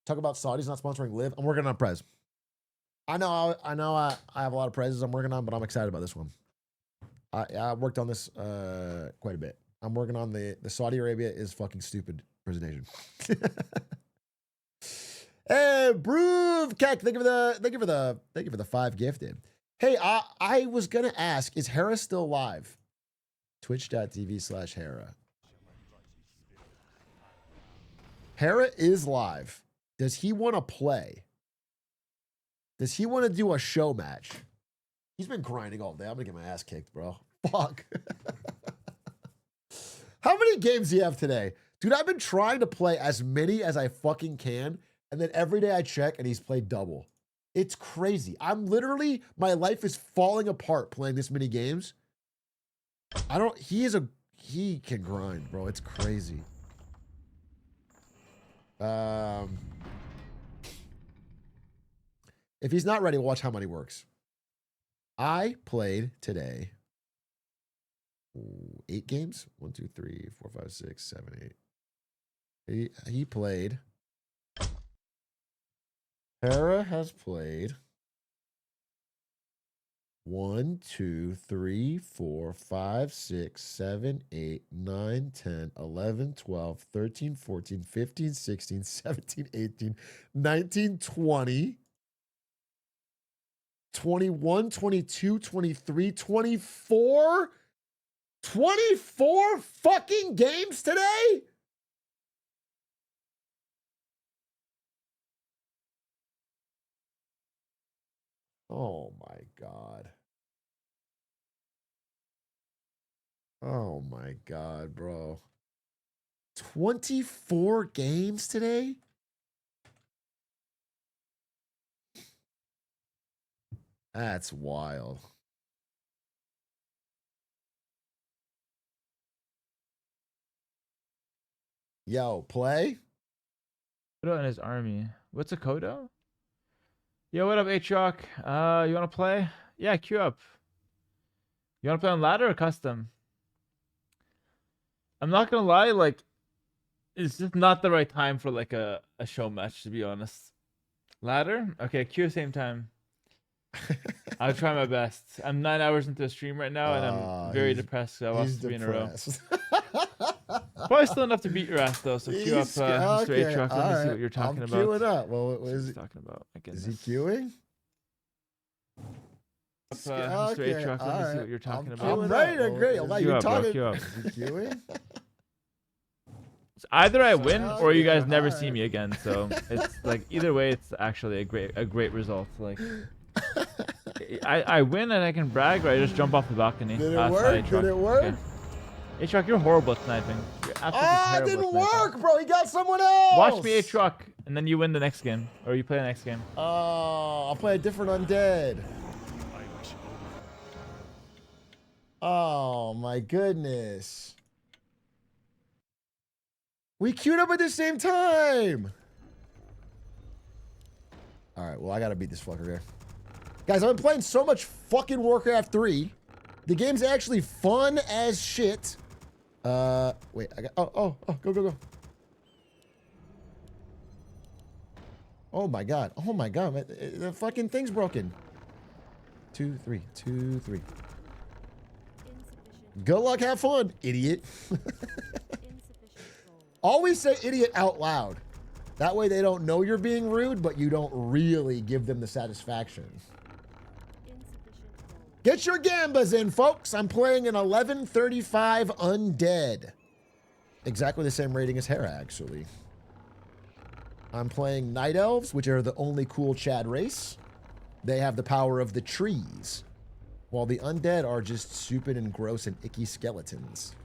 Talk about Saudis not sponsoring Live. I'm working on Prez. I know I have a lot of Prezes I'm working on, but I'm excited about this one. I worked on this quite a bit. I'm working on the Saudi Arabia is fucking stupid presentation. Hey, Broove Keck, thank you for the 5 gifted. Hey, I was gonna ask, is Hera still live? Twitch.tv/Hera. Hera is live. Does he want to play? Does he want to do a show match? He's been grinding all day. I'm gonna get my ass kicked, bro. Fuck. How many games do you have today? Dude, I've been trying to play as many as I fucking can, and then every day I check and he's played double. It's crazy. My life is falling apart playing this many games. He can grind, bro. It's crazy. If he's not ready, we'll watch how many works. I played today 8 games. 1, 2, 3, 4, 5, 6, 7, 8. He played. Hera has played 1, 2, 3, 4, 5, 6, 7, 8, 9, 10, 11, 12, 13, 14, 15, 16, 17, 18, 19, 20, 21, 22, 23, 24. 24 fucking games today? Oh my God. Oh my God, bro. 24 games today? That's wild. Yo, play? Kodo and his army. What's a Kodo? Yo, what up, Atrioc? You wanna play? Yeah, queue up. You wanna play on ladder or custom? I'm not gonna lie, like, it's just not the right time for like a show match, to be honest. Ladder? Okay, queue same time. I'll try my best. I'm 9 hours into a stream right now, and I'm very depressed. So I lost 3 in a row. Probably still enough to beat your ass though. So queue up, Mr. Atrioc. Let me see what you're talking about. Queuing up. Well, what is he talking about? Is he queuing? Mr. Atrioc, let me see what you're talking about. I'm ready to agree. You're talking. Queue up. Is he queuing? So either I win or you guys never see me again. So it's like either way, it's actually a great result. Like I win and I can brag, or I just jump off the balcony. Did it work? Did it work? Okay. Atrioc, you're horrible at sniping. You're It didn't work, bro. He got someone else. Watch me, Atrioc, and then you win the next game, or you play the next game. Oh, I'll play a different undead. Oh my goodness. We queued up at the same time. All right, well, I gotta beat this fucker here. Guys, I've been playing so much fucking Warcraft 3. The game's actually fun as shit. Wait, I got, oh, go, go, go. Oh my God, man, the fucking thing's broken. 2, 3, 2, 3. Good luck, have fun, idiot. Always say idiot out loud. That way they don't know you're being rude, but you don't really give them the satisfaction. Get your gambas in, folks. I'm playing an 1135 Undead. Exactly the same rating as Hera, actually. I'm playing Night Elves, which are the only cool Chad race. They have the power of the trees, while the Undead are just stupid and gross and icky skeletons,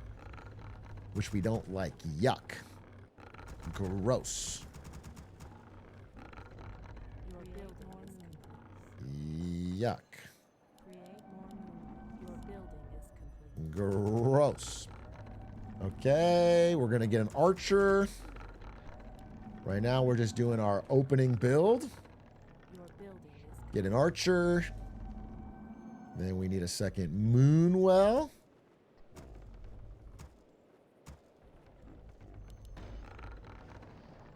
which we don't like. Yuck. Gross. Yuck. Gross. Okay, we're gonna get an archer. Right now, we're just doing our opening build. Get an archer. Then we need a second Moonwell.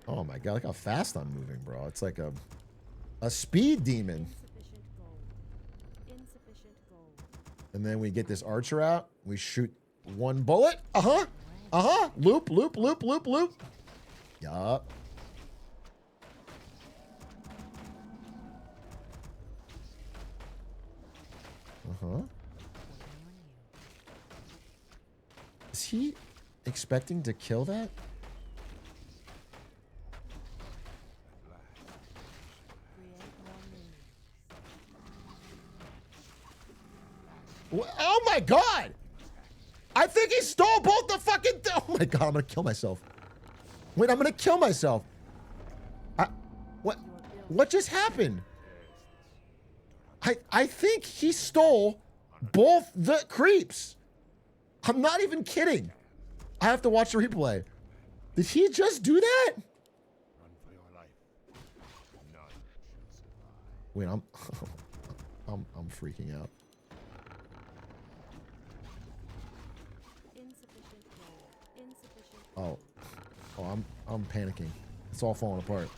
Oh my God, look how fast I'm moving, bro. It's like a speed demon. And then we get this archer out. We shoot one bullet. Loop, loop, loop, loop, loop. Yup. Is he expecting to kill that? Oh my God! I think he stole both the fucking. Oh my God! I'm gonna kill myself. Wait, I'm gonna kill myself. What just happened? I think he stole both the creeps. I'm not even kidding. I have to watch the replay. Did he just do that? Wait, I'm freaking out. Oh, I'm panicking. It's all falling apart.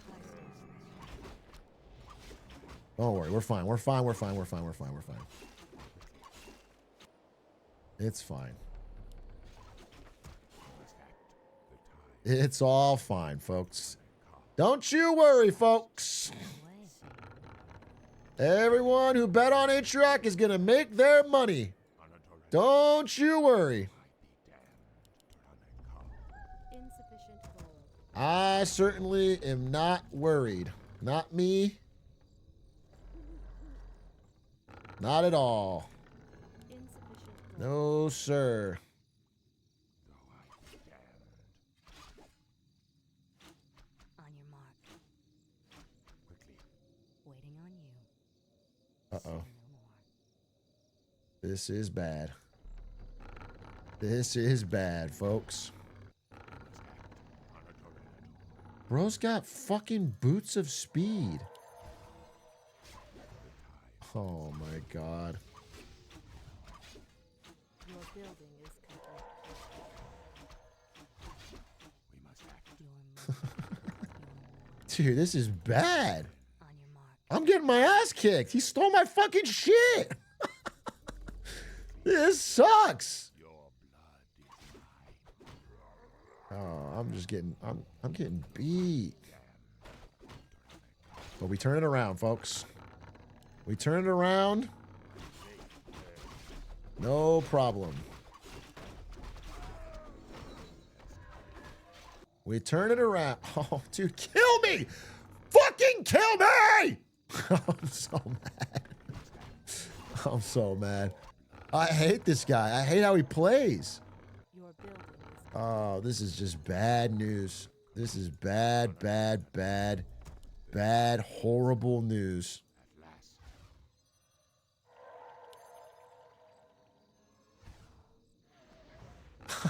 Don't worry, we're fine. We're fine. We're fine. We're fine. We're fine. We're fine. It's fine. It's all fine, folks. Don't you worry, folks. Everyone who bet on Atrioc is gonna make their money. Don't you worry. I certainly am not worried. Not me. Not at all. No, sir. On your mark. Quickly. Waiting on you. Uh-oh. This is bad. This is bad, folks. Bro's got fucking boots of speed. Oh my God. Your building is complete. We must act. Dude, this is bad. On your mark. I'm getting my ass kicked. He stole my fucking shit. This sucks. Oh, I'm just getting, I'm getting beat. But we turn it around, folks. We turn it around. No problem. We turn it around. Oh, dude, kill me! Fucking kill me! I'm so mad. I'm so mad. I hate this guy. I hate how he plays. Oh, this is just bad news. This is bad, bad, bad, bad, horrible news.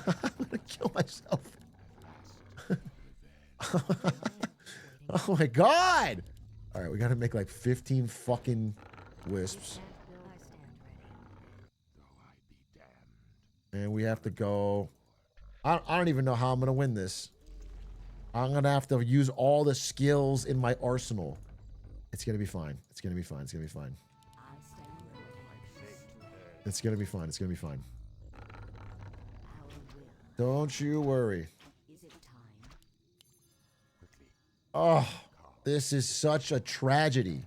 I'm gonna kill myself. Oh my God! All right, we gotta make like 15 fucking wisps. And we have to go I don't even know how I'm gonna win this. I'm gonna have to use all the skills in my arsenal. It's gonna be fine. It's gonna be fine. It's gonna be fine. It's gonna be fine. It's gonna be fine. Don't you worry. Oh, this is such a tragedy.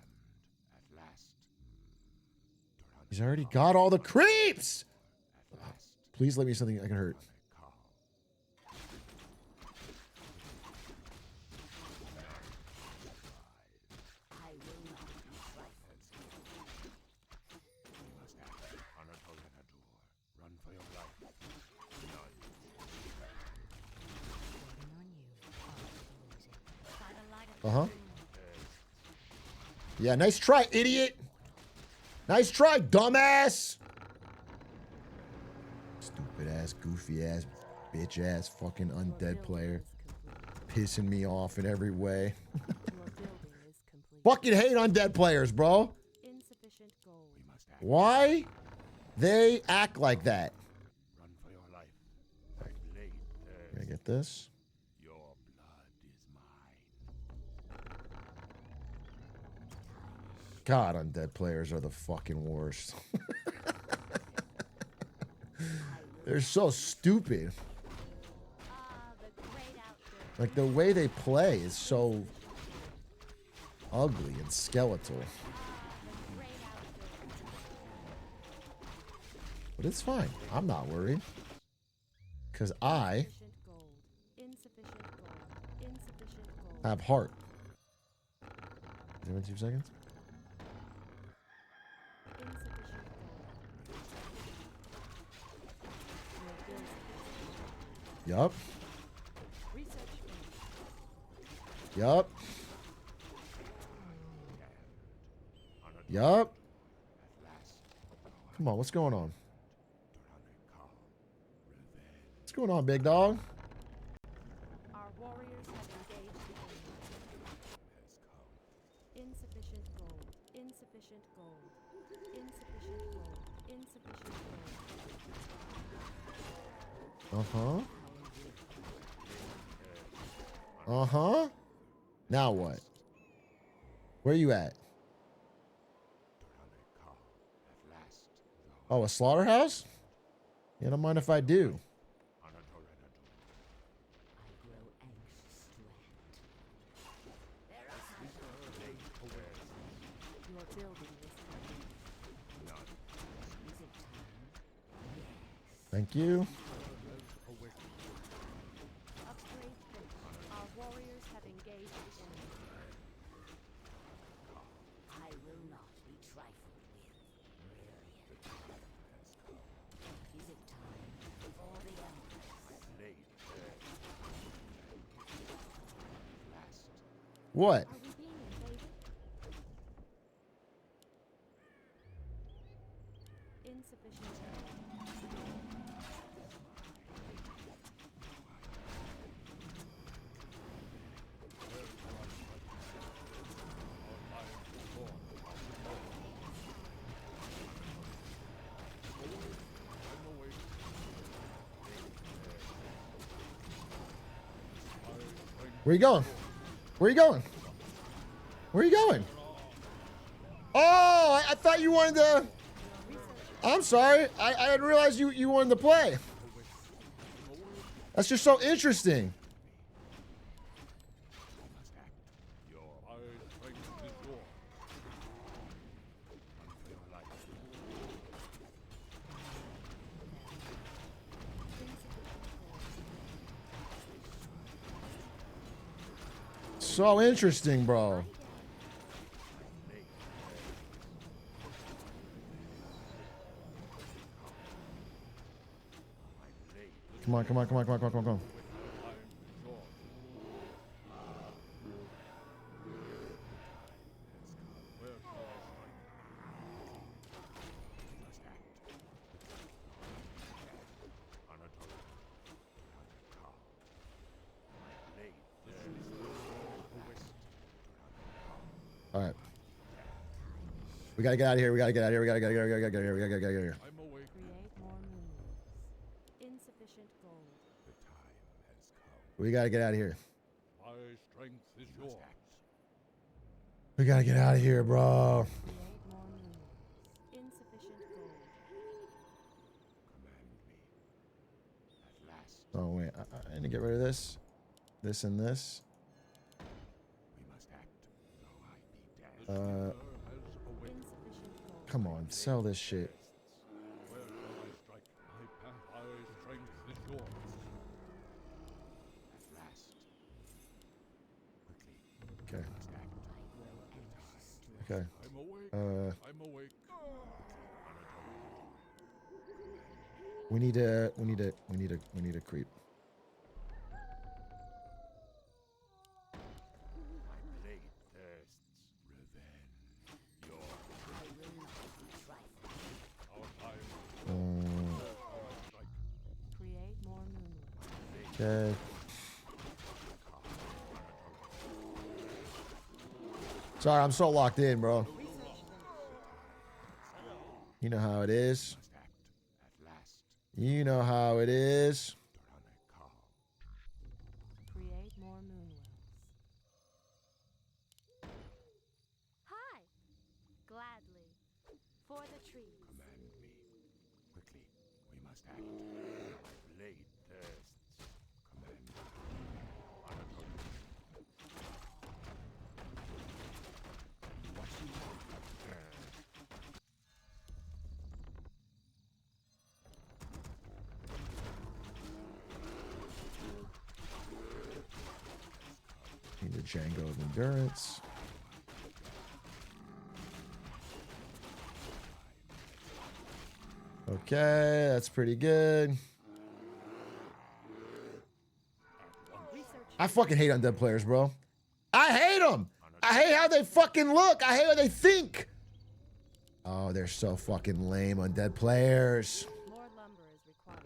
He's already got all the creeps. Please let me something I can hurt. Uh-huh. Yeah, nice try, idiot. Nice try, dumbass. Stupid ass, goofy ass, bitch ass, fucking undead player. Pissing me off in every way. Fucking hate undead players, bro. Why they act like that? Can I get this? God, undead players are the fucking worst. They're so stupid. Like, the way they play is so ugly and skeletal. But it's fine. I'm not worried. Because I have heart. Is it in 2 seconds? Yup. Yup. Yup. Come on, what's going on? What's going on, big dog? Our warriors have engaged the enemy. Insufficient gold. Insufficient gold. Insufficient gold. Insufficient gold. Uh-huh. Uh-huh. Now what? Where you at? Oh, a slaughterhouse? Yeah, don't mind if I do. Thank you. Our warriors have engaged the enemy. I will not be trifled with. Is it time for the Empress? What? Are we being invaded? Insufficient. Where you going? Where you going? Where you going? Oh, I thought you wanted to... I'm sorry. I didn't realize you wanted to play. That's just so interesting. So interesting, bro. Come on, come on, come on, come on, come on, come on, come on. All right. We gotta get out of here. We gotta get out of here. We gotta get out of here. We gotta get out of here. We gotta get out of here. Create more moons. Insufficient gold. We gotta get out of here. My strength is yours. We gotta get out of here, bro. Create more minerals. Insufficient gold. Command me. At last, Oh wait, I need to get rid of this, this, and this. we must act, though I be damned. Insufficient gold. Come on, sell this shit. Where shall I strike? My path, my strength is yours. At last. Quickly. Okay. Must act. Okay. I'm awake. I'm awake. We need to creep. My blade thirsts revenge. Your our time. Strike. Create more minerals. Okay. Sorry, I'm so locked in, bro. You know how it is. Must act. At last. You know how it is. Create more moonwells. Hi! Gladly. For the trees. Command me. Quickly. We must act. My blade thirsts. Command me. Need a Django of Endurance. Okay, that's pretty good. I fucking hate undead players, bro. I hate them. I hate how they fucking look. I hate how they think. Oh, they're so fucking lame, undead players. More lumber is required.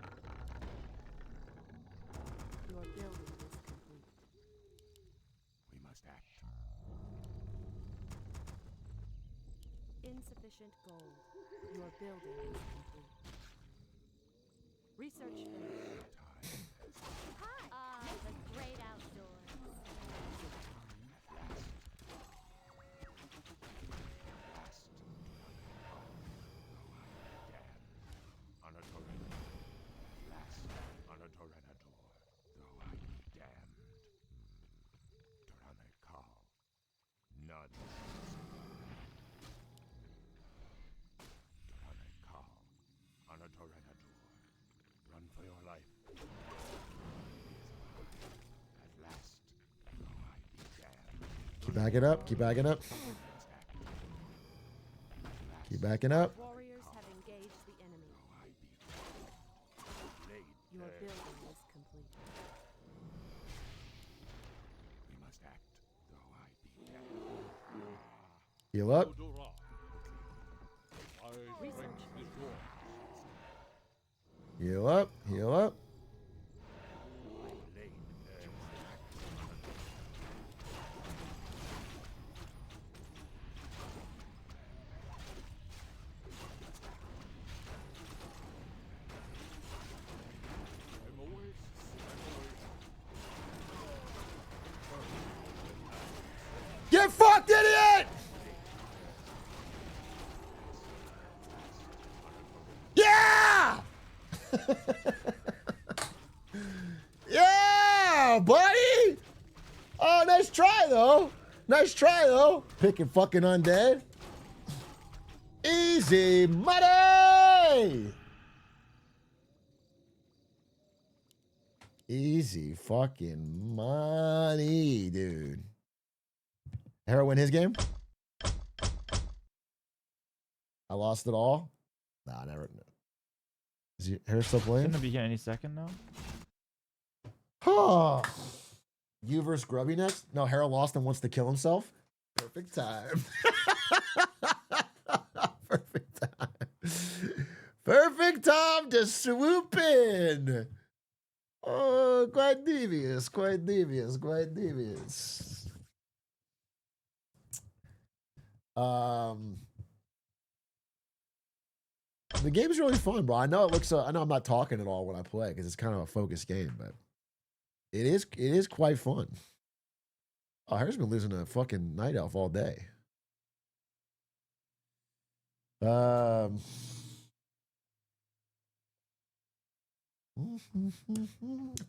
Your building is complete. We must act. Insufficient gold. Your building is complete. Research finished. Hi! Ah, the great outdoors. On a torrent. Last on a torrenador. Though I be damned. Torane call. None. Torane call. On a torrenador. Run for your life. At last. Though I be damned. Keep backing up. Keep backing up. Keep backing up. Warriors have engaged the enemy. Though I be blade Your there. building is complete. We must act, though I be damned. Heal up. Odora. My strength is yours. Heal up. Heal up. My blade there. I'm awake. Get fucked, idiot! Yeah! Yeah, buddy! Oh, nice try, though. Nice try, though. Picking fucking undead. Easy money! Easy fucking money, dude. Hera win his game? I lost it all? Nah, never. Is Hera still playing? Shouldn't be here any second now. Huh. You versus Grubby next? No, Hera lost and wants to kill himself? Perfect time. Perfect time. Perfect time to swoop in. Oh, quite devious, quite devious, quite devious. The game's really fun, bro. I know it looks. I know I'm not talking at all when I play because it's kind of a focused game, but It is quite fun. Oh, Harry's been losing a fucking night elf all day.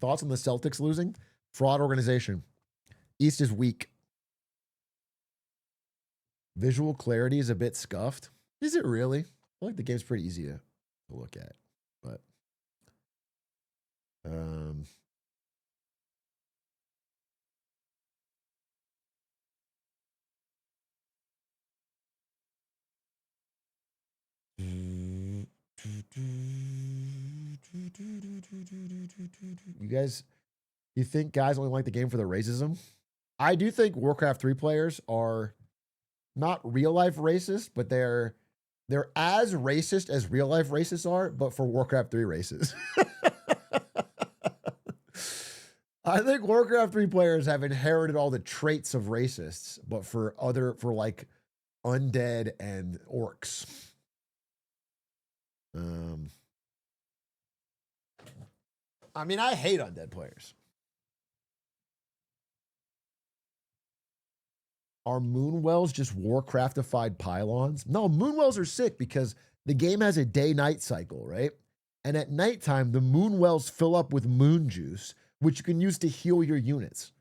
Thoughts on the Celtics losing? Fraud organization. East is weak. Visual clarity is a bit scuffed. Is it really? I feel like the game's pretty easy to look at, but you think guys only like the game for the racism? I do think Warcraft 3 players are not real life racist, but they're as racist as real life racists are, but for Warcraft 3 races. I think Warcraft 3 players have inherited all the traits of racists, but for like undead and orcs. I mean, I hate undead players. Are moonwells just Warcraftified pylons? No, moonwells are sick because the game has a day-night cycle, right? And at nighttime, the moonwells fill up with moon juice, which you can use to heal your units.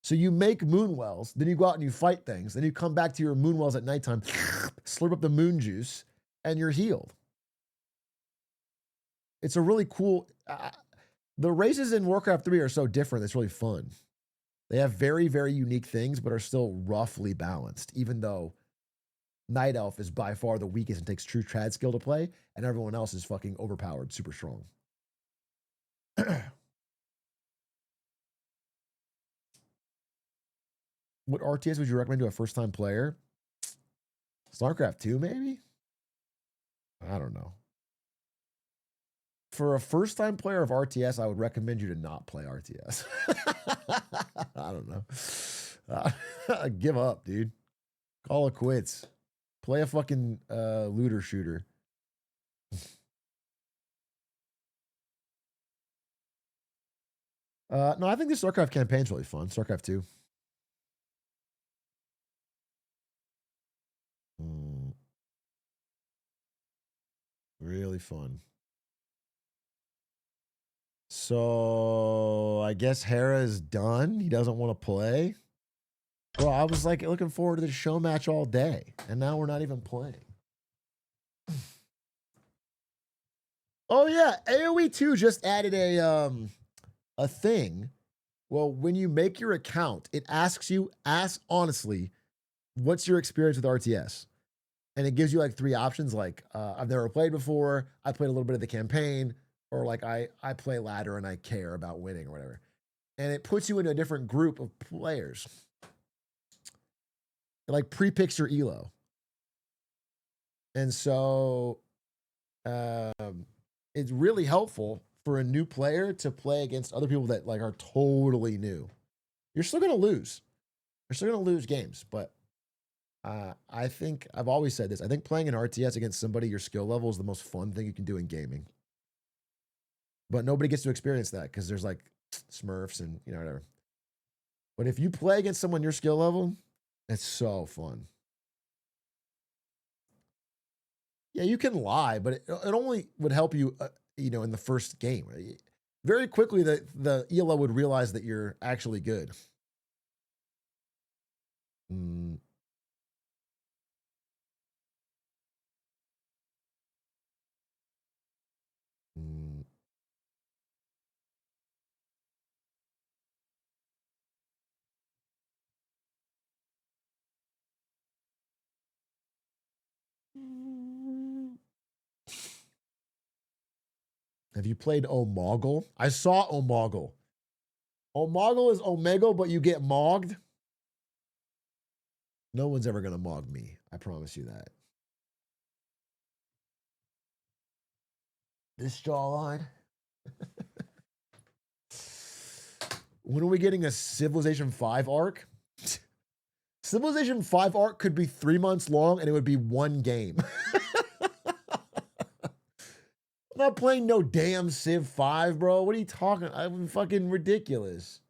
So you make moonwells, then you go out and you fight things, then you come back to your moonwells at nighttime, slurp up the moon juice, and you're healed. It's a really cool... the races in Warcraft 3 are so different, it's really fun. They have very, very unique things, but are still roughly balanced, even though Night Elf is by far the weakest and takes true trad skill to play, and everyone else is fucking overpowered, super strong. What RTS would you recommend to a first-time player? StarCraft 2, maybe? I don't know. For a first-time player of RTS, I would recommend you to not play RTS. I don't know. Give up, dude. Call it quits. Play a fucking looter shooter. No, I think the StarCraft campaign's really fun. StarCraft 2. Really fun. So I guess Hera is done. He doesn't want to play. Well, I was like looking forward to the show match all day, and now we're not even playing. Oh yeah, AoE 2 just added a thing. Well, when you make your account, it asks you, ask honestly, what's your experience with RTS? And it gives you like 3 options, like I've never played before, I played a little bit of the campaign, or like I play ladder and I care about winning or whatever. And it puts you into a different group of players. It like pre-picks your elo. And so it's really helpful for a new player to play against other people that like are totally new. You're still going to lose. You're still going to lose games, but I think I've always said this. I think playing an RTS against somebody your skill level is the most fun thing you can do in gaming. But nobody gets to experience that because there's like Smurfs and whatever. But if you play against someone your skill level, it's so fun. Yeah, you can lie, but it only would help you, in the first game. Very quickly, the ELO would realize that you're actually good. Have you played Omegle? I saw Omegle. Omegle is Omegle, but you get mogged. No one's ever going to mog me. I promise you that. This jawline. When are we getting a Civilization 5 arc? Civilization 5 arc could be 3 months long and it would be one game. I'm not playing no damn Civ 5, bro. What are you talking? I'm fucking ridiculous.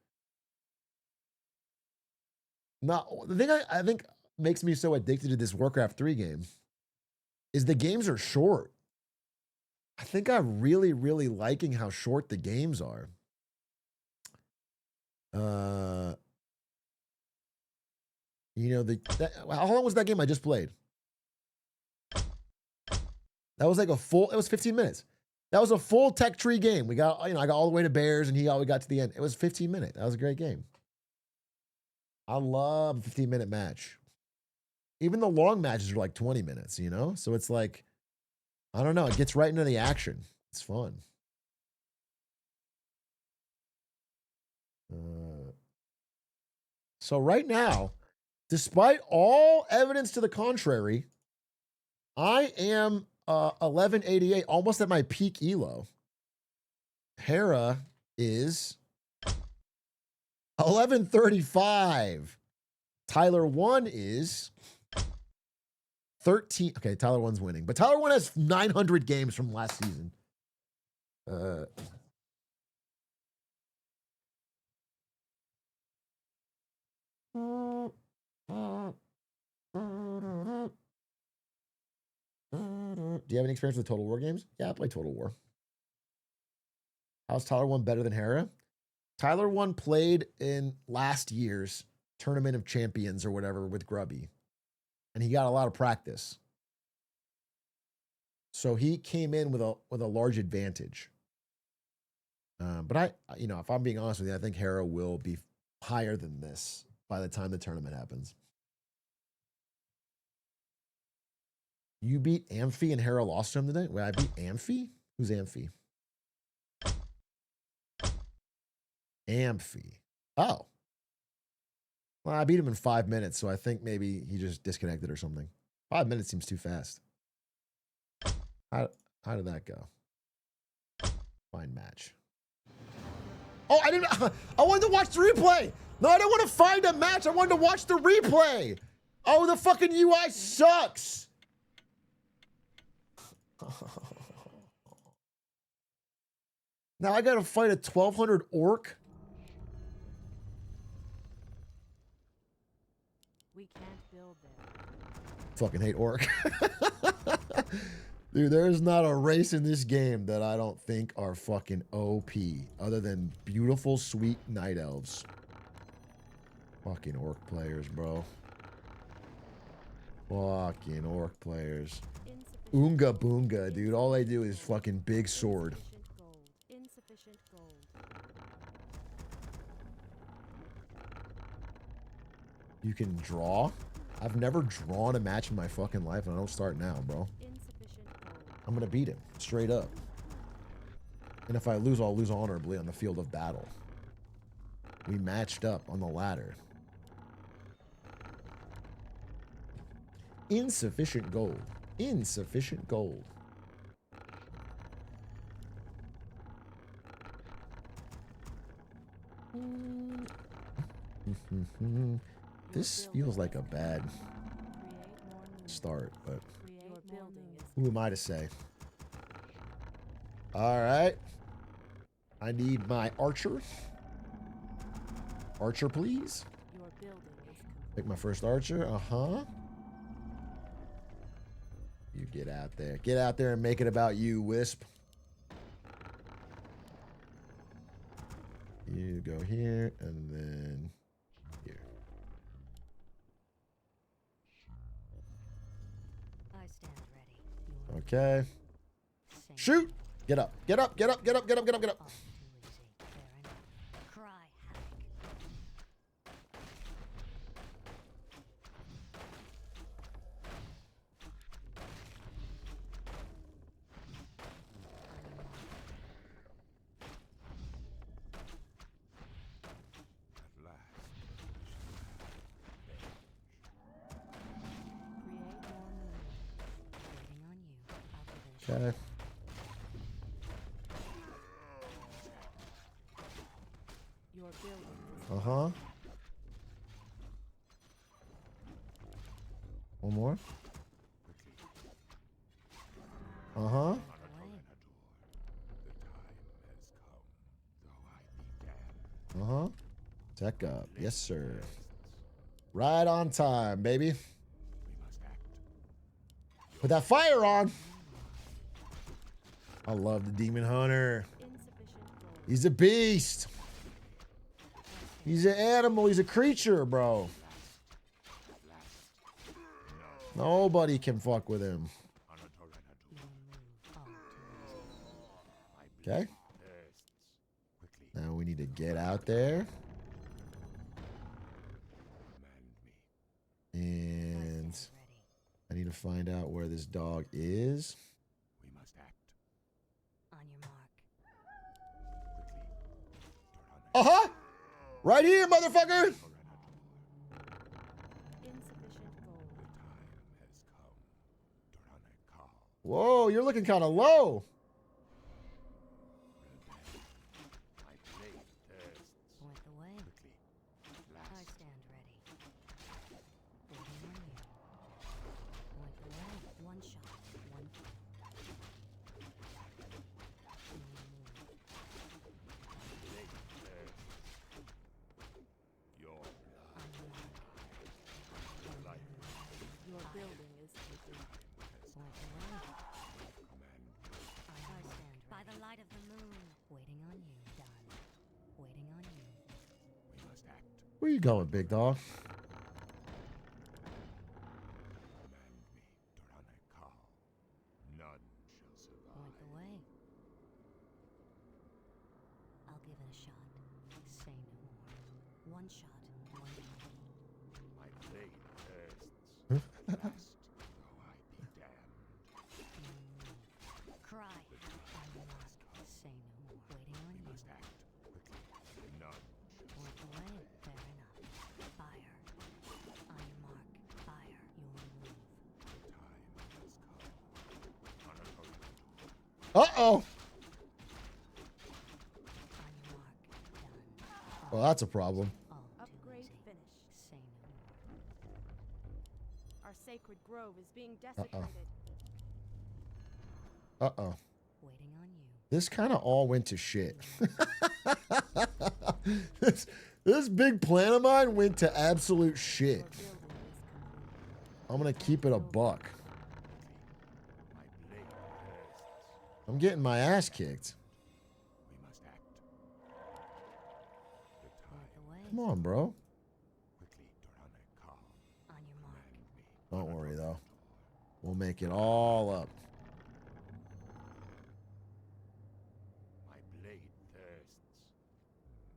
Not the thing I think makes me so addicted to this Warcraft 3 game is the games are short. I think I'm really, really liking how short the games are. You know, how long was that game I just played? That was like it was 15 minutes. That was a full tech tree game. We got, I got all the way to bears and we got to the end. It was 15 minutes. That was a great game. I love a 15-minute match. Even the long matches are like 20 minutes, So it's like, I don't know. It gets right into the action. It's fun. So right now, despite all evidence to the contrary, I am 1188, almost at my peak elo. Hera is 1135. Tyler 1 is 13. Okay, Tyler 1's winning, but Tyler 1 has 900 games from last season. Do you have any experience with Total War games? Yeah, I play Total War. How's Tyler 1 better than Hera? Tyler 1 played in last year's Tournament of Champions or whatever with Grubby, and he got a lot of practice. So he came in with a large advantage. But if I'm being honest with you, I think Hera will be higher than this by the time the tournament happens. You beat Amphi and Hera lost to him today? Wait, I beat Amphi? Who's Amphi? Amphi. Oh. Well, I beat him in 5 minutes, so I think maybe he just disconnected or something. 5 minutes seems too fast. How did that go? Find match. Oh, I wanted to watch the replay. No, I didn't want to find a match. I wanted to watch the replay. Oh, the fucking UI sucks. Now I got to fight a 1200 orc. We can't build there. Fucking hate orc. Dude, there's not a race in this game that I don't think are fucking OP, other than beautiful, sweet night elves. Fucking orc players, bro. Fucking orc players. Oonga boonga, dude. All they do is fucking big sword. Insufficient gold. You can draw? I've never drawn a match in my fucking life, and I don't start now, bro. I'm gonna beat him, straight up. And if I lose, I'll lose honorably on the field of battle. We matched up on the ladder. Insufficient gold. Insufficient gold. This feels like a bad start, but who am I to say? All right. I need my archer. Archer, please. Pick my first archer. Uh-huh. You get out there. Get out there and make it about you, Wisp. You go here and then here. I stand ready. Okay. Shoot! Get up. Get up. Get up. Get up. Get up. Get up. Get up. Cry At last. Waiting on you. I'll finish. Okay. Your building is Uh-huh. One more. Uh-huh. Uh-huh. Tech up. Yes, sir. Right on time, baby. Put that fire on. I love the Demon Hunter. He's a beast. He's an animal. He's a creature, bro. Nobody can fuck with him. Okay. Now we need to get out there. And I need to find out where this dog is. We must act. On your mark. Uh-huh. Right here, motherfucker. Insufficient gold. Whoa, you're looking kind of low. Point the way. I stand ready. Waiting on you. Point the way. One shot. One. Your building is complete. Point the way. I stand by the light of the moon. Waiting on you. Done. Waiting on you. Where you going, big dog? None shall survive. Point the way. I'll give it a shot. Say no more. One shot. One shot. My blade thirsts. Last though I be damned. Cry. On your mark. Say no more. Waiting on you. Must act quickly. None Point the way. Fair enough. Fire. On your mark. Fire. Your move. Uh-oh. On your mark. Done. Well, that's a problem. All too Upgrade easy. finished. Say no more. Our sacred grove is being desecrated. Uh-oh. Waiting on you. This kind of all went to shit. this big plan of mine went to absolute shit. Your building is complete. I'm going to keep it a buck. I'm getting my ass kicked. we must act. Point the way. Come on, bro. Quickly, Dorane Kal. On your mark. Don't worry, though. We'll make it all up. My blade thirsts.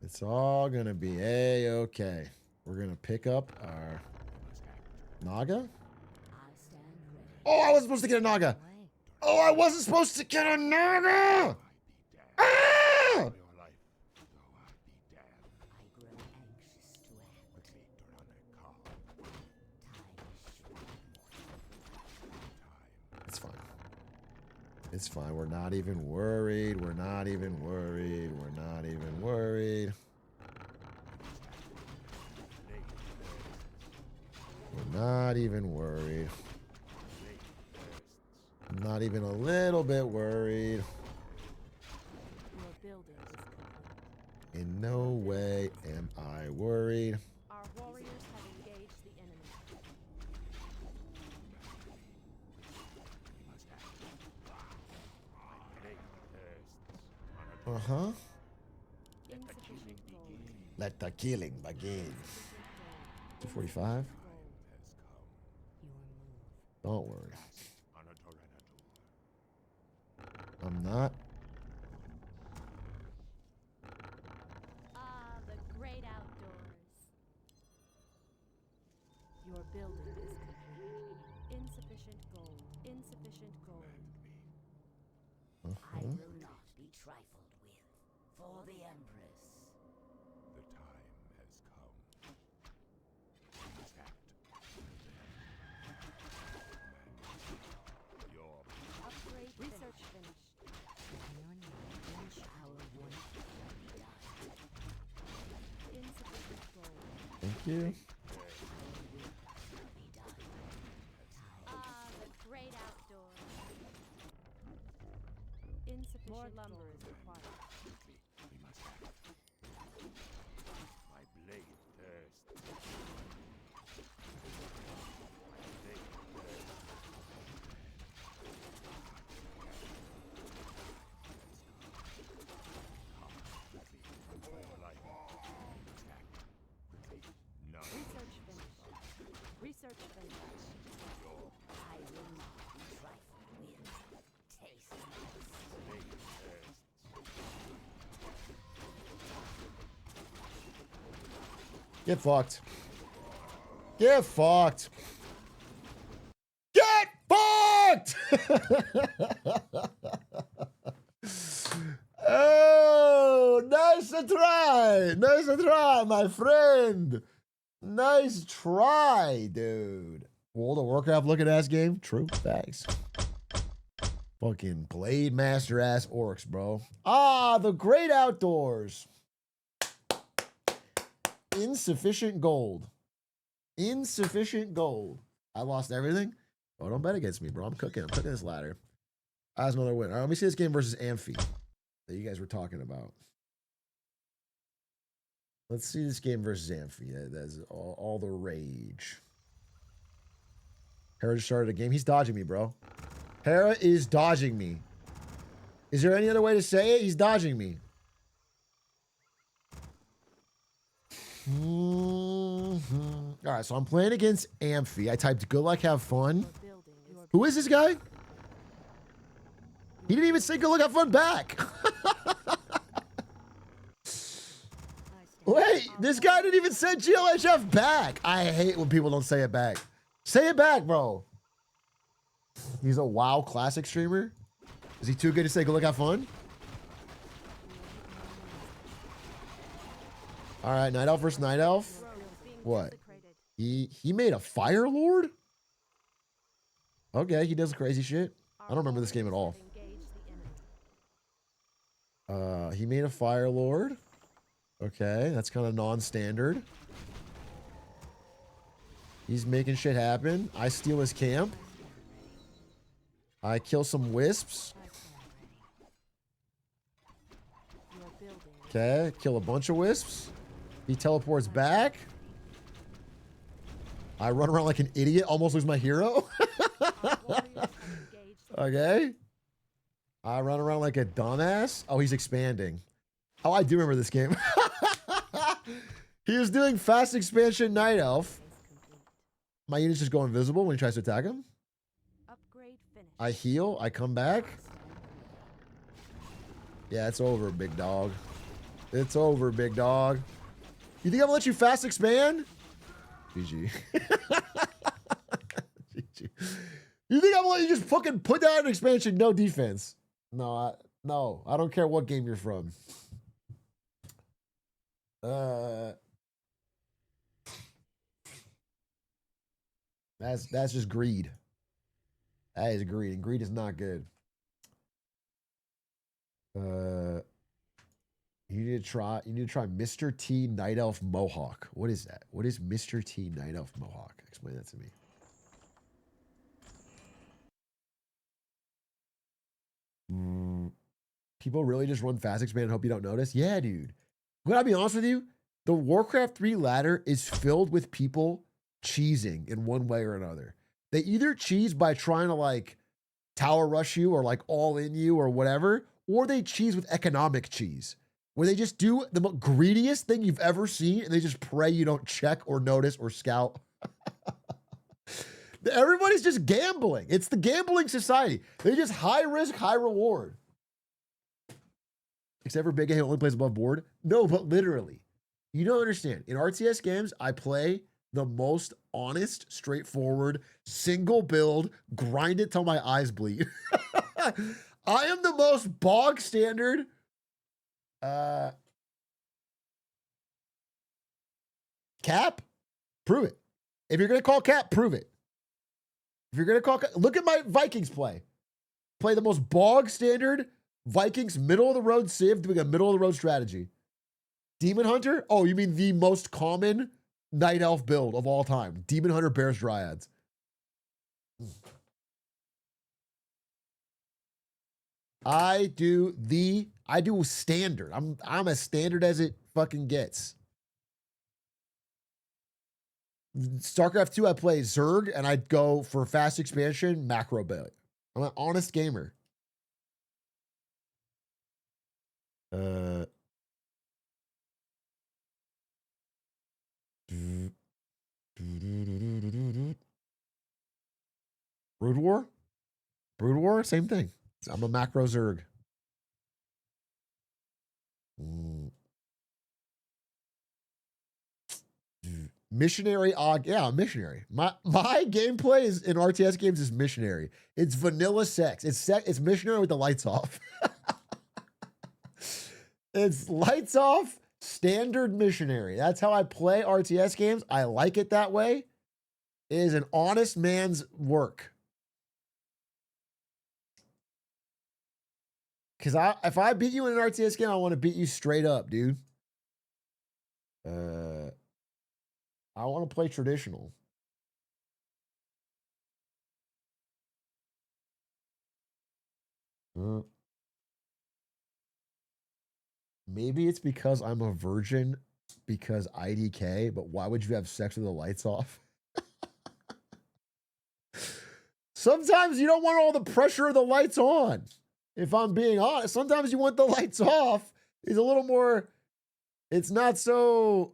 It's all going to be A-okay. We're going to pick up our Naga. I stand ready. Oh, I wasn't supposed to get a Naga. Way. Oh, I wasn't supposed to get a Naga. Ah! Your life, though I be damned. I grow anxious to act. Quickly, Dorane Kal. It's fine. It's fine. We're not even worried. We're not even worried. We're not even worried. We're not even worried. I'm not even a little bit worried. Your building is complete. In no way am I worried. Our warriors have engaged the enemy. Uh-huh. Insufficient gold. Let the killing begin. 245. Your move. Don't worry. I'm not. Ah, the great outdoors. Your building is complete. Insufficient gold. Insufficient gold. Uh-huh. will not be trifled with. For the Empress. The time has come. We must act. Your Upgrade research finished. Waiting on you. One shower. One Insufficient gold. Thank you. Ah, the great outdoors. Insufficient more lumber is required. quickly. We must act. Get fucked. Get fucked. Get fucked! Oh, nice try. Nice try, my friend. Nice try, dude. World of Warcraft looking ass game? True. Thanks. Fucking Blade Master ass orcs, bro. Ah, the great outdoors. Insufficient gold. Insufficient gold. I lost everything. Oh, don't bet against me, bro. I'm cooking. I'm cooking this ladder. That's another win. All right, let me see this game versus Amphi that you guys were talking about. Let's see this game versus Amphi. That's all the rage. Hera just started a game. He's dodging me, bro. Hera is dodging me. Is there any other way to say it? He's dodging me. All right, so I'm playing against Amphi. I typed good luck, have fun. Who is this guy? He didn't even say good luck, have fun back. Wait, this guy didn't even say GLHF back. I hate when people don't say it back. Say it back, bro. He's a WoW Classic streamer. Is he too good to say good luck, have fun? All right, Night Elf versus Night Elf. What? He made a Fire Lord? Okay, he does crazy shit. I don't remember this game at all. He made a Fire Lord. Okay, that's kind of non-standard. He's making shit happen. I steal his camp. I kill some wisps. Okay, kill a bunch of wisps. He teleports back. I run around like an idiot, almost lose my hero. Okay. I run around like a dumbass. Oh, he's expanding. Oh, I do remember this game. He was doing fast expansion Night Elf. My units just go invisible when he tries to attack him. I heal. I come back. Yeah, it's over, big dog. It's over, big dog. You think I'm gonna let you fast expand? GG. GG. You think I'm gonna let you just fucking put down an expansion, no defense? No, I don't care what game you're from. That's just greed. That is greed, and greed is not good. You need to try Mr. T Night Elf Mohawk. What is that? What is Mr. T Night Elf Mohawk? Explain that to me. People really just run fast expand and hope you don't notice? Yeah, dude. I'm gonna be honest with you. The Warcraft 3 ladder is filled with people cheesing in one way or another. They either cheese by trying to like tower rush you or like all in you or whatever, or they cheese with economic cheese, where they just do the greediest thing you've ever seen and they just pray you don't check or notice or scout. Everybody's just gambling. It's the gambling society. They just high risk, high reward. Except for Big A, who only plays above board. No, but literally. You don't understand. In RTS games, I play the most honest, straightforward, single build, grind it till my eyes bleed. I am the most bog standard. Cap? Prove it. If you're going to call cap, prove it. If you're going to call cap, look at my Vikings play. Play the most bog standard Vikings middle of the road civ doing a middle of the road strategy. Demon Hunter? Oh, you mean the most common Night Elf build of all time. Demon Hunter, Bears, Dryads. I do standard. I'm as standard as it fucking gets. StarCraft 2, I play Zerg, and I'd go for fast expansion, macro build. I'm an honest gamer. Brood War? Brood War? Same thing. I'm a macro Zerg. Missionary Og. Yeah, I'm missionary. My gameplay is in RTS games is missionary. It's vanilla sex. It's missionary with the lights off. It's lights off, standard missionary. That's how I play RTS games. I like it that way. It is an honest man's work. Because if I beat you in an RTS game, I want to beat you straight up, dude. I want to play traditional. Maybe it's because I'm a virgin because IDK, but why would you have sex with the lights off? Sometimes you don't want all the pressure of the lights on. If I'm being honest, sometimes you want the lights off. It's a little more, it's not so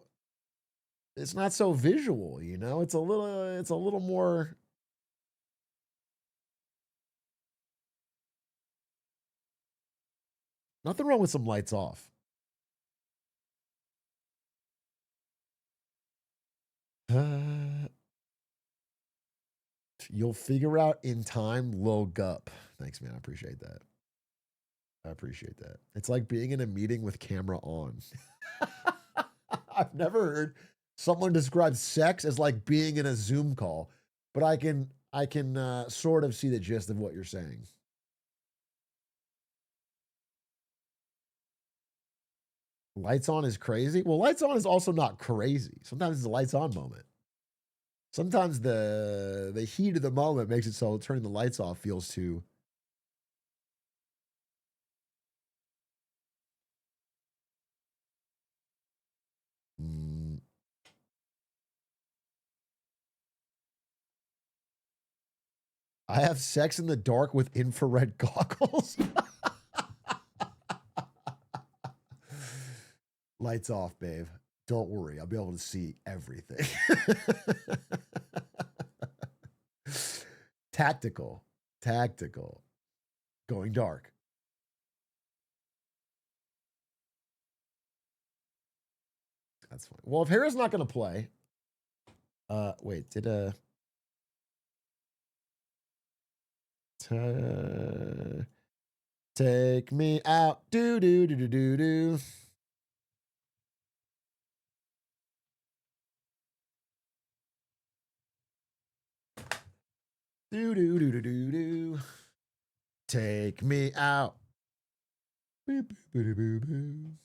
visual, you know? It's a little more. Nothing wrong with some lights off. You'll figure out in time, Lil Gup. Thanks, man. I appreciate that. I appreciate that. It's like being in a meeting with camera on. I've never heard someone describe sex as like being in a Zoom call, but I can sort of see the gist of what you're saying. Lights on is crazy. Well, lights on is also not crazy. Sometimes it's a lights on moment. Sometimes the heat of the moment makes it so turning the lights off feels too. I have sex in the dark with infrared goggles. Lights off, babe. Don't worry. I'll be able to see everything. Tactical. Going dark. That's fine. Well, if Hera's not going to play, wait, did take me out, do do do do do do. Do do do do do do. Take me out. Boop, boop, boop, boop,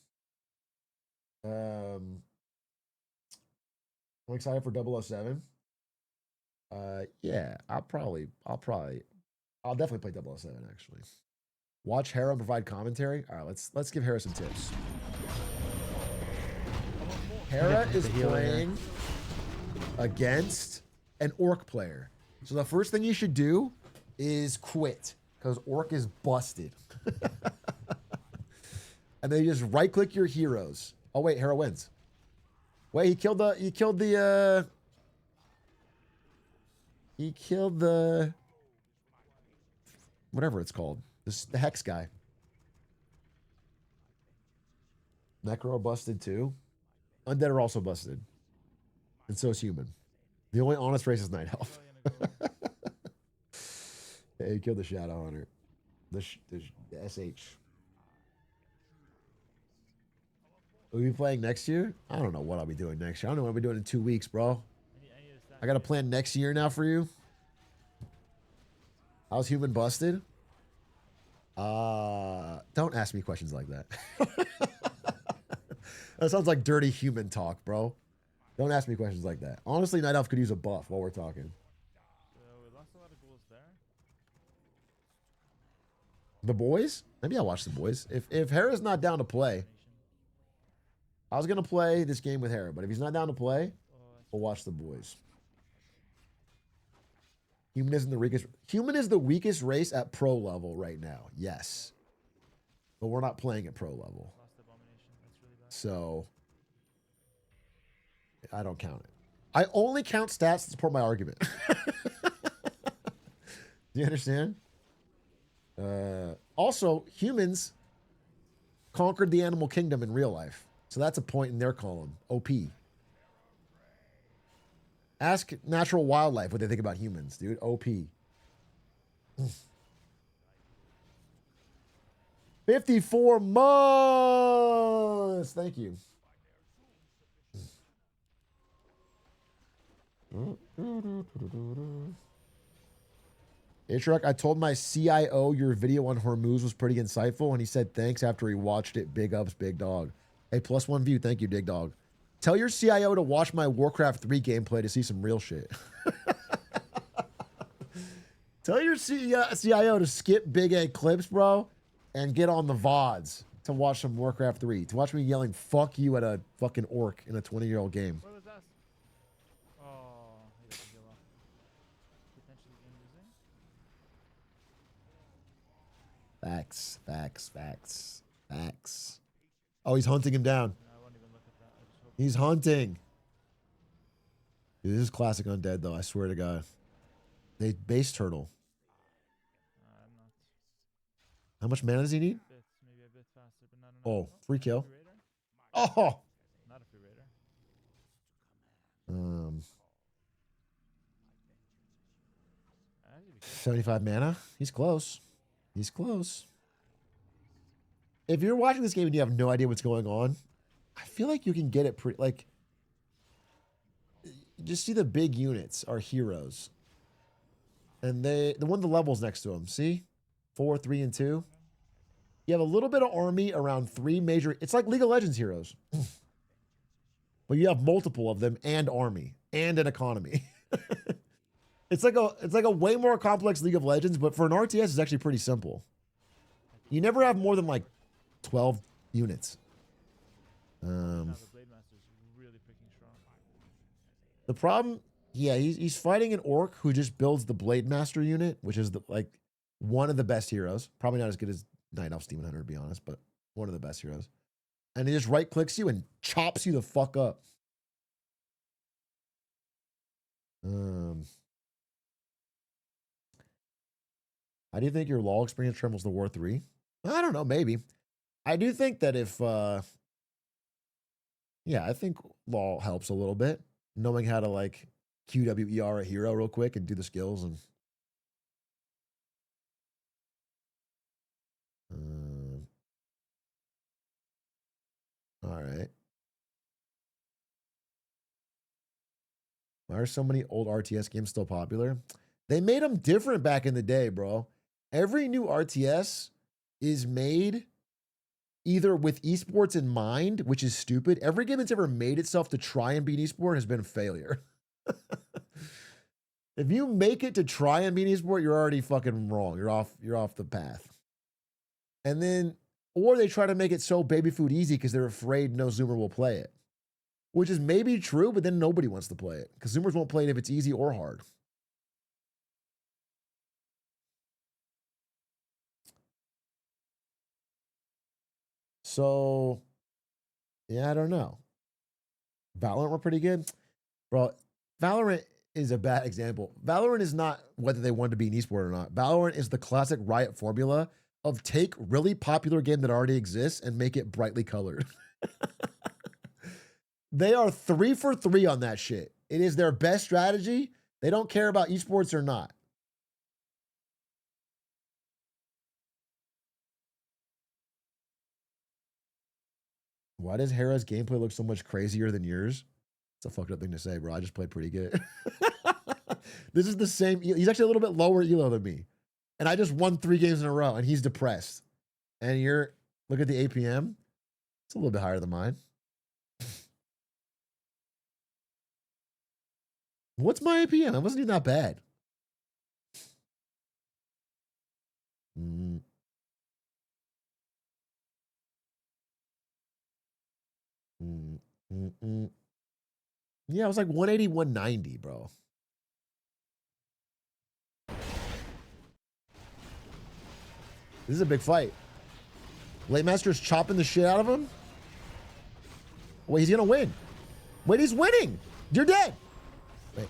boop. I'm excited for 007. Yeah, I'll definitely play 007 actually. Watch Hera and provide commentary. All right, let's give Hera some tips. Hera is playing against an orc player. So the first thing you should do is quit because orc is busted. And then you just right click your heroes. Oh wait, Hera wins. Wait, he killed the whatever it's called. The Hex guy. Necro busted too. Undead are also busted. And so is human. The only honest race is Night Elf. Hey, he killed the Shadow Hunter. The SH. Will we be playing next year? I don't know what I'll be doing next year. I don't know what I'll be doing in 2 weeks, bro. I got a plan next year now for you. How's human busted? Don't ask me questions like that. That sounds like dirty human talk, bro. Don't ask me questions like that. Honestly, Night Elf could use a buff while we're talking. We lost a lot of goals there. The Boys? Maybe I'll watch The Boys. If Hera's not down to play, I was going to play this game with Hera, but if he's not down to play, we'll watch The Boys. Human isn't the weakest. Human is the weakest race at pro level right now. Yes. But we're not playing at pro level. So I don't count it. I only count stats to support my argument. Do you understand? Also, humans conquered the animal kingdom in real life. So that's a point in their column. OP. Ask natural wildlife what they think about humans, dude. OP. 54 months. Thank you. Atrioc, I told my CIO your video on Hormuz was pretty insightful, and he said thanks after he watched it. Big ups, big dog. Hey, +1 view. Thank you, big dog. Tell your CIO to watch my Warcraft 3 gameplay to see some real shit. Tell your CIO to skip Big A clips, bro, and get on the VODs to watch some Warcraft 3. To watch me yelling "fuck you" at a fucking orc in a 20-year-old game. Where was that? Oh, he doesn't give up. Potentially game losing. Facts, facts, facts, facts. Oh, he's hunting him down. I won't even look at that. I just hope He's hunting. Dude, this is classic undead, though. I swear to God. They base turtle. I'm not. How much mana does he need? Bits, maybe a bit faster, but not enough. Oh, free kill. Free raider? Oh. Not a free raider. 75 mana. He's close. He's close. If you're watching this game and you have no idea what's going on, I feel like you can get it pretty, like, just see the big units are heroes. And the one of the levels next to them, see? 4, 3, and 2. You have a little bit of army around 3 major, it's like League of Legends heroes. But you have multiple of them and army and an economy. It's like a way more complex League of Legends, but for an RTS, it's actually pretty simple. You never have more than like 12 units. Now the Blade Master's really picking strong. The problem, yeah, he's fighting an orc who just builds the Blade Master unit, which is like one of the best heroes. Probably not as good as Night Elf Demon Hunter, to be honest, but one of the best heroes. And he just right clicks you and chops you the fuck up. How do you think your LoL experience trembles to War 3? I don't know, maybe. I do think that if, yeah, I think LoL helps a little bit. Knowing how to, like, QWER a hero real quick and do the skills. And all right. Why are so many old RTS games still popular? They made them different back in the day, bro. Every new RTS is made either with esports in mind, which is stupid. Every game that's ever made itself to try and be an esport has been a failure. If you make it to try and be an esport, you're already fucking wrong. You're off the path. And then, or they try to make it so baby food easy because they're afraid no Zoomer will play it. Which is maybe true, but then nobody wants to play it. Because Zoomers won't play it if it's easy or hard. So, yeah, I don't know. Valorant were pretty good. Bro, Valorant is a bad example. Valorant is not whether they want to be an esport or not. Valorant is the classic Riot formula of take really popular game that already exists and make it brightly colored. They are 3 for 3 on that shit. It is their best strategy. They don't care about esports or not. Why does Hera's gameplay look so much crazier than yours? It's a fucked up thing to say, bro. I just played pretty good. This is the same. He's actually a little bit lower elo than me. And I just won 3 games in a row, and he's depressed. And look at the APM. It's a little bit higher than mine. What's my APM? It wasn't even that bad. Yeah, it was like 180, 190, bro. This is a big fight. Blade Master's chopping the shit out of him. Wait, he's gonna win. Wait, he's winning. You're dead. Wait.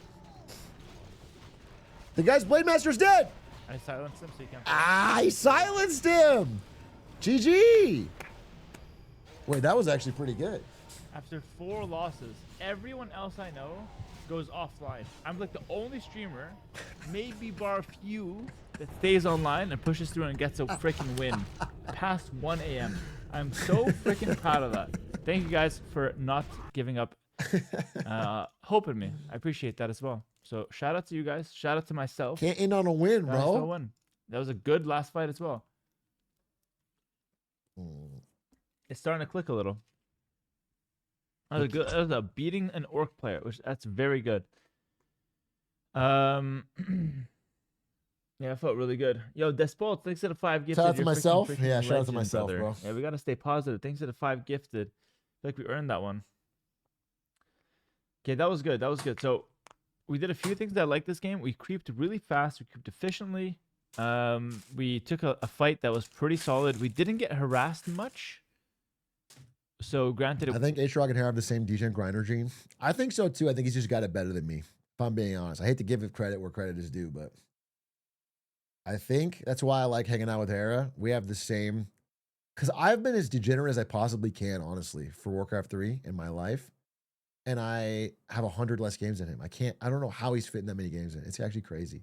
The guy's Blade Master's dead. I silenced him so you can't. Ah, he silenced him. GG. Wait, that was actually pretty good. after 4 losses. Everyone else I know goes offline. I'm like the only streamer, maybe bar a few, that stays online and pushes through and gets a freaking win past 1 a.m. I'm so freaking proud of that. Thank you guys for not giving up hope in me. I appreciate that as well. So shout out to you guys. Shout out to myself. Can't end on a win, That I still bro. won. That was a good last fight as well. It's starting to click a little. That was a good. That was a beating an orc player, which that's very good. Yeah, I felt really good. Yo, Despot, thanks to the 5 gifted. Shout out to You're myself. freaking Yeah, shout out to legend, myself, brother. bro. Yeah, we gotta stay positive. Thanks to the 5 gifted. I feel like we earned that one. Okay, that was good. That was good. So we did a few things that I like this game. We creeped really fast. We creeped efficiently. We took a fight that was pretty solid. We didn't get harassed much. So granted, I think Atrioc and Hare have the same decent grinder gene. I think so too. I think he's just got it better than me. If I'm being honest, I hate to give it credit where credit is due, but I think that's why I like hanging out with Hera. We have the same, because I've been as degenerate as I possibly can, honestly, for Warcraft 3 in my life. And I have 100 less games than him. I don't know how he's fitting that many games in. It's actually crazy.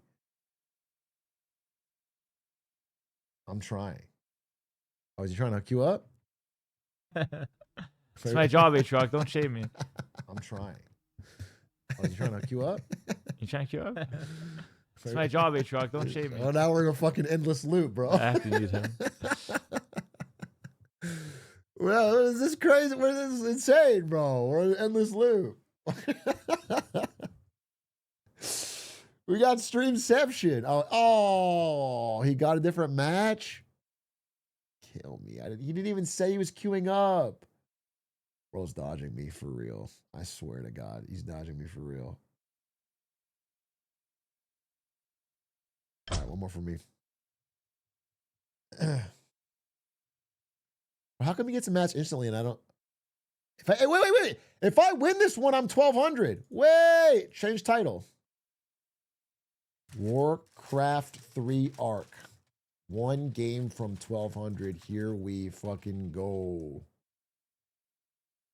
I'm trying. Oh, is he trying to hook you up? it's my job, Atrioc. Don't shame me. I'm trying. Oh, is he trying to hook you up? You trying to queue up? It's my job, Atrioc. Don't shame me. Oh, now we're in a fucking endless loop, bro. I have to use him. Well, is this crazy? This is insane, bro. We're in an endless loop. We got streamception. Oh, he got a different match. Kill me. He didn't even say he was queuing up. Bro's dodging me for real. I swear to God, he's dodging me for real. All right, one more for me. How come he gets a match instantly and I don't? Wait. If I win this one, I'm 1,200. Wait, change title. Warcraft 3 Arc. 1 game from 1,200. Here we fucking go.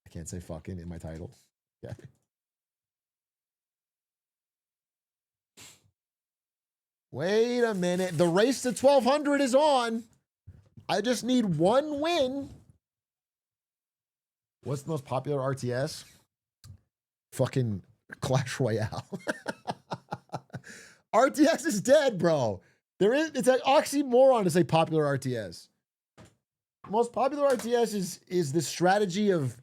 I can't say fucking in my title. Yeah. Wait a minute. The race to 1,200 is on. I just need 1 win. What's the most popular RTS? Fucking Clash Royale. RTS is dead, bro. It's an oxymoron to say popular RTS. Most popular RTS is the strategy of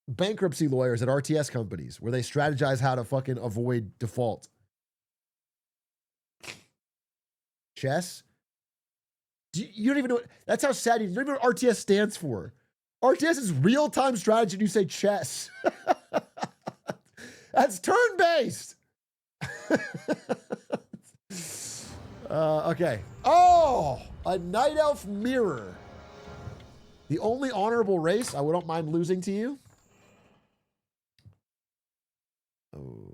bankruptcy lawyers at RTS companies where they strategize how to fucking avoid default. Chess? You don't even know. That's how sad you don't even know what RTS stands for. RTS is real-time strategy and you say chess. That's turn-based. Okay. Oh, a Night Elf mirror. The only honorable race I wouldn't mind losing to you. Oh,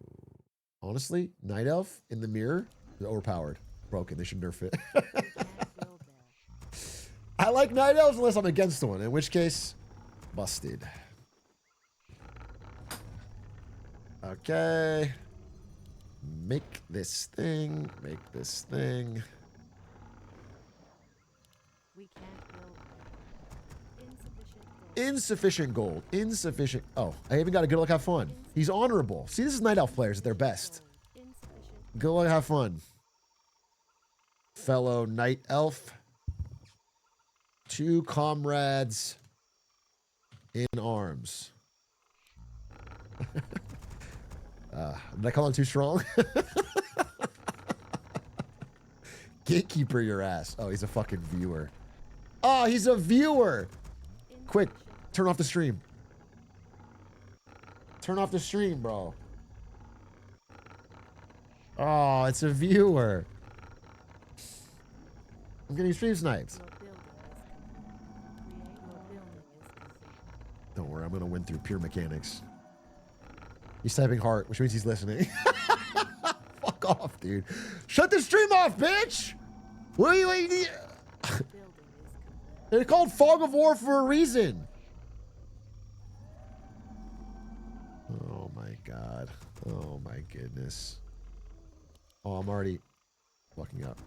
honestly, Night Elf in the mirror is overpowered. Broken. They should nerf it. I like Night Elves unless I'm against one, in which case, busted. Okay. Make this thing. Make this thing. We can't build Insufficient gold. Insufficient. Oh, I even got a good luck, have fun. He's honorable. See, this is Night Elf players at their best. Good luck, have fun. Fellow Night Elf. 2 comrades in arms. Did I call him too strong? Gatekeeper your ass. Oh, he's a fucking viewer. Oh, he's a viewer. Quick, turn off the stream. Turn off the stream, bro. Oh, it's a viewer. I'm getting stream sniped. Don't worry, I'm going to win through pure mechanics. He's typing heart, which means he's listening. Fuck off, dude. Shut the stream off, bitch! What are you... They're called Fog of War for a reason. my god. Oh my goodness. Oh, I'm already fucking up.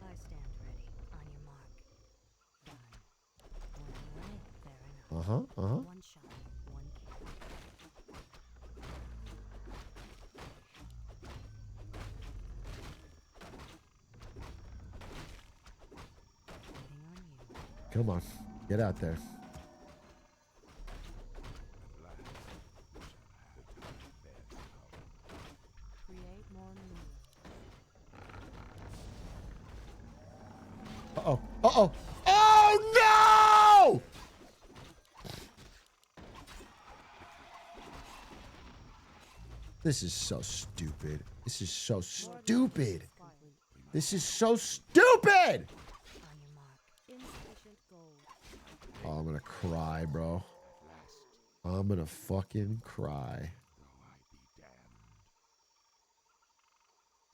I stand ready. On your mark. Done. Point away. Fair enough. One shot. One kill. Waiting on you. Come on. Get out there. Create more moves. Uh-oh. Uh-oh. Oh, no! This is so stupid. This is so stupid. This is so stupid! On your mark. Insufficient gold. Oh, I'm gonna cry, bro. I'm gonna fucking cry.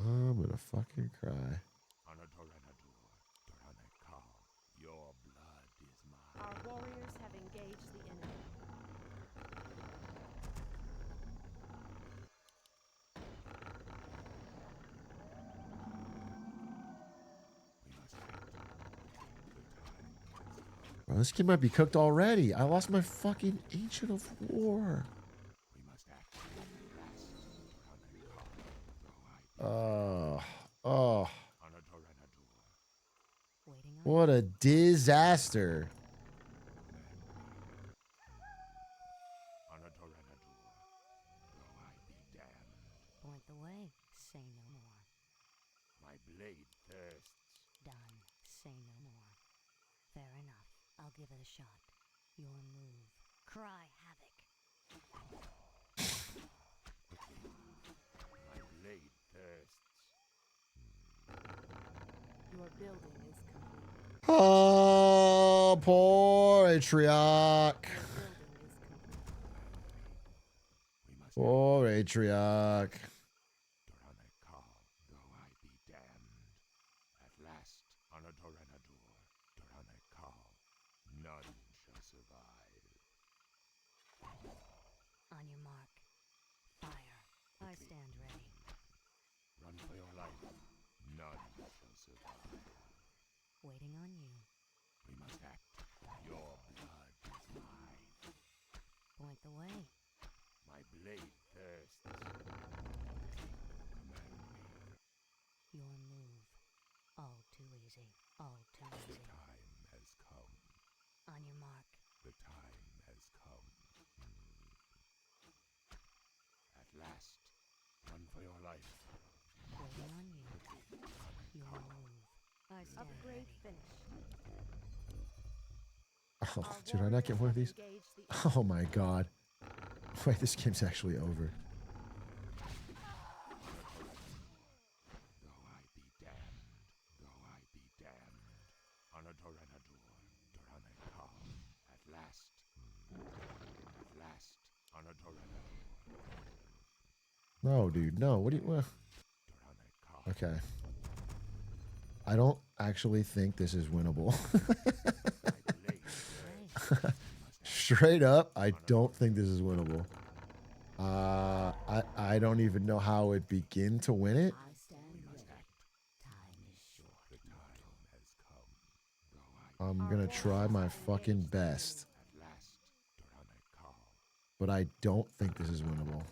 I'm gonna fucking cry. Your blood is mine. Our warriors have engaged the enemy. Bro, this kid might be cooked already. I lost my fucking Ancient of War. Oh. Waiting on What a disaster. Point the way. Say no more. My blade thirsts. Done. Say no more. Fair enough. I'll give it a shot. Your move. Cry havoc. My blade thirsts. Your building is complete. Oh, poor Atrioc. Building is complete. Poor Atrioc. Though I be damned. At last, on a Dorenadur, none shall survive. On your mark. Fire. I stand ready. Run for your life. None shall survive. Waiting on you. We must act. Your blood is mine. Point the way. My blade thirsts. Command me. Your move. All too easy. All too The easy. time has come. On your mark. The time has come. At last, run for your life. Waiting on you. Your move. I stand Upgrade ready. finished. Oh, Our did I not get one of warriors these? have engaged the enemy. Oh my god. Wait, this game's actually over. Though I be damned, though I be damned. On a Dorenadur, Doranekal. At last, on a Dorenadur, No, dude, no. What do you... Doranekal. Okay. I don't actually think this is winnable. Straight up, I don't think this is winnable. I don't even know how I would begin to win it. I stand ready. Time is short. The time has come. Though I I'm gonna try my fucking best, at last, Doranekal. but I don't think this is winnable.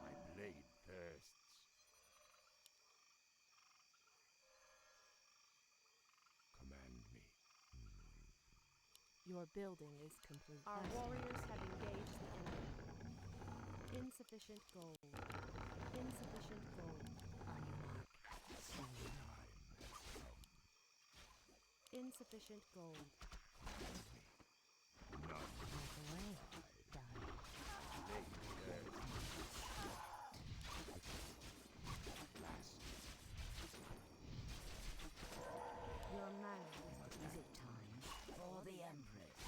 My blade thirsts. Command me. Your building is complete. Our warriors have engaged the enemy. Insufficient gold. Insufficient gold. On your mark. Say no. Insufficient gold. Point the way. Done. Your mana is Is it time for the Empress?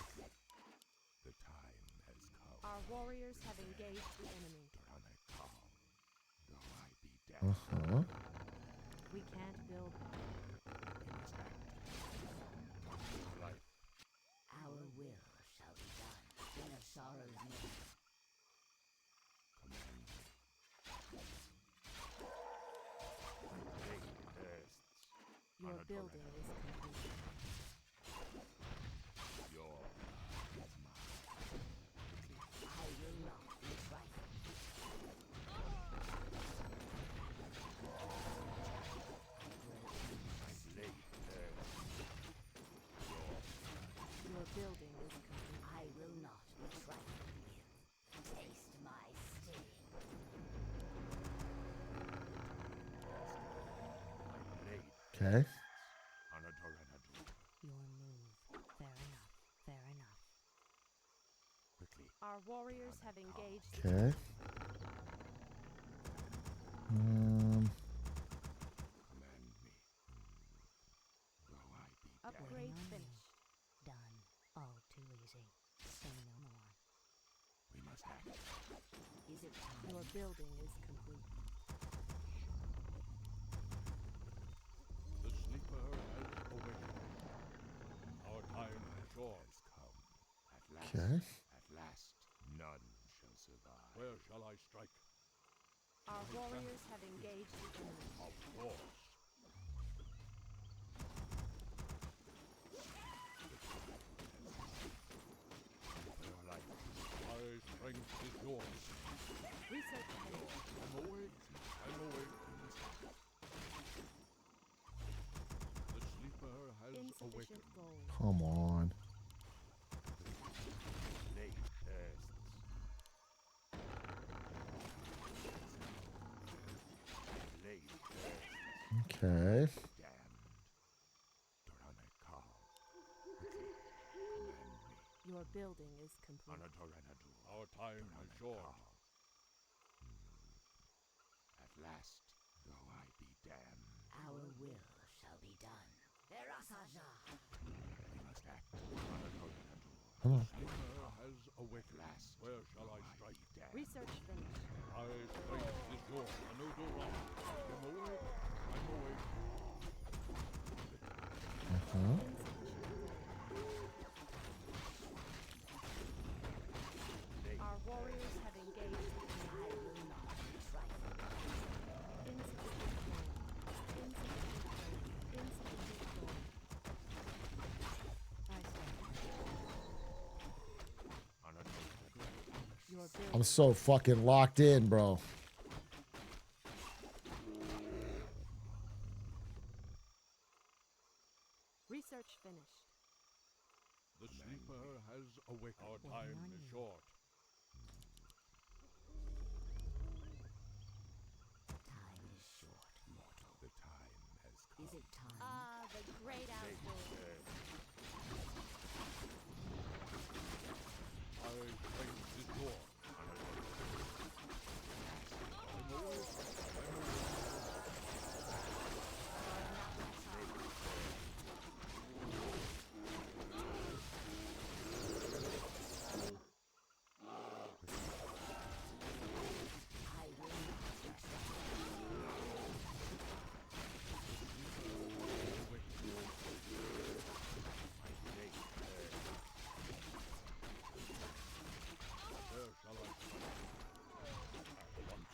The time has come. Our warriors have engaged the enemy. Doranekal. Though I be damned. Uh-huh. We can't build there. Life. Our will shall be done. Inner sorrows never. Your building is complete. Your is mine. I will not be trifled. Your building is complete. I will not be trifled with. Taste my sting. Okay. Your move. Fair enough. Fair enough. Quickly. Our warriors have engaged. Okay. Command me. Though I be Upgrade Waiting on finished. you. Done. All too easy. Say no more. we must act. Is it time? Your building is complete. The sleeper has awakened. Our time is short. Has come. At last. Okay. At last. None shall survive. Where shall I strike? Our warriors have engaged the enemy. Of course. Your life. My strength is yours. Research finished. I'm awake. I'm awake. The sleeper has Insufficient awakened. gold. Come on. Late tests. Late tests. Okay. Damned. Tyrannical. Command me. Your building is complete. Anatoranadu. Our time is short. At last, though I be damned, Our will shall be done. Verasaja. we must act. Anatoranadu. Come on. Sleeper has awakened. Last, where shall I strike? Damned. Research finished. My strength is yours. Anodoran. I'm awake. I'm awake. Uh-huh. Our warriors have engaged the enemy. I will not be trifled. Insufficient gold. Insufficient gold. I stand. Your building. I'm so fucking locked in, bro. Research finished. The sleeper has awakened. Our time is short. Time is short, mortal. The time has come. Is it time? Ah, the great outdoors. My strength is yours. I'm awake. I will not be trifled. Where shall I strike? At once.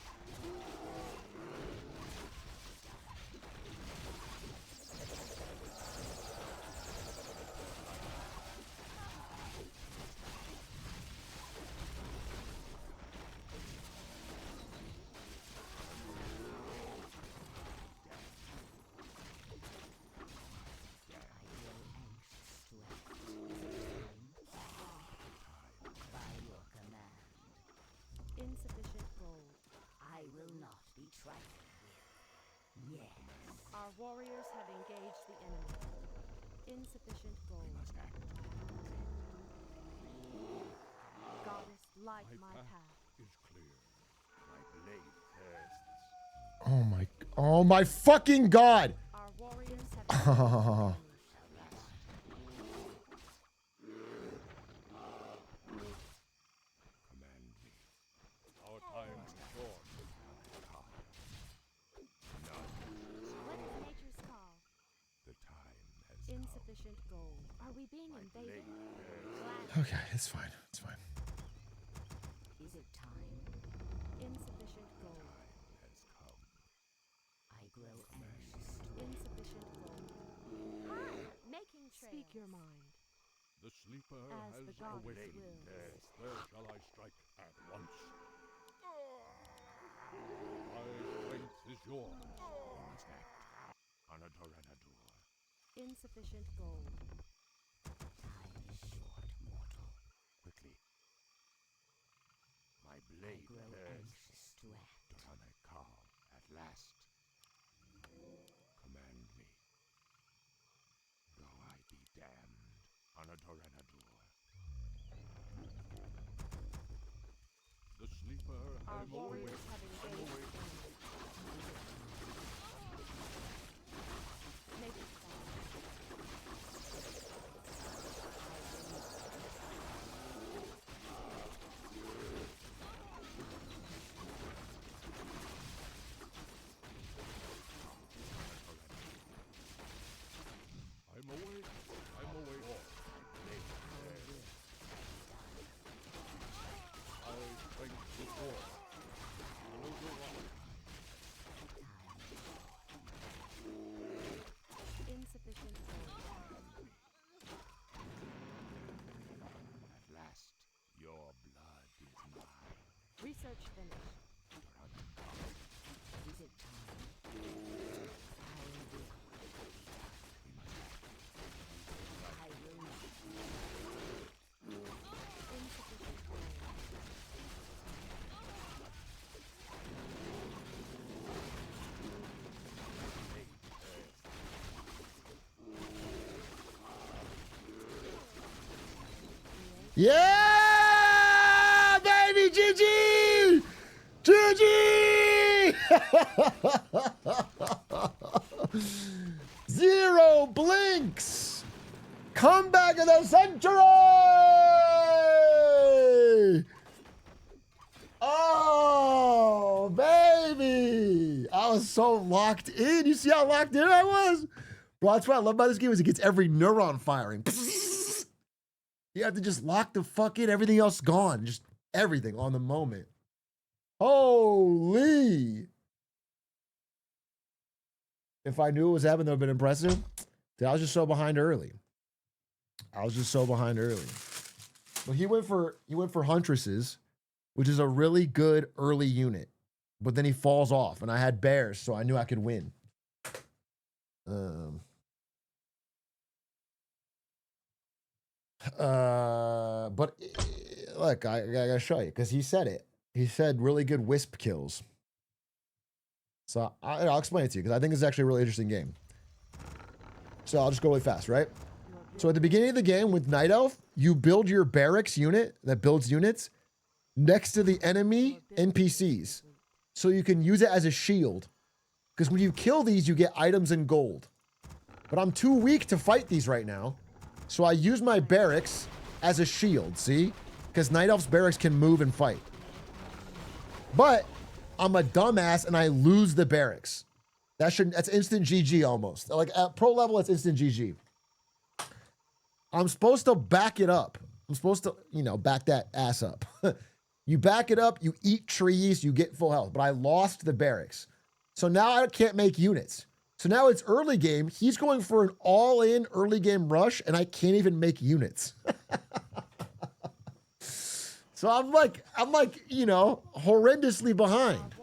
By your command, Insufficient gold. I will not be trifled with. Yes. Our warriors have engaged the enemy. Insufficient gold. Goddess, light my path. Is clear. My blade thirsts. Oh my fucking god. Our warriors have engaged the enemy. Command me. Our time is short. None. Insufficient gold. Are we being invaded? Okay, it's fine. It's fine. Is it time? Insufficient gold. has come. I grow anxious. Insufficient gold. Making trails. Speak your mind. The sleeper As has the gods awakened. will. Yes, where shall I strike at once? My strength is yours. You must act on a Doranador. Insufficient gold. Time is short, mortal. Quickly. My blade Grow bears anxious to act. Doranakal at last. Command me. Though I be damned on a Doranador. The sleeper Our has warriors awakened. have engaged the enemy. Making I'm awake. I'm awake. I strength is yours. insufficient gold. At last, your blood is mine. Research finished. Is it time? I will. Insufficient gold. Yeah, baby, GG, GG. Zero blinks. Comeback of the century. Oh, baby. I was so locked in. You see how locked in I was? Bro, that's what I love about this game is it gets every neuron firing. You have to just lock the fuck in. Everything else gone. Just everything on the moment. Holy. If I knew it was happening, that would have been impressive. Dude, I was just so behind early. But he went for Huntresses, which is a really good early unit. But then he falls off, and I had bears, so I knew I could win. But look, I gotta show you because he said it. He said really good wisp kills. So I'll explain it to you because I think it's actually a really interesting game. So I'll just go really fast, right? So at the beginning of the game with Night Elf, you build your barracks unit that builds units next to the enemy NPCs. So you can use it as a shield. Because when you kill these, you get items and gold. But I'm too weak to fight these right now. So I use my barracks as a shield, see? Because Night Elf's barracks can move and fight. But I'm a dumbass and I lose the barracks. That's instant GG almost. Like at pro level, it's instant GG. I'm supposed to back it up. I'm supposed to, back that ass up. You back it up, you eat trees, you get full health. But I lost the barracks. So now I can't make units. So now it's early game. He's going for an all-in early game rush, and I can't even make units. So I'm like, horrendously behind.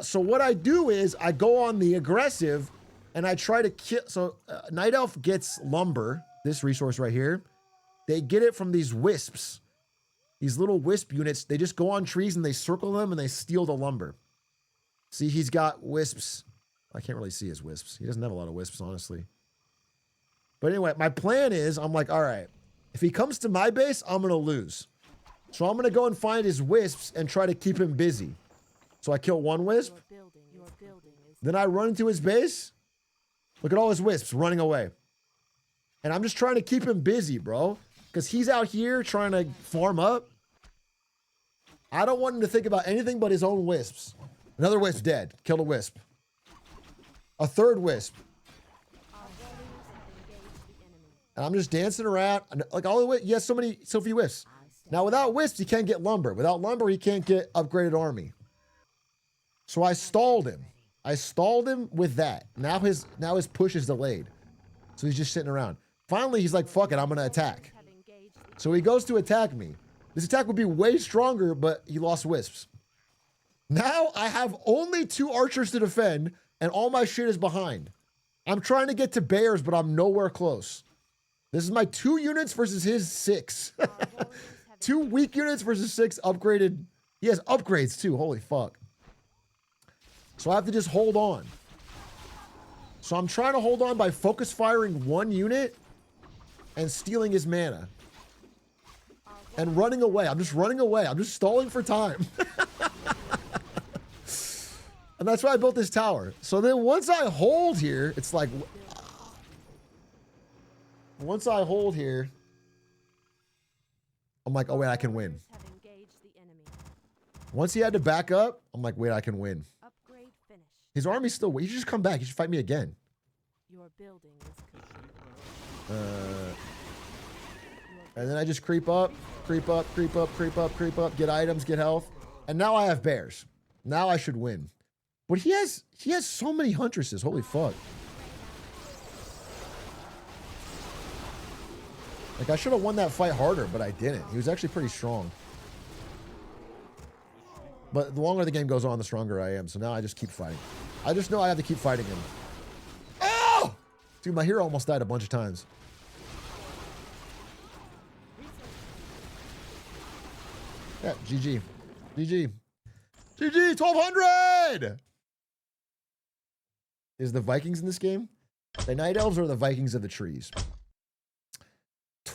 So what I do is I go on the aggressive, and I try to kill. So Night Elf gets lumber, this resource right here. They get it from these wisps. These little wisp units, they just go on trees and they circle them and they steal the lumber. See, he's got wisps. I can't really see his wisps. He doesn't have a lot of wisps, honestly. But anyway, my plan is, I'm like, all right, if he comes to my base, I'm going to lose. So I'm going to go and find his wisps and try to keep him busy. So I kill one wisp. Then I run into his base. Look at all his wisps running away. And I'm just trying to keep him busy, bro. Because he's out here trying to farm up. I don't want him to think about anything but his own wisps. Another wisp dead. Killed a wisp. A third wisp. Our warriors have engaged the enemy. And I'm just dancing around. Like all the way, he has so few wisps. Now without wisps, he can't get lumber. Without lumber, he can't get upgraded army. So I stalled him. I stalled him with that. Now his push is delayed. So he's just sitting around. Finally, he's like, fuck it, I'm gonna attack. Have engaged the So he goes to attack me. This attack would be way stronger, but he lost wisps. Now I have only 2 archers to defend, and all my shit is behind. I'm trying to get to bears, but I'm nowhere close. This is my 2 units versus his 6. 2 weak units versus 6 upgraded. He has upgrades too. Holy fuck. So I have to just hold on. So I'm trying to hold on by focus firing 1 unit and stealing his mana. And running away. I'm just running away. I'm just stalling for time. And that's why I built this tower. So then once I hold here, it's like... Once I hold here, I'm like, oh wait, I can win. have engaged the enemy. Once he had to back up, I'm like, wait, I can win. Upgrade finished. His army's still... He should just come back. He should fight me again. Your building is complete. And then I just creep up, creep up, creep up, creep up, creep up, get items, get health. And now I have bears. Now I should win. But he has so many huntresses. Holy fuck. Like I should have won that fight harder, but I didn't. He was actually pretty strong. But the longer the game goes on, the stronger I am. So now I just keep fighting. I just know I have to keep fighting him. Oh! Dude, my hero almost died a bunch of times. Yeah, GG. GG. GG, 1200! Is the Vikings in this game? The Night Elves are the Vikings of the trees.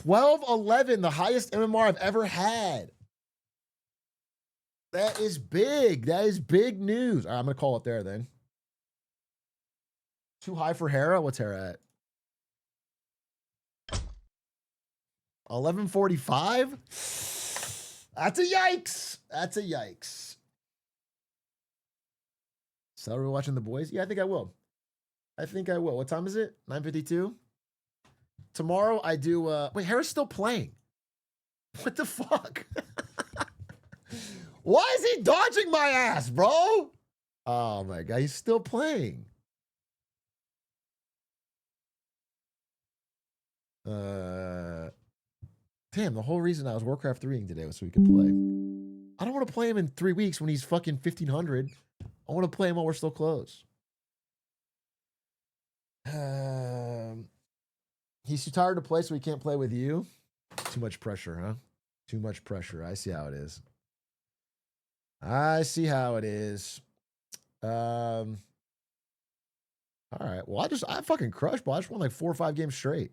1211, the highest MMR I've ever had. That is big. That is big news. All right, I'm going to call it there then. Too high for Hera? What's Hera at? 1145? That's a yikes. That's a yikes. So are we watching The Boys? Yeah, I think I will. I think I will. What time is it? 9:52? Tomorrow I do, wait, Hera's still playing. What the fuck? Why is he dodging my ass, bro? Oh my God, he's still playing. Damn, the whole reason I was Warcraft 3ing today was so we could play. I don't want to play him in 3 weeks when he's fucking 1500. I want to play him while we're still close. He's too tired to play, so he can't play with you. Too much pressure, huh? Too much pressure. I see how it is. I see how it is. All right. Well, I fucking crushed, but I just won like 4 or 5 games straight.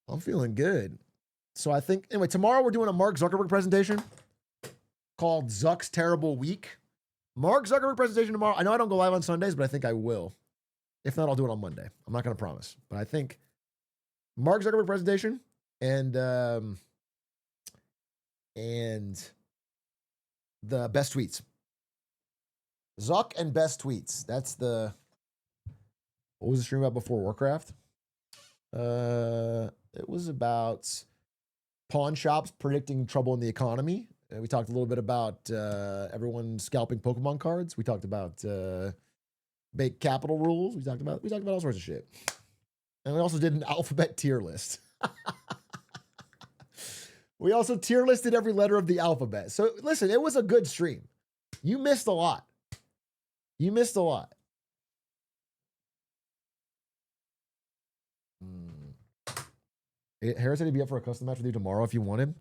I'm feeling good. So I think, anyway, tomorrow we're doing a Mark Zuckerberg presentation called Zuck's Terrible Week. Mark Zuckerberg presentation tomorrow. I know I don't go live on Sundays, but I think I will. If not, I'll do it on Monday. I'm not going to promise, but I think Mark Zuckerberg presentation and the best tweets. Zuck and best tweets. That's the, what was the stream about before Warcraft? It was about pawn shops predicting trouble in the economy. We talked a little bit about everyone scalping Pokemon cards. We talked about big capital rules. We talked about all sorts of shit. And we also did an alphabet tier list. We also tier listed every letter of the alphabet. So listen, it was a good stream. You missed a lot. You missed a lot. Harris said he'd be up for a custom match with you tomorrow if you wanted.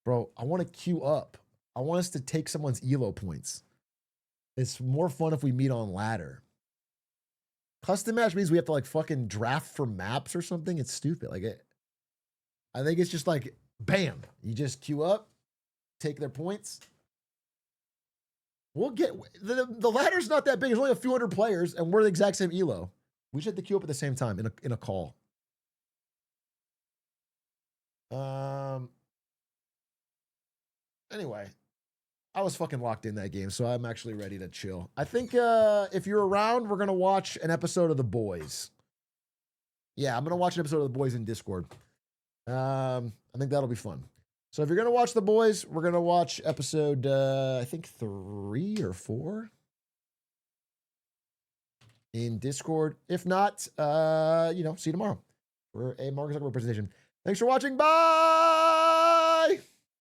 Bro, I want to queue up. I want us to take someone's ELO points. It's more fun if we meet on ladder. Custom match means we have to like fucking draft for maps or something. It's stupid. Like I think it's just like, bam, you just queue up, take their points. We'll get, the ladder's not that big. There's only a few hundred players and we're the exact same ELO. We should have to queue up at the same time in a call. Anyway, I was fucking locked in that game, so I'm actually ready to chill. I think if you're around, we're gonna watch an episode of The Boys. Yeah, I'm gonna watch an episode of The Boys in Discord. I think that'll be fun. So if you're gonna watch The Boys, we're gonna watch episode I think 3 or 4 in Discord. If not, see you tomorrow for a Marcus Zuckerberg presentation. Thanks for watching. Bye.